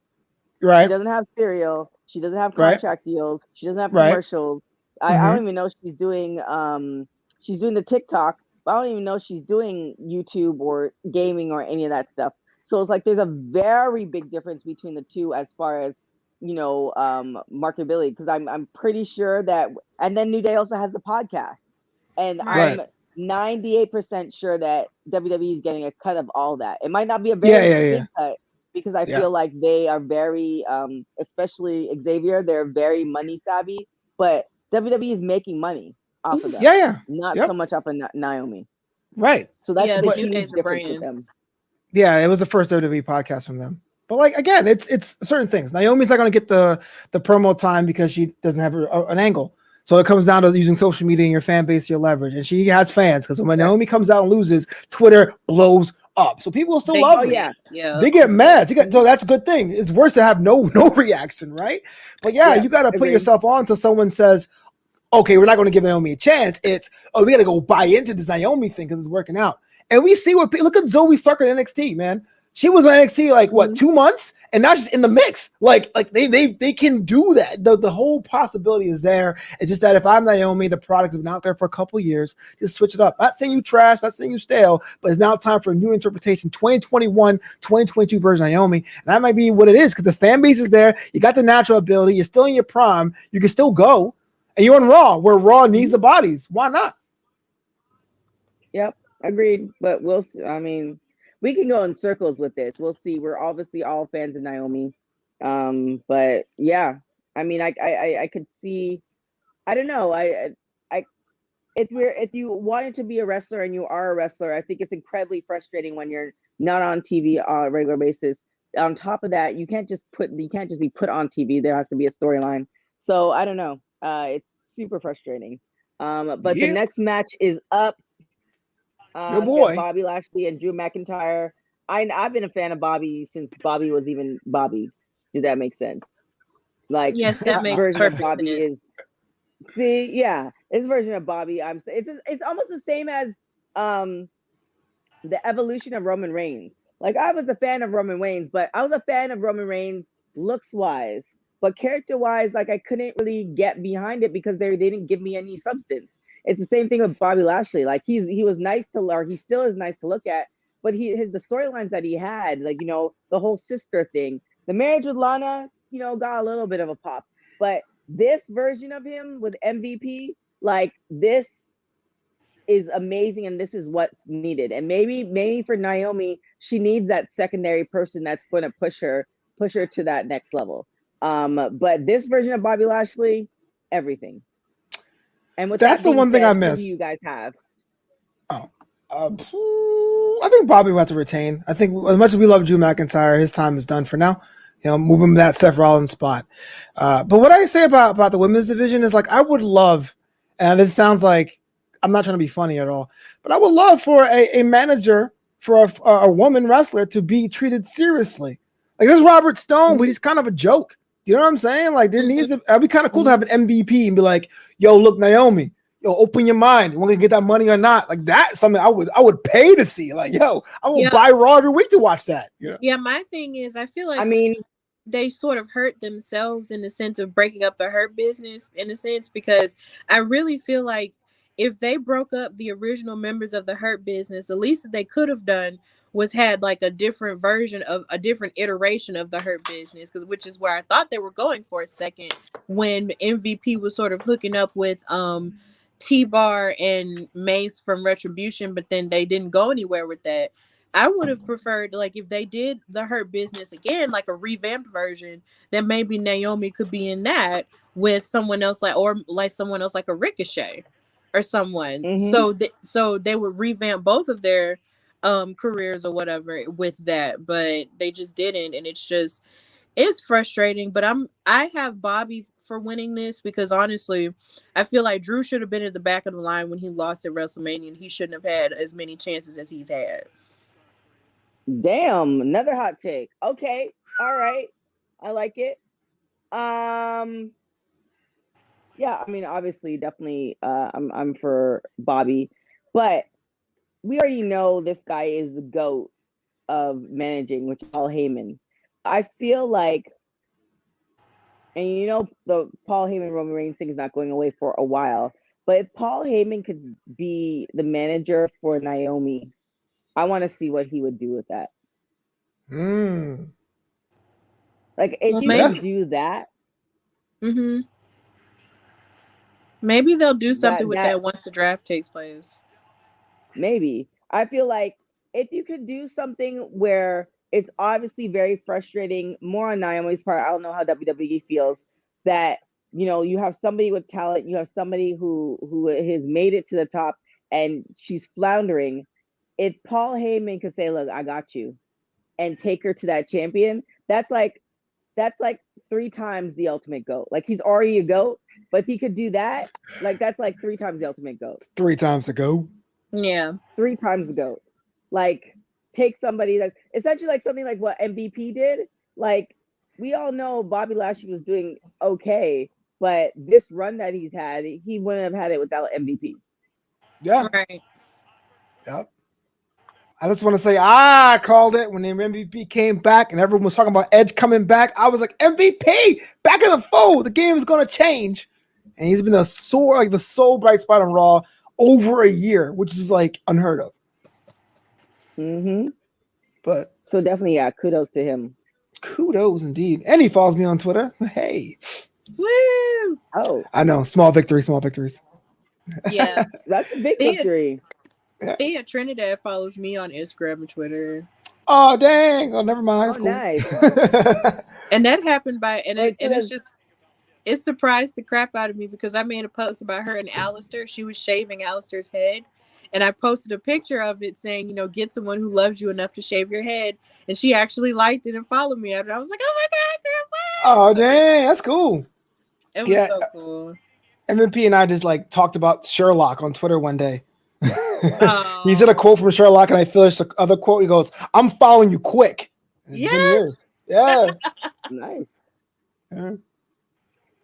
She
Right.
doesn't have cereal. She doesn't have
Right.
contract deals. She doesn't have
Right.
commercials. I
Mm-hmm.
don't even know she's doing the TikTok, but I don't even know she's doing YouTube or gaming or any of that stuff. So it's like there's a very big difference between the two as far as marketability, because I'm pretty sure that, and then New Day also has the podcast, and
Right.
I'm 98% sure that WWE is getting a cut of all that. It might not be a
Yeah.
very
Yeah. Yeah.
big cut, because I
Yeah.
feel like they are very, especially Xavier, they're very money savvy, but WWE is making money off of them,
Yeah. Yeah.
not so
Yep.
much off of Naomi.
Right.
So that's
Yeah,
the
the New
huge
Day's a
difference with
brand.
them.
Yeah, it was the first WWE podcast from them. But like again, it's certain things. Naomi's not going to get the promo time because she doesn't have an angle. So it comes down to using social media and your fan base, your leverage, and she has fans because when Naomi comes out and loses, Twitter blows up. So people still
They
love
get
her.
mad. Yeah.
They get mad. So that's a good thing. It's worse to have no reaction, right? But yeah, you got to put
agreed.
yourself on until someone says, okay, we're not going to give Naomi a chance. It's, oh, we got to go buy into this Naomi thing because it's working out. And we see look at Zoe Stark at NXT, man. She was on NXT like what, 2 months, and now she's in the mix. Like they can do that. The whole possibility is there. It's just that if I'm Naomi, the product has been out there for a couple years. Just switch it up. Not saying you trash, not saying you stale, but it's now time for a new interpretation. 2021, 2022 version of Naomi, and that might be what it is because the fan base is there. You got the natural ability. You're still in your prime. You can still go, and you're on Raw, where Raw needs the bodies. Why not?
Yep, agreed. But we'll see. I mean, we can go in circles with this. We'll see. We're obviously all fans of Naomi. But yeah, I mean, I could see, I don't know. It's weird. If you wanted to be a wrestler and you are a wrestler, I think it's incredibly frustrating when you're not on TV on a regular basis. On top of that, you can't just be put on TV. There has to be a storyline. So I don't know. It's super frustrating. But the next match is up.
Your boy.
Bobby Lashley and Drew McIntyre. I've been a fan of Bobby since Bobby was even Bobby. Did that make sense? Like,
Yes,
this
that makes
version of
perfect
Bobby
sense.
this version of Bobby, it's almost the same as the evolution of Roman Reigns. Like, I was a fan of Roman Reigns, but I was a fan of Roman Reigns looks wise, but character wise, like, I couldn't really get behind it because they didn't give me any substance. It's the same thing with Bobby Lashley. Like, he was nice to, or he still is nice to look at, but the storylines that he had, like, the whole sister thing, the marriage with Lana, got a little bit of a pop. But this version of him with MVP, like, this is amazing, and this is what's needed. And maybe for Naomi, she needs that secondary person that's going to push her to that next level. But this version of Bobby Lashley, everything. And with
That's
that
the one thing I
said, who
miss.
do you guys have?
I think Bobby will have to retain. I think as much as we love Drew McIntyre, his time is done for now. Move him to that Seth Rollins spot. But what I say about the women's division is, like, I would love, and it sounds like I'm not trying to be funny at all, but I would love for a manager for a woman wrestler to be treated seriously. Like, there's Robert Stone, but he's kind of a joke. You know what I'm saying? Like, there needs to, it'd be kind of cool to have an MVP and be like, yo, look, Naomi, open your mind. You want to get that money or not? Like, that's something I would pay to see. Like, yo, I will buy Raw every week to watch that.
Yeah, my thing is, I feel like,
I mean,
they sort of hurt themselves in the sense of breaking up the Hurt Business in a sense, because I really feel like if they broke up the original members of the Hurt Business, the least that they could have done was had like a different version of a different iteration of the Hurt Business, because which is where I thought they were going for a second when MVP was sort of hooking up with T-Bar and Mace from Retribution, but then they didn't go anywhere with that. I would have preferred, like, if they did the Hurt Business again, like a revamped version, then maybe Naomi could be in that with someone else, like, or like someone else like a Ricochet or someone.
Mm-hmm.
So they would revamp both of their careers or whatever with that, but they just didn't, and it's frustrating. But I have Bobby for winning this because honestly, I feel like Drew should have been at the back of the line when he lost at WrestleMania, and he shouldn't have had as many chances as he's had.
Damn, another hot take. Okay, all right, I like it. Yeah, I mean, obviously, definitely, I'm for Bobby, but we already know this guy is the GOAT of managing, which is Paul Heyman. I feel like, and you know, the Paul Heyman Roman Reigns thing is not going away for a while, but if Paul Heyman could be the manager for Naomi, I want to see what he would do with that. Like, if
Well,
you
maybe.
could do that,
Mm-hmm. Maybe they'll do something with
that
that once the draft takes place.
maybe. I feel like if you could do something where it's obviously very frustrating, more on Naomi's part, I don't know how WWE feels, that you have somebody with talent, you have somebody who has made it to the top and she's floundering. If Paul Heyman could say, look, I got you, and take her to that champion, that's like 3 times the ultimate GOAT. Like, he's already a GOAT, but if he could do that, like, that's like 3 times the ultimate GOAT.
3 times to go.
Yeah.
3 times the GOAT. Like, take somebody that's essentially like something like what MVP did. Like, we all know Bobby Lashley was doing okay, but this run that he's had, he wouldn't have had it without MVP.
Yeah.
Right.
Yep. I just want to say I called it when the MVP came back and everyone was talking about Edge coming back. I was like, MVP back in the fold. The game is going to change. And he's been the sole bright spot on Raw over a year, which is like unheard of.
Mm-hmm.
But
so definitely, yeah, kudos to him.
Kudos indeed. And he follows me on Twitter. Hey.
Woo!
Oh.
I know. Small victories.
Yeah.
That's a big victory.
TK Trinidad follows me on Instagram and Twitter.
Oh, dang. Oh, never mind. It's cool.
Nice.
And that happened it surprised the crap out of me because I made a post about her and Alistair. She was shaving Alistair's head. And I posted a picture of it saying, get someone who loves you enough to shave your head. And she actually liked it and followed me. And I was like, oh my God, girl,
what? Oh, dang. That's cool.
It was so cool.
MVP and I just like talked about Sherlock on Twitter one day.
Oh.
He said a quote from Sherlock and I finished the other quote. He goes, I'm following you quick. It's been years. Yeah.
Nice.
Yeah.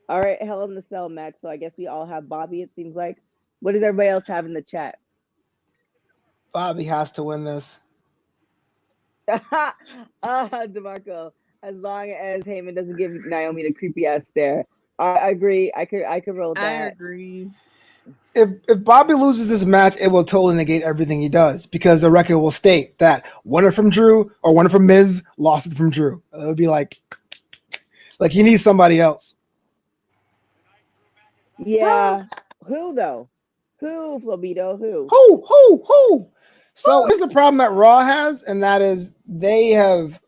All right, Hell in the Cell match. So I guess we all have Bobby, it seems like. What does everybody else have in the chat?
Bobby has to win this.
DeMarco, as long as Heyman doesn't give Naomi the creepy ass stare. I agree. I could roll that.
I agree.
If Bobby loses this match, it will totally negate everything he does because the record will state that winner from Drew or winner from Miz lost it from Drew. It would be like he needs somebody else.
Yeah. Who though? Who, Flobito? Who?
Who? So here's the problem that Raw has, and that is they have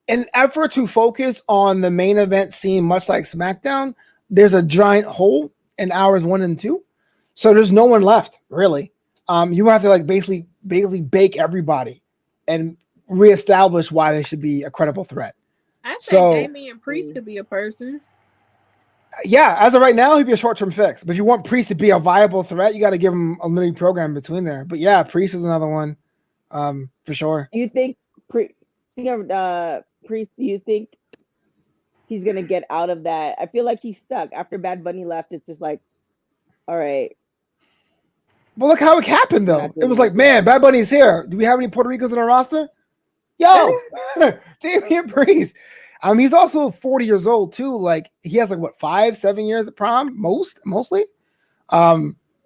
an effort to focus on the main event scene, much like SmackDown. There's a giant hole in hours 1 and 2, so there's no one left really. You have to like basically bake everybody and reestablish why they should be a credible threat.
I think Damian Priest could be a person.
Yeah, as of right now, he'd be a short-term fix. But if you want Priest to be a viable threat, you got to give him a mini program between there. But yeah, Priest is another one, for sure.
Do you think Priest? Do you think he's gonna get out of that? I feel like he's stuck after Bad Bunny left. It's just like, all right.
Well, look how it happened though. It was like, man, Bad Bunny's here. Do we have any Puerto Ricans on our roster? Yo, Damian Priest. He's also 40 years old too. Like he has like what 5-7 years at prom, mostly.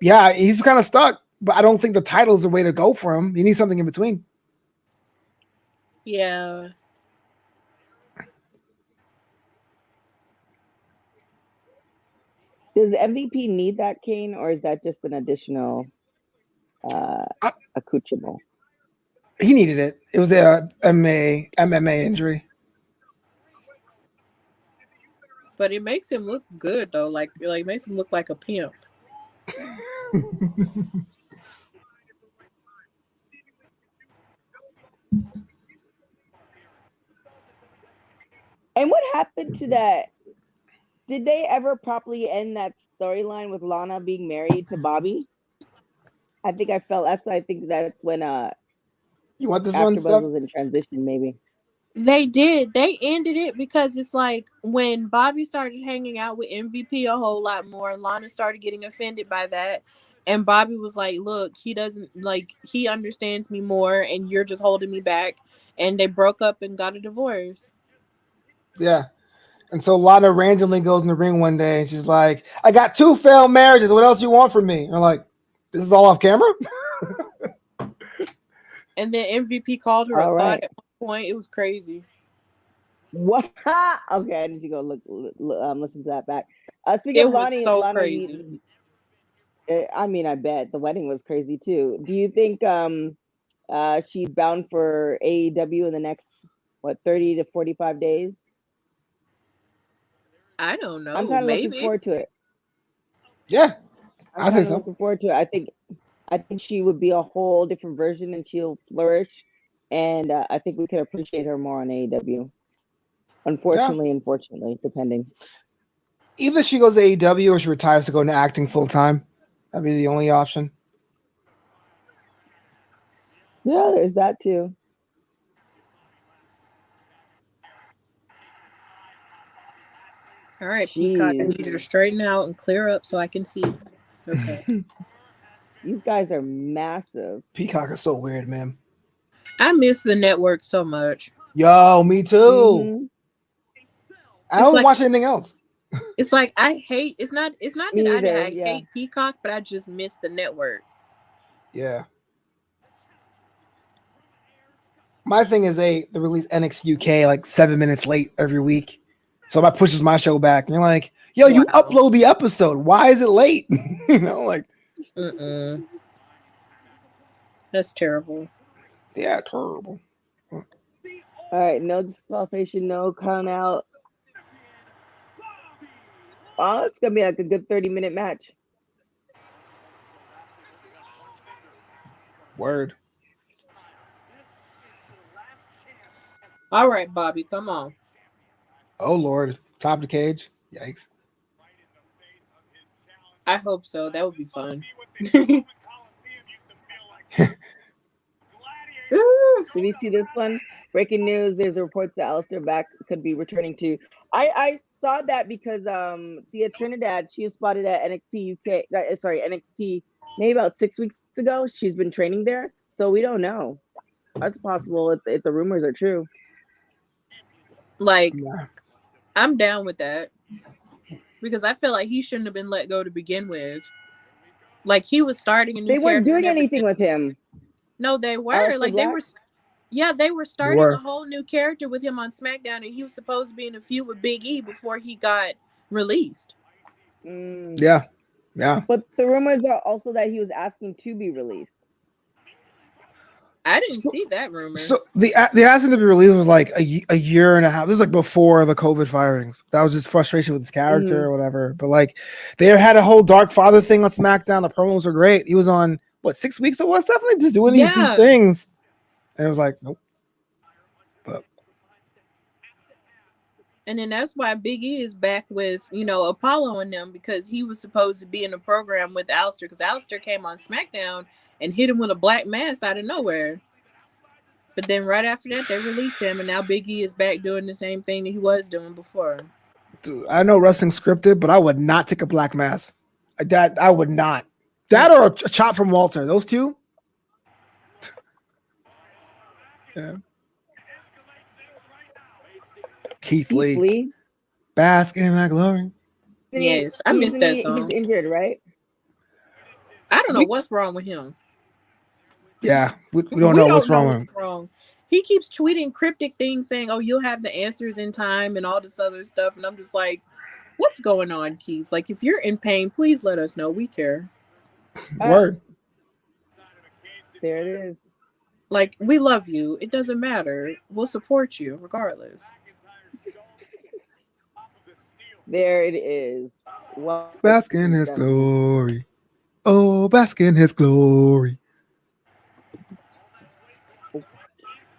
Yeah, he's kind of stuck, but I don't think the title is the way to go for him. He needs something in between.
Yeah.
Does MVP need that cane, or is that just an additional accoutrement?
He needed it. It was the MMA injury.
But it makes him look good though. Like makes him look like a pimp.
And what happened to that? Did they ever properly end that storyline with Lana being married to Bobby? I think I felt I think that's when
You want this one,
AfterBuzz
Steph?
was in transition, maybe.
They did. They ended it because it's like when Bobby started hanging out with MVP a whole lot more, Lana started getting offended by that. And Bobby was like, look, he doesn't like, he understands me more and you're just holding me back. And they broke up and got a divorce.
Yeah. And so Lana randomly goes in the ring one day and she's like, I got 2 failed marriages. What else you want from me? And I'm like, this is all off camera?
And then MVP called her
All
a thought
right.
at one point. It was crazy.
What? Okay, I need to go listen to that back. Speaking
It
of
was
Lana,
so crazy.
I mean, I bet the wedding was crazy too. Do you think she's bound for AEW in the next 30 to 45 days?
I don't know.
I'm kind of looking
Maybe.
forward to it.
Yeah,
I'm
I think
kind of
so.
looking forward to it. I think she would be a whole different version, and she'll flourish. And I think we could appreciate her more on AEW. Unfortunately, depending.
Either she goes to AEW or she retires to go into acting full time. That'd be the only option.
Yeah, there's that too.
All right, Peacock, I
Jeez.
need you to straighten out and clear up so I can see. Okay.
These guys are massive.
Peacock is so weird, man.
I miss the network so much.
Yo, me too.
Mhm.
I don't watch anything else.
It's like I hate. It's not
Me
that
either,
I
yeah.
hate Peacock, but I just miss the network.
Yeah. My thing is they release NXT UK like 7 minutes late every week. So that pushes my show back. And you're like, yo, you
Wow.
upload the episode. Why is it late? You know, like
That's terrible.
Yeah, terrible.
All right, no disqualification, no count out. Oh, it's gonna be like a good 30-minute match.
Word.
All right, Bobby, come on.
Oh Lord, top the cage. Yikes.
I hope so. That would be fun.
Did you see this one? Breaking news: there's reports that Aleister Black could be returning to. I saw that because TK Trinidad, she was spotted at NXT UK. NXT maybe about 6 weeks ago. She's been training there, so we don't know. That's possible if the rumors are true.
Like, I'm down with that because I feel like he shouldn't have been let go to begin with. Like he was starting a new.
They weren't doing anything with him.
No, they were.
Aleister
Like
Black?
they were. Yeah, they were starting a whole new character with him on SmackDown, and he was supposed to be in a feud with Big E before he got released.
Yeah.
But the rumors are also that he was asking to be released.
I didn't see that rumor.
So the asking to be released was like a year and a half. This is like before the COVID firings. That was just frustration with his character or whatever. But like they had a whole Dark Father thing on SmackDown. The promos were great. He was on 6 weeks it was, definitely just doing these things. And it was like, nope.
And then that's why Big E is back with, Apollo and them, because he was supposed to be in a program with Aleister, because Aleister came on SmackDown and hit him with a black mass out of nowhere. But then right after that, they released him, and now Big E is back doing the same thing that he was doing before.
Dude, I know wrestling scripted, but I would not take a black mass. I would not. That or a chop from Walter. Those two. Yeah. Keith Lee.
Lee.
Bask in my glory.
Yes, I missed that song.
He's injured, right?
I don't know what's wrong with him.
Yeah, we don't know what's wrong with him.
Wrong. He keeps tweeting cryptic things saying, "Oh, you'll have the answers in time" and all this other stuff, and I'm just like, "What's going on, Keith? Like, if you're in pain, please let us know. We care."
Word.
There it is.
Like, we love you. It doesn't matter. We'll support you regardless.
There it is.
Bask in his glory. Oh, bask in his glory.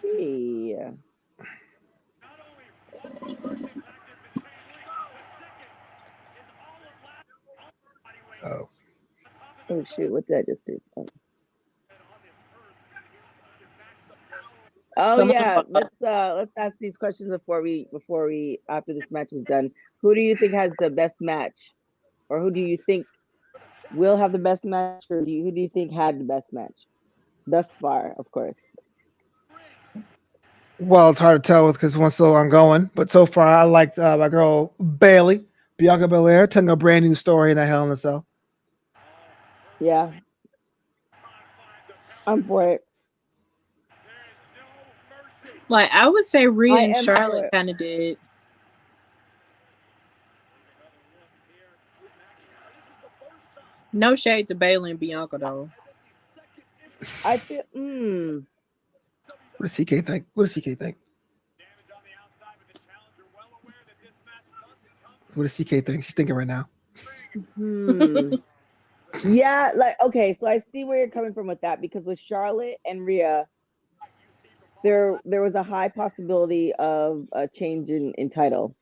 Okay. Oh shoot! What did I just do? Oh yeah, let's ask these questions before we after this match is done. Who do you think has the best match, or who do you think will have the best match, or who do you think had the best match thus far? Of course.
Well, it's hard to tell because one's still ongoing, but so far I liked my girl Bailey, Bianca Belair, telling a brand new story in that Hell in a Cell.
Yeah, I'm for it.
Like, I would say Rhea and Charlotte kind of did. No shade to Bailey and Bianca though.
I feel.
What does TK think? What does TK think? What does TK think? She's thinking right now.
Yeah, like okay, so I see where you're coming from with that because with Charlotte and Rhea, there was a high possibility of a change in title.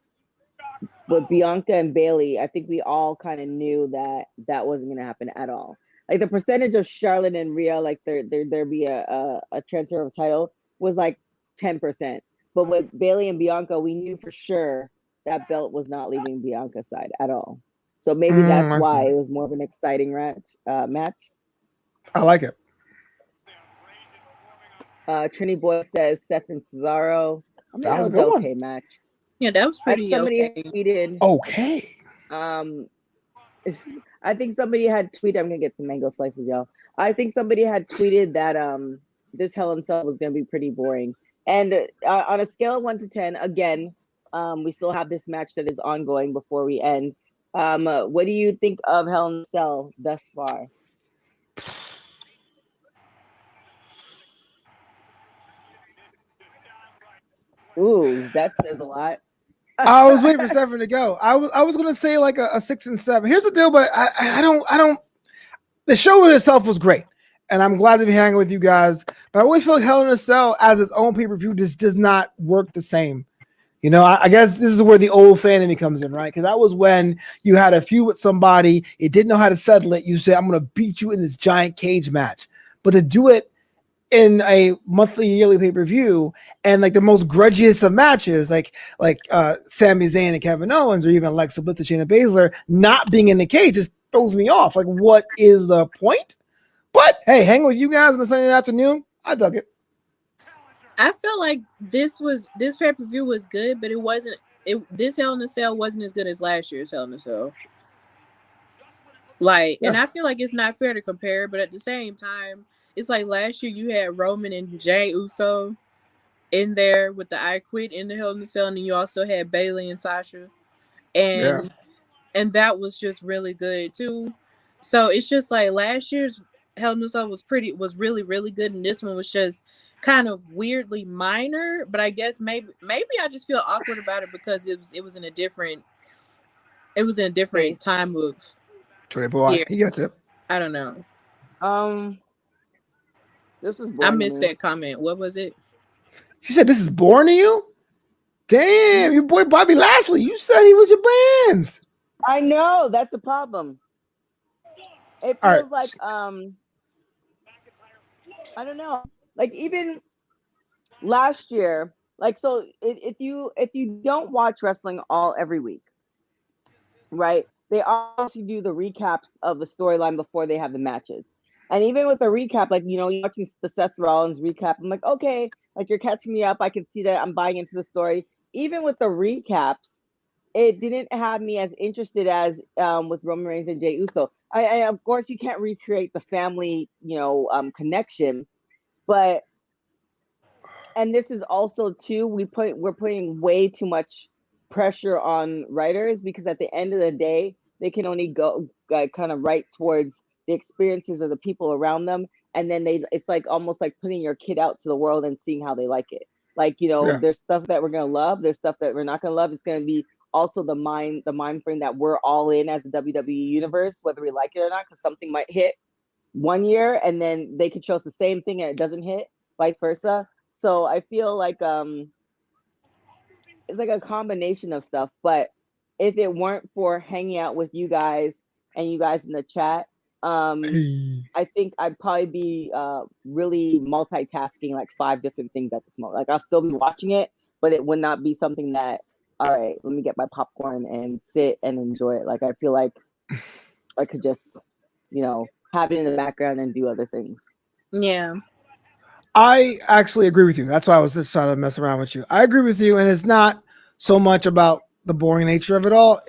With Bianca and Bailey, I think we all kind of knew that wasn't going to happen at all. Like the percentage of Charlotte and Rhea, like there be a transfer of title was like 10%. But with Bailey and Bianca, we knew for sure that belt was not leaving Bianca's side at all. So maybe that's why it was more of an exciting match.
I like it.
Trini Boy says Seth and Cesaro. I mean,
that was a
good
okay
match.
Yeah, that was pretty
somebody
okay.
Tweeted,
okay.
I think somebody had tweeted. I'm gonna get some mango slices, y'all. I think somebody had tweeted that this Hell in a Cell was gonna be pretty boring. And on a scale of 1 to 10, again, we still have this match that is ongoing before we end. What do you think of Hell in a Cell thus far? Ooh, that says a lot.
I was waiting for 7 to go. I was gonna say like a 6 and 7. Here's the deal, but I don't. The show in itself was great, and I'm glad to be hanging with you guys. But I always feel like Hell in a Cell as its own pay-per-view just does not work the same. You know, I guess this is where the old fan in me comes in, right? Because that was when you had a feud with somebody, you didn't know how to settle it. You said, "I'm going to beat you in this giant cage match," but to do it in a monthly, yearly pay-per-view, and like the most grudgiest of matches, like Sami Zayn and Kevin Owens, or even Alexa Bliss and Shayna Baszler not being in the cage, just throws me off. Like, what is the point? But hey, hang with you guys on a Sunday afternoon. I dug it.
I feel like this pay-per-view was good, but it wasn't. This Hell in a Cell wasn't as good as last year's Hell in a Cell. Like, and I feel like it's not fair to compare, but at the same time, it's like last year you had Roman and Jey Uso in there with the I Quit in the Hell in a Cell, and then you also had Bailey and Sasha, and that was just really good too. So it's just like last year's Hell in a Cell was really, really good, and this one was just kind of weirdly minor. But I guess maybe I just feel awkward about it because it was in a different time of
year. He gets it.
I don't know.
This is boring.
I missed that comment. What was it?
She said, "This is boring to you." Damn, your boy Bobby Lashley. You said he was your brands.
I know that's a problem. It feels like I don't know. Like even last year, like so if you don't watch wrestling every week, right? They obviously do the recaps of the storyline before they have the matches. And even with the recap, like, you know, you're watching the Seth Rollins recap, I'm like, okay, like you're catching me up. I can see that I'm buying into the story. even with the recaps, it didn't have me as interested as with Roman Reigns and Jey Uso. I of course you can't recreate the family, connection, but and this is also too we're putting way too much pressure on writers because at the end of the day they can only go kind of write towards the experiences of the people around them, and then it's like almost like putting your kid out to the world and seeing how they like it. Like,
Yeah.
there's stuff that we're gonna love, there's stuff that we're not gonna love. It's gonna be also the mind frame that we're all in as the WWE universe, whether we like it or not, because something might hit one year and then they could show us the same thing and it doesn't hit, vice versa. So I feel like it's like a combination of stuff. But if it weren't for hanging out with you guys and you guys in the chat, I think I'd probably be really multitasking like 5 different things at this moment. Like I'll still be watching it, but it would not be something that, all right, let me get my popcorn and sit and enjoy it. Like I feel like I could just, have it in the background and do other things.
Yeah.
I actually agree with you. That's why I was just trying to mess around with you. I agree with you, and it's not so much about the boring nature of it all.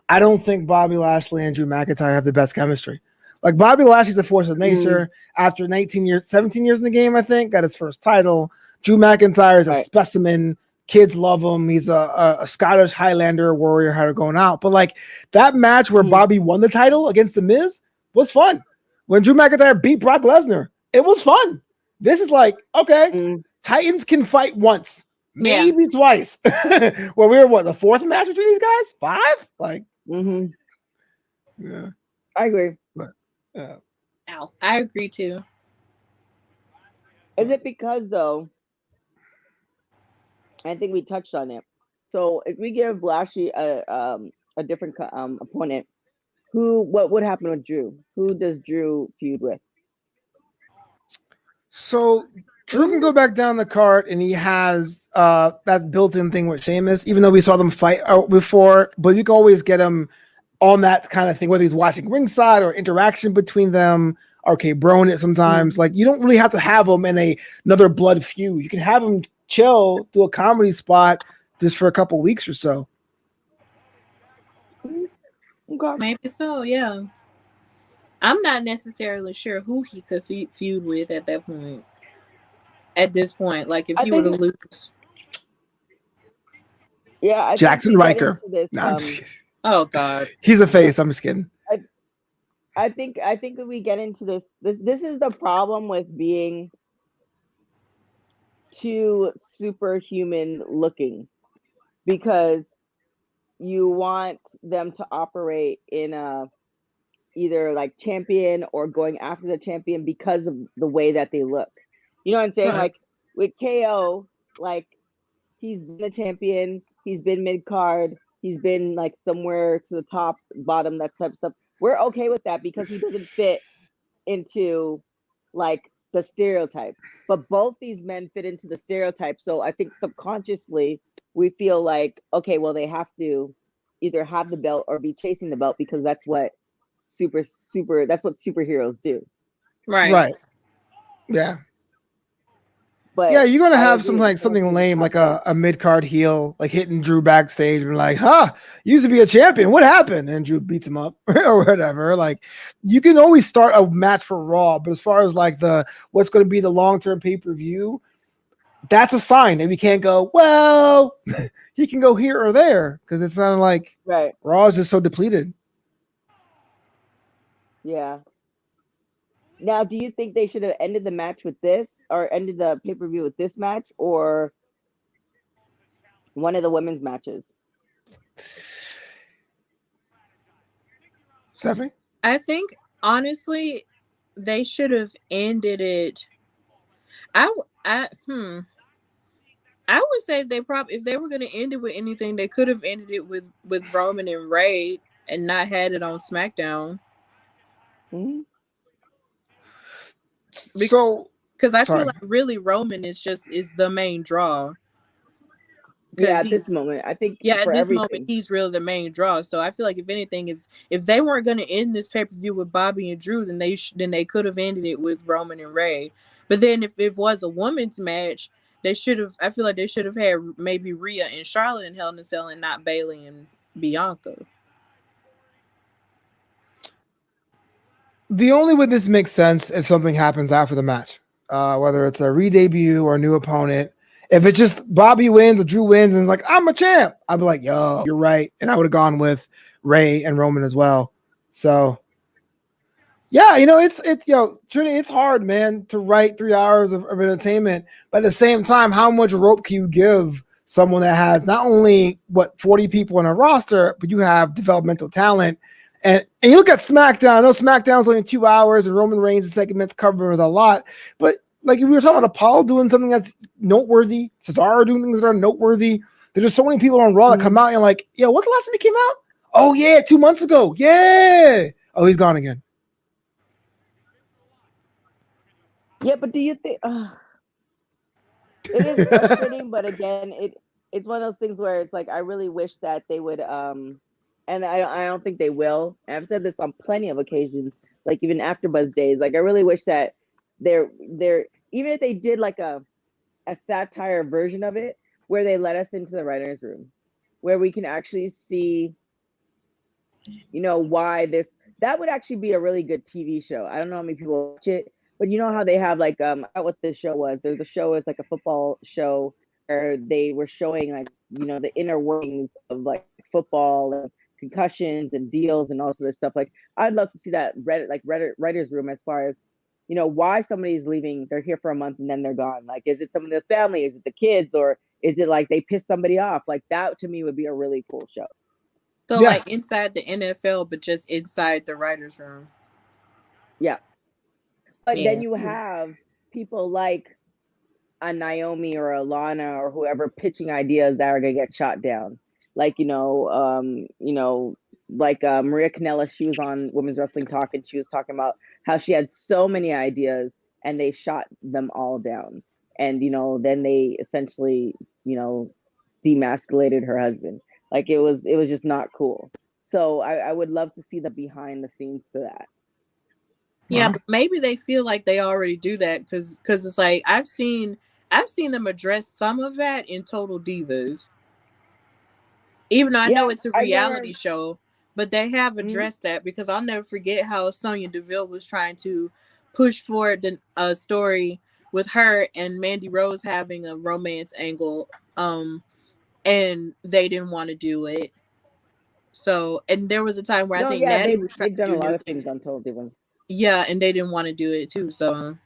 I don't think Bobby Lashley and Drew McIntyre have the best chemistry. Like Bobby Lashley's a force of nature. After 17 years in the game, I think, got his first title. Drew McIntyre is a specimen. Kids love him. He's a Scottish Highlander warrior how to going out. But like that match where Bobby won the title against The Miz was fun. When Drew McIntyre beat Brock Lesnar, it was fun. This is like, okay, Titans can fight once, maybe twice. Well, we were the 4th match between these guys? 5? Like, yeah,
I agree.
But,
Ow. I agree too.
Is it because though? I think we touched on it. So if we give Lashley a different opponent, what would happen with Drew? Who does Drew feud with?
So Drew can go back down the card, and he has that built-in thing with Sheamus, even though we saw them fight out before. But you can always get him on that kind of thing, whether he's watching ringside or interaction between them. Okay, broing it sometimes. Like you don't really have to have him in another blood feud. You can have him chill, do a comedy spot just for a couple weeks or so.
Okay.
Maybe so, yeah. I'm not necessarily sure who he could feud with at that point. At this point, like if he were to lose.
Yeah,
Jackson Riker.
Oh God,
he's a face. I'm just kidding.
I think if we get into this is the problem with being too superhuman looking, because you want them to operate in a either like champion or going after the champion because of the way that they look. You know what I'm saying?
Right.
Like with KO, like he's been a champion, he's been mid-card, he's been like somewhere to the top, bottom, that type of stuff. We're okay with that because he doesn't fit into like the stereotype. But both these men fit into the stereotype. So I think subconsciously we feel like, okay, well, they have to either have the belt or be chasing the belt because that's what that's what superheroes do.
Right. Yeah.
But
yeah, you're gonna have something lame like a mid-card heel like hitting Drew backstage and be like, used to be a champion. What happened? And Drew beats him up or whatever. Like you can always start a match for Raw, but as far as like what's going to be the long-term pay-per-view, that's a sign that we can't go, well, he can go here or there because it's not like Raw is just so depleted.
Yeah. Now, do you think they should have ended the match with this or ended the pay-per-view with this match or one of the women's matches?
Stephanie?
I think, honestly, they should have ended it. I would say if they were going to end it with anything, they could have ended it with Roman and Ray and not had it on SmackDown.
Mm-hmm.
Because I feel like really Roman is the main draw.
Yeah, at this moment, I think.
Yeah, at this moment, he's really the main draw. So I feel like if anything, if they weren't going to end this pay-per-view with Bobby and Drew, then they could have ended it with Roman and Ray. But then if it was a women's match, They should have. I feel like they should have had maybe Rhea and Charlotte in Hell in a Cell and not Bayley and Bianca.
The only way this makes sense if something happens after the match, whether it's a re-debut or a new opponent. If it's just Bobby wins or Drew wins and it's like, I'm a champ, I'd be like, yo, you're right. And I would have gone with Ray and Roman as well. So, yeah, Trinity, it's hard, man, to write 3 hours of entertainment. But at the same time, how much rope can you give someone that has not only, 40 people on a roster, but you have developmental talent. And you look at SmackDown. I know SmackDown's only 2 hours, and Roman Reigns' segments covers a lot. But like if we were talking about Apollo doing something that's noteworthy, Cesaro doing things that are noteworthy, there's just so many people on Raw that come out and like, yo, what's the last time he came out? Oh yeah, 2 months ago. Yeah. Oh, he's gone again.
Yeah, but do you think it is frustrating? But again, it's one of those things where it's like I really wish that they would and I don't think they will. And I've said this on plenty of occasions, like even after Buzz days. Like I really wish that they're even if they did like a satire version of it where they let us into the writer's room, where we can actually see, why that would actually be a really good TV show. I don't know how many people watch it, but you know how they have like what this show was. There's a show is like a football show where they were showing like the inner workings of like football and concussions and deals and all this other stuff. Like I'd love to see that Reddit writers room as far as why somebody's leaving. They're here for a month and then they're gone. Like, is it some of the family? Is it the kids? Or is it like they piss somebody off? Like that to me would be a really cool show.
So like inside the NFL, but just inside the writer's room.
Yeah. But then you have people like a Naomi or a Lana or whoever pitching ideas that are gonna get shot down. Like, like Maria Kanellis, she was on Women's Wrestling Talk and she was talking about how she had so many ideas and they shot them all down. And, then they essentially, demasculated her husband. Like it was just not cool. So I would love to see the behind the scenes to that.
Yeah, but maybe they feel like they already do that because it's like I've seen them address some of that in Total Divas. Even though I know it's a reality show, but they have addressed that because I'll never forget how Sonya Deville was trying to push forward the story with her and Mandy Rose having a romance angle, and they didn't want to do it. So, and there was a time where I think Natty was trying
to do a lot of things on Total Divas.
Yeah, and they didn't want to do it too. So,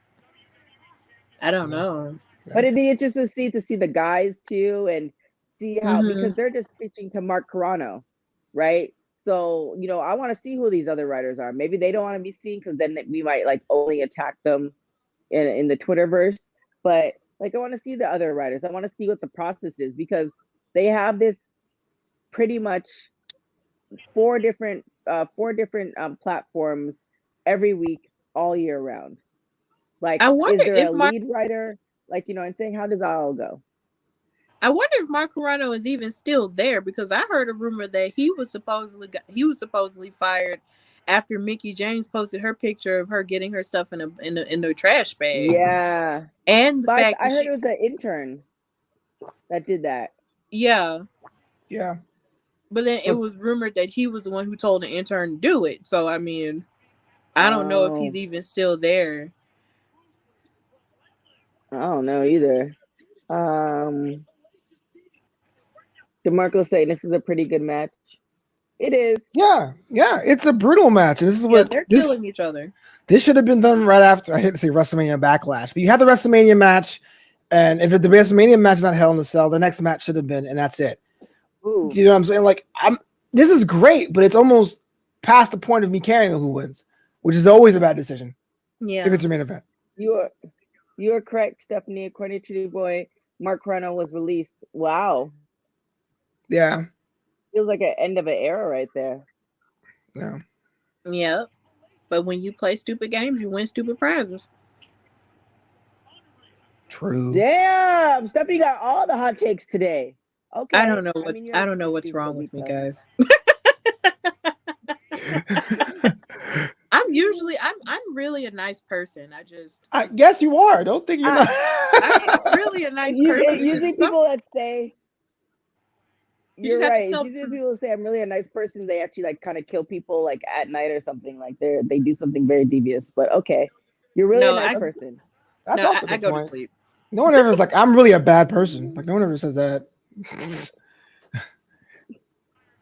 I don't know.
But it'd be interesting to see the guys too and see how because they're just pitching to Mark Carrano, right? So, I want to see who these other writers are. Maybe they don't want to be seen because then we might like only attack them in the Twitterverse. But like I want to see the other writers. I want to see what the process is because they have this pretty much four different platforms every week all year round. Like, is there a lead writer? Like, and saying, how does that all go?
I wonder if Mark Carrano is even still there because I heard a rumor that he was supposedly fired after Mickie James posted her picture of her getting her stuff in the trash bag.
Yeah,
and the fact
I heard it was the intern that did that.
Yeah.
Yeah.
But then it was rumored that he was the one who told the intern to do it. So I mean, I don't know if he's even still there.
I don't know either. DeMarco saying this is a pretty good match. It is.
Yeah, it's a brutal match. And this is what
they're killing each other.
This should have been done right after. I hate to say WrestleMania Backlash, but you have the WrestleMania match, and if the WrestleMania match is not Hell in a Cell, the next match should have been, and that's it.
Ooh.
You know what I'm saying? Like, this is great, but it's almost past the point of me caring who wins, which is always a bad decision.
Yeah,
if it's a main event.
You are correct, Stephanie. According to the boy, Mark Carrano was released. Wow.
Yeah.
Feels like an end of an era right there.
Yeah.
Yeah. But when you play stupid games, you win stupid prizes.
True.
Damn, Stephanie got all the hot takes today. Okay.
I don't know what's wrong with me, guys. I'm really a nice person.
I guess you are. Don't think you're not.
I'm really a nice person.
Usually people that say,
You just
you're
have to
right.
tell
It's
the
usually
truth.
people say I'm really a nice person. They actually like kind of kill people like at night or something. Like they do something very devious. But okay, you're really a
No,
nice person.
That's also a
I
good
go to
point.
sleep.
No one ever is like, I'm really a bad person. Like, no one ever says that.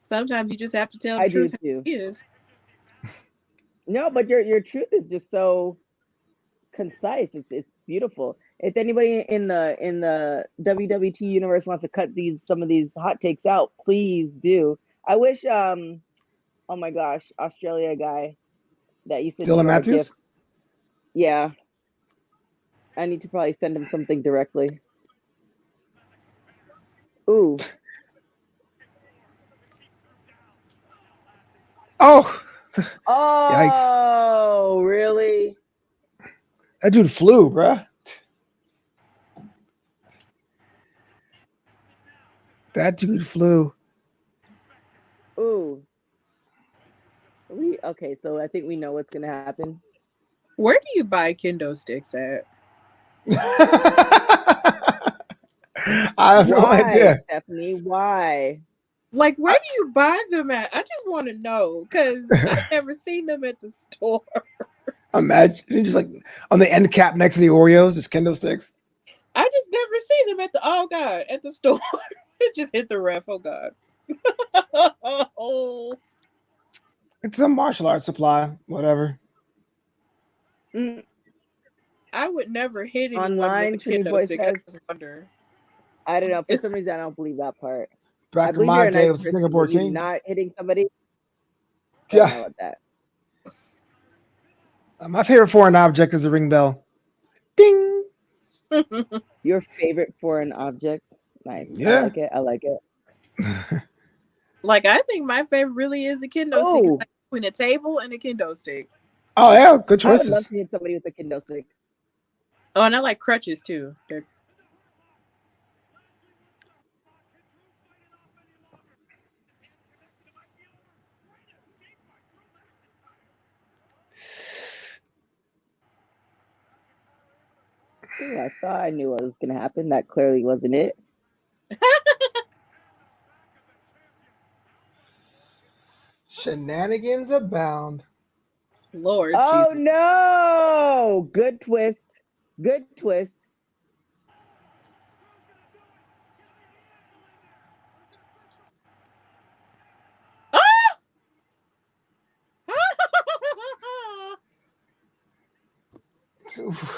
Sometimes you just have to tell the
I do
truth how
too.
it is.
No, but your truth is just so concise. It's beautiful. If anybody in the WWT universe wants to cut some of these hot takes out, please do. I wish oh my gosh, Australia guy that used to
Dylan
do our
Matthews?
gifts. Yeah. I need to probably send him something directly. Ooh.
Oh, yikes.
Oh, really?
That dude flew, bruh. That dude flew.
Ooh. Okay, so I think we know what's gonna happen.
Where do you buy kendo sticks at?
I have no idea.
Stephanie? Why?
Like, where do you buy them at? I just want to know because I've never seen them at the store.
Imagine just like on the end cap next to the Oreos, just kendo sticks.
I just never see them at the store. It just hit the ref. Oh God. Oh.
It's a martial arts supply, whatever.
I would never hit anyone
Online,
with a
Trini
kendo
Boyce
stick. I
says,
just wonder.
I don't know. For some reason, I don't believe that part. I
Back in
believe
my
you're a
day,
nice
it was
person,
Singapore
but you
King.
not hitting somebody. I
Yeah.
don't know about that.
My favorite foreign object is a ring bell. Ding.
Your favorite foreign object? Nice. I
Yeah.
like it. I like it.
Like, I think my favorite really is a kendo stick.
Oh,
It's like between a table and a kendo stick.
Oh yeah, good
I would love
choices.
to hit somebody with a kendo stick.
Oh, and I like crutches too.
Ooh, I thought I knew what was going to happen. That clearly wasn't it.
Shenanigans abound.
Lord
Oh,
Jesus.
no. Good twist. Good twist.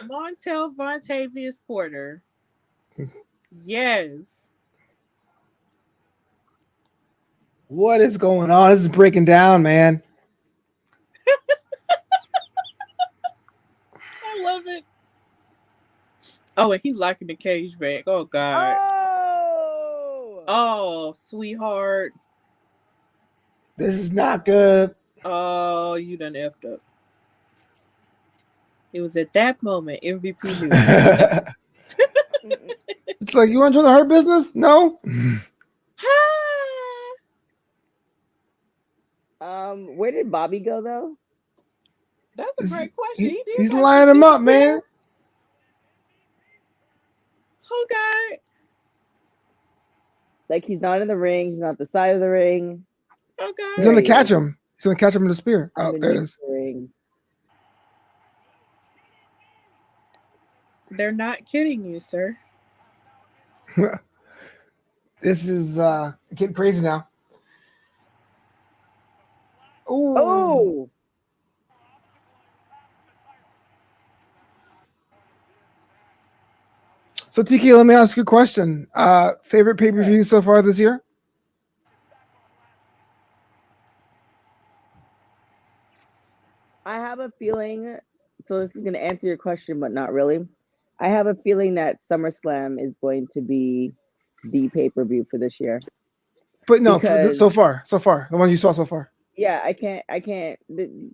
Montel Vontavious Porter. Yes.
What is going on? This is breaking down, man.
I love it. Oh, and he's locking the cage back. Oh, God. Oh, sweetheart.
This is not good.
Oh, you done effed up. It was at that moment MVP knew.
It's like, you want to join the Hurt Business? No.
Where did Bobby go though?
That's a great question.
He's lining him up, man.
Okay.
Like he's not in the ring. He's not the side of the ring.
Okay.
He's gonna catch him. He's gonna catch him in the spear. Oh, there it is.
They're not kidding you, sir.
This is getting crazy now.
Oh.
So TK, let me ask you a question. Favorite pay-per-view so far this year?
I have a feeling, so this is going to answer your question, but not really. I have a feeling that SummerSlam is going to be the pay-per-view for this year.
But no, so far, the ones you saw so far.
Yeah, I can't.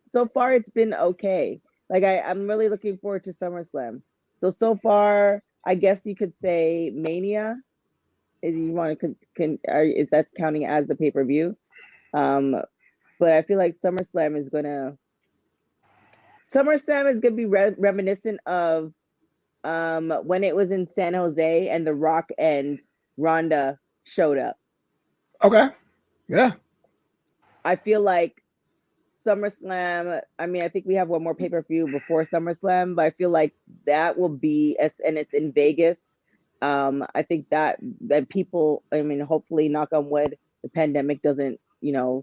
So far, it's been okay. Like I'm really looking forward to SummerSlam. So far, I guess you could say Mania. If you want to, if that's counting as the pay-per-view. But I feel like SummerSlam is gonna SummerSlam is gonna be reminiscent of when it was in San Jose and The Rock and Ronda showed up.
Okay. Yeah.
I feel like SummerSlam, I mean, I think we have one more pay-per-view before SummerSlam, but I feel like that will be, and it's in Vegas. I think that people, I mean, hopefully, knock on wood, the pandemic doesn't,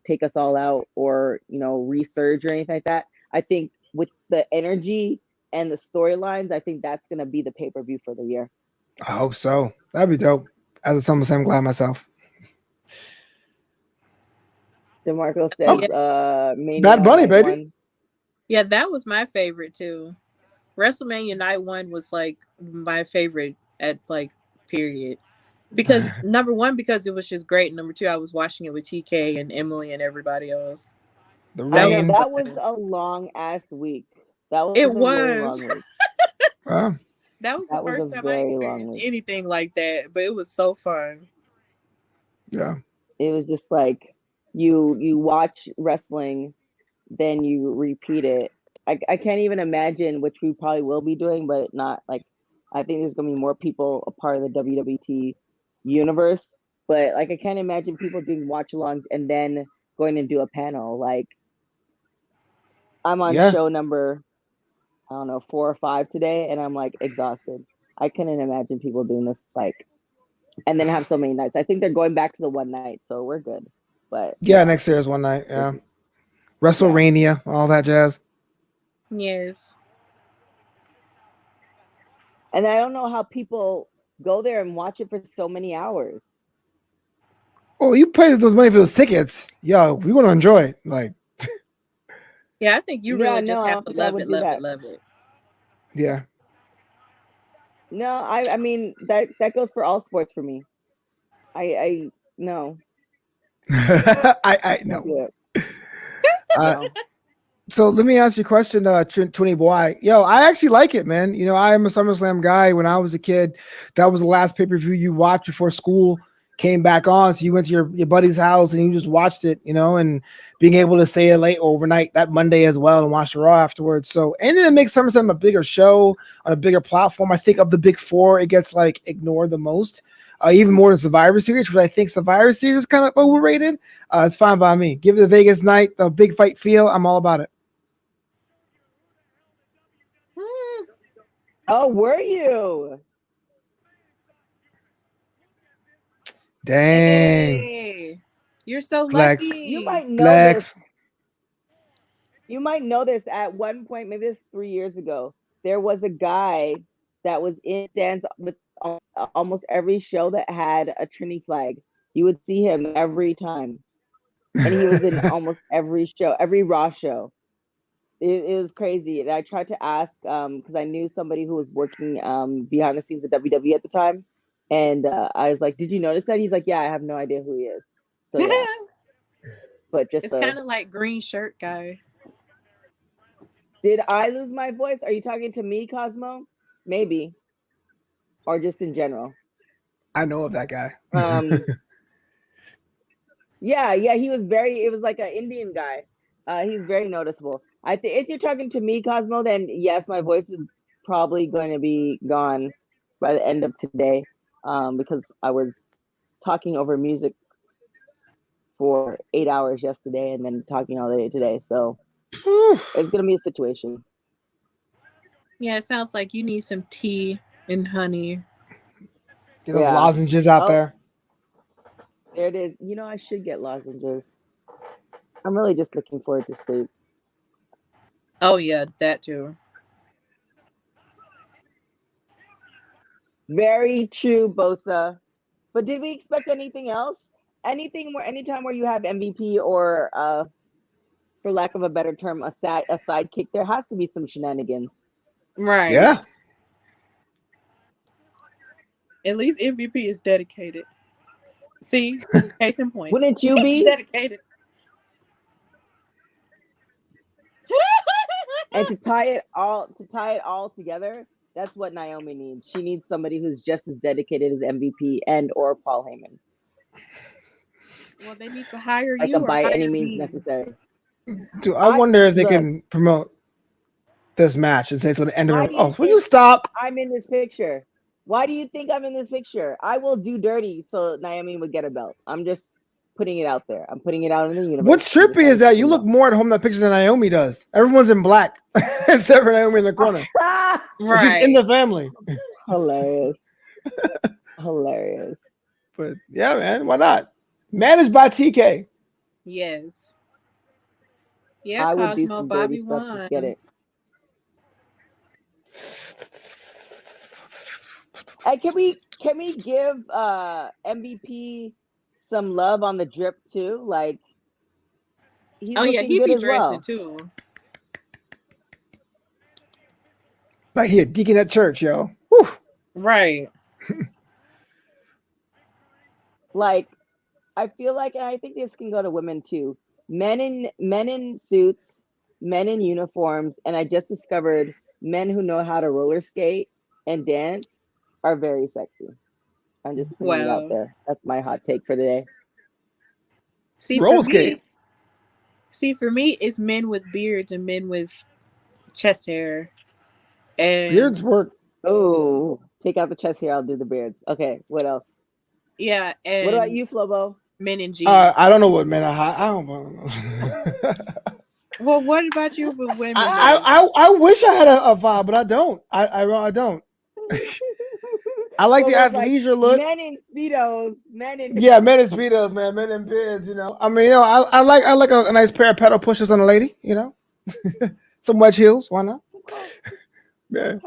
take us all out or, resurge or anything like that. I think with the energy and the storylines, I think that's going to be the pay-per-view for the year.
I hope so. That'd be dope. As a SummerSlam guy myself.
DeMarco says,
Yeah.
Mania
Bad Bunny,
night
baby.
one.
Yeah, that was my favorite too. WrestleMania Night 1 was like my favorite at like period. Because number one, because it was just great. Number two, I was watching it with TK and Emily and everybody else.
The
I know
rain.
that was a long ass week. That
It
was a really
was.
long week.
That was the
That was
first
a
time I
very long
experienced
week.
anything like that, but it was so fun.
Yeah.
It was just like you watch wrestling, then you repeat it. I can't even imagine, which we probably will be doing, but not like, I think there's gonna be more people a part of the WWT universe. But like, I can't imagine people doing watch alongs and then going and do a panel. Like, I'm on show number, I don't know, 4 or 5 today, and I'm like exhausted. I couldn't imagine people doing this, like, and then have so many nights. I think they're going back to the one night, so we're good. But
yeah, next year is one night. Yeah. WrestleMania, all that jazz.
Yes.
And I don't know how people go there and watch it for so many hours.
Oh, you paid those money for those tickets. Yo, we want to enjoy it. Like,
yeah, I think you really just have to love it, love it, love it.
Yeah.
No, I mean that goes for all sports for me. I no.
I know. So let me ask you a question, 20 boy. Yo, I actually like it, man. I am a SummerSlam guy. When I was a kid, that was the last pay-per-view you watched before school came back on. So you went to your buddy's house and you just watched it, and being able to stay late overnight that Monday as well and watch the Raw afterwards. So anything that makes SummerSlam a bigger show on a bigger platform, I think of the big four, it gets like ignored the most. Even more than Survivor Series, which I think Survivor Series is kind of overrated. It's fine by me. Give it the Vegas night, the big fight feel. I'm all about it.
Oh, were you?
Dang.
Hey, you're so
Flex.
lucky.
You might know
Flex.
this. You might know this. At one point, maybe this 3 years ago, there was a guy that was in stands with almost every show that had a Trinity flag. You would see him every time. And he was in almost every show, every Raw show. It was crazy. And I tried to ask, because I knew somebody who was working behind the scenes at WWE at the time. And I was like, did you notice that? He's like, yeah, I have no idea who he is. So yeah. But just
it's kind of like green shirt guy.
Did I lose my voice? Are you talking to me, Cosmo? Maybe. Or just in general?
I know of that guy.
Yeah, he was it was like an Indian guy. He's very noticeable. I think if you're talking to me, Cosmo, then yes, my voice is probably going to be gone by the end of today, because I was talking over music for 8 hours yesterday and then talking all day today. So it's going to be a situation.
Yeah, it sounds like you need some tea and honey.
Get those lozenges out there.
There it is. I should get lozenges. I'm really just looking forward to sleep.
Oh, yeah, that too.
Very true, Bosa. But did we expect anything else? Anytime where you have MVP or, for lack of a better term, a sidekick, there has to be some shenanigans.
Right.
Yeah.
At least MVP is dedicated. See, case in point.
Wouldn't you be
dedicated?
And to tie it all together, that's what Naomi needs. She needs somebody who's just as dedicated as MVP and or Paul Heyman.
Well, they need to hire
like
you
by any
hire
means
me.
necessary.
Dude, I wonder if they can promote. this match and say it's going to end.
Why do you
Oh, will you
think
stop?
I'm in this picture? Why do you think I'm in this picture? I will do dirty so Naomi would get a belt. I'm just putting it out there. I'm putting it out in the universe.
What's trippy is that you look more at home in that picture than Naomi does. Everyone's in black except for Naomi in the corner.
Right.
She's in the family.
Hilarious. Hilarious.
But yeah, man, why not? Managed by TK.
Yes. Yeah,
I would do
Cosmo
some
Bobby
dirty stuff to
won.
get it. Hey, can we give MVP some love on the drip too? Like he's looking
he
good
be
as
dressing
well.
too.
Like he a deacon at church, yo. Whew.
Right.
Like I feel like, and I think this can go to women too. Men in suits, men in uniforms, and I just discovered men who know how to roller skate and dance are very sexy. I'm just putting it out there. That's my hot take for today.
Roller skate.
For me, it's men with beards and men with chest hair. And
beards work.
Oh, take out the chest hair. I'll do the beards. Okay, what else?
Yeah. And
what about you, Flobo?
Men in jeans.
I don't know what men are hot. I don't know.
Well, what about you with women?
I wish I had a vibe, but I don't. I don't. I like the athleisure look.
Men in speedos, men in
speedos, man, men in beards. You know, I mean, you know, I like a nice pair of pedal pushers on a lady. You know, some wedge heels. Why not? Yeah.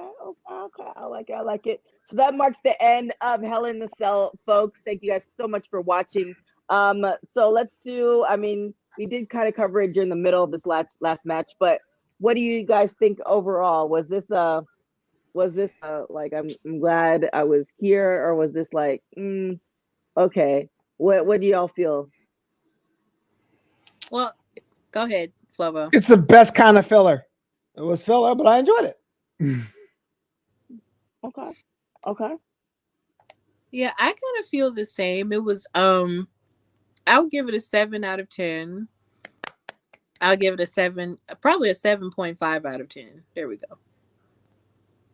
Okay. I like it. So that marks the end of Hell in the Cell, folks. Thank you guys so much for watching. So let's do. I mean, we did kind of cover it during the middle of this last match, but what do you guys think overall? Was this like I'm glad I was here, or was this like okay? What do y'all feel?
Well, go ahead, Flobo.
It's the best kind of filler. It was filler, but I enjoyed it.
Okay.
Yeah, I kind of feel the same. It was I would give it a 7 out of 10. I'll give it a 7, probably a 7.5 out of 10. There we go.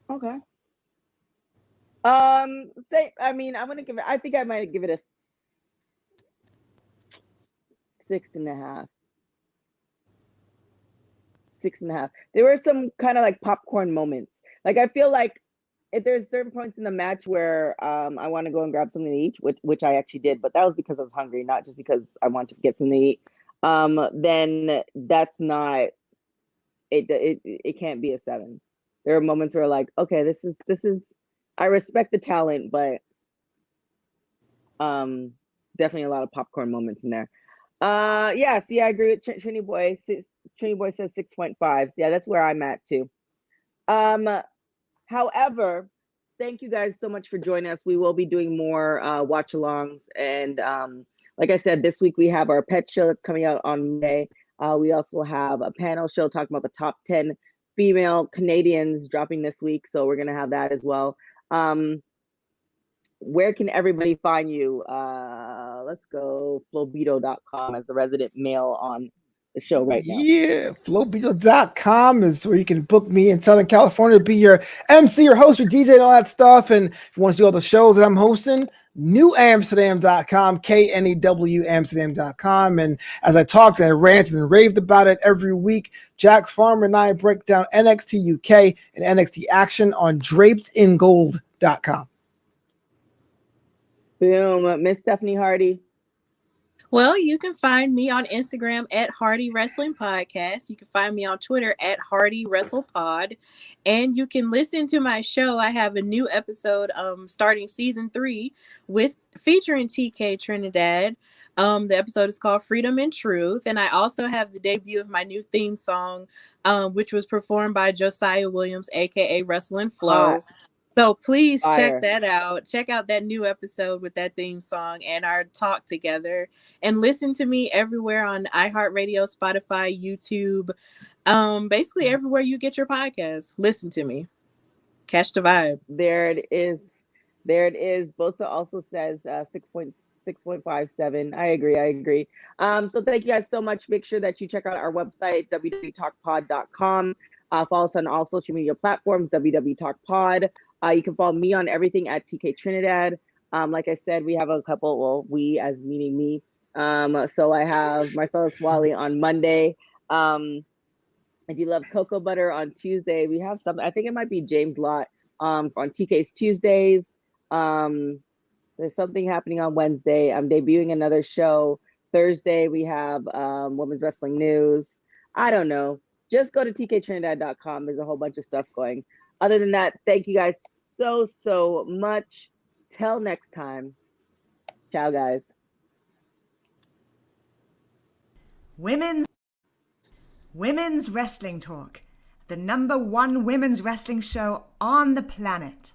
Okay. I mean, I'm gonna give it. I think I might give it a 6.5. 6.5. There were some kind of like popcorn moments. Like I feel like if there's certain points in the match where I want to go and grab something to eat, which I actually did, but that was because I was hungry, not just because I wanted to get something to eat. Then that's not it can't be a 7. There are moments where like, okay, this is I respect the talent, but definitely a lot of popcorn moments in there. Yeah, I agree with Trini Boy. Trini Boy says 6.5. Yeah, that's where I'm at too. However, thank you guys so much for joining us. We will be doing more watch alongs, and like I said, this week we have our pet show that's coming out on May. We also have a panel show talking about the top 10 female Canadians dropping this week, so we're gonna have that as well. Where can everybody find you? Let's go flobito.com as the resident male on the show right now.
Yeah, flobito.com is where you can book me in Southern California to be your MC, your host, your DJ, and all that stuff. And if you want to see all the shows that I'm hosting, newamsterdam.com, KNEW Amsterdam.com. And as I talked and I ranted and raved about it every week, Jack Farmer and I break down NXT UK and NXT Action on drapedingold.com.
Boom. Miss Stephanie Hardy.
Well, you can find me on Instagram at Hardy Wrestling Podcast. You can find me on Twitter at Hardy Wrestle Pod. And you can listen to my show. I have a new episode starting season 3 featuring TK Trinidad. The episode is called Freedom and Truth. And I also have the debut of my new theme song, which was performed by Josiah Williams, aka Wrestling Flow. So please check that out. Check out that new episode with that theme song and our talk together. And listen to me everywhere on iHeartRadio, Spotify, YouTube, basically everywhere you get your podcast. Listen to me. Catch the vibe.
There it is. Bosa also says 6.57. I agree. So thank you guys so much. Make sure that you check out our website, www.talkpod.com. Follow us on all social media platforms, WW Talk Pod. You can follow me on everything at TK Trinidad. Like I said, we have a couple, well, we as meaning me. So I have Marcella Swally on Monday. If you love cocoa butter on Tuesday, we have something. I think it might be James Lott on TK's Tuesdays. There's something happening on Wednesday. I'm debuting another show. Thursday, we have Women's Wrestling News. I don't know. Just go to tktrinidad.com. There's a whole bunch of stuff going. Other than that, thank you guys so much. Till next time. Ciao, guys.
Women's Wrestling Talk, the #1 women's wrestling show on the planet.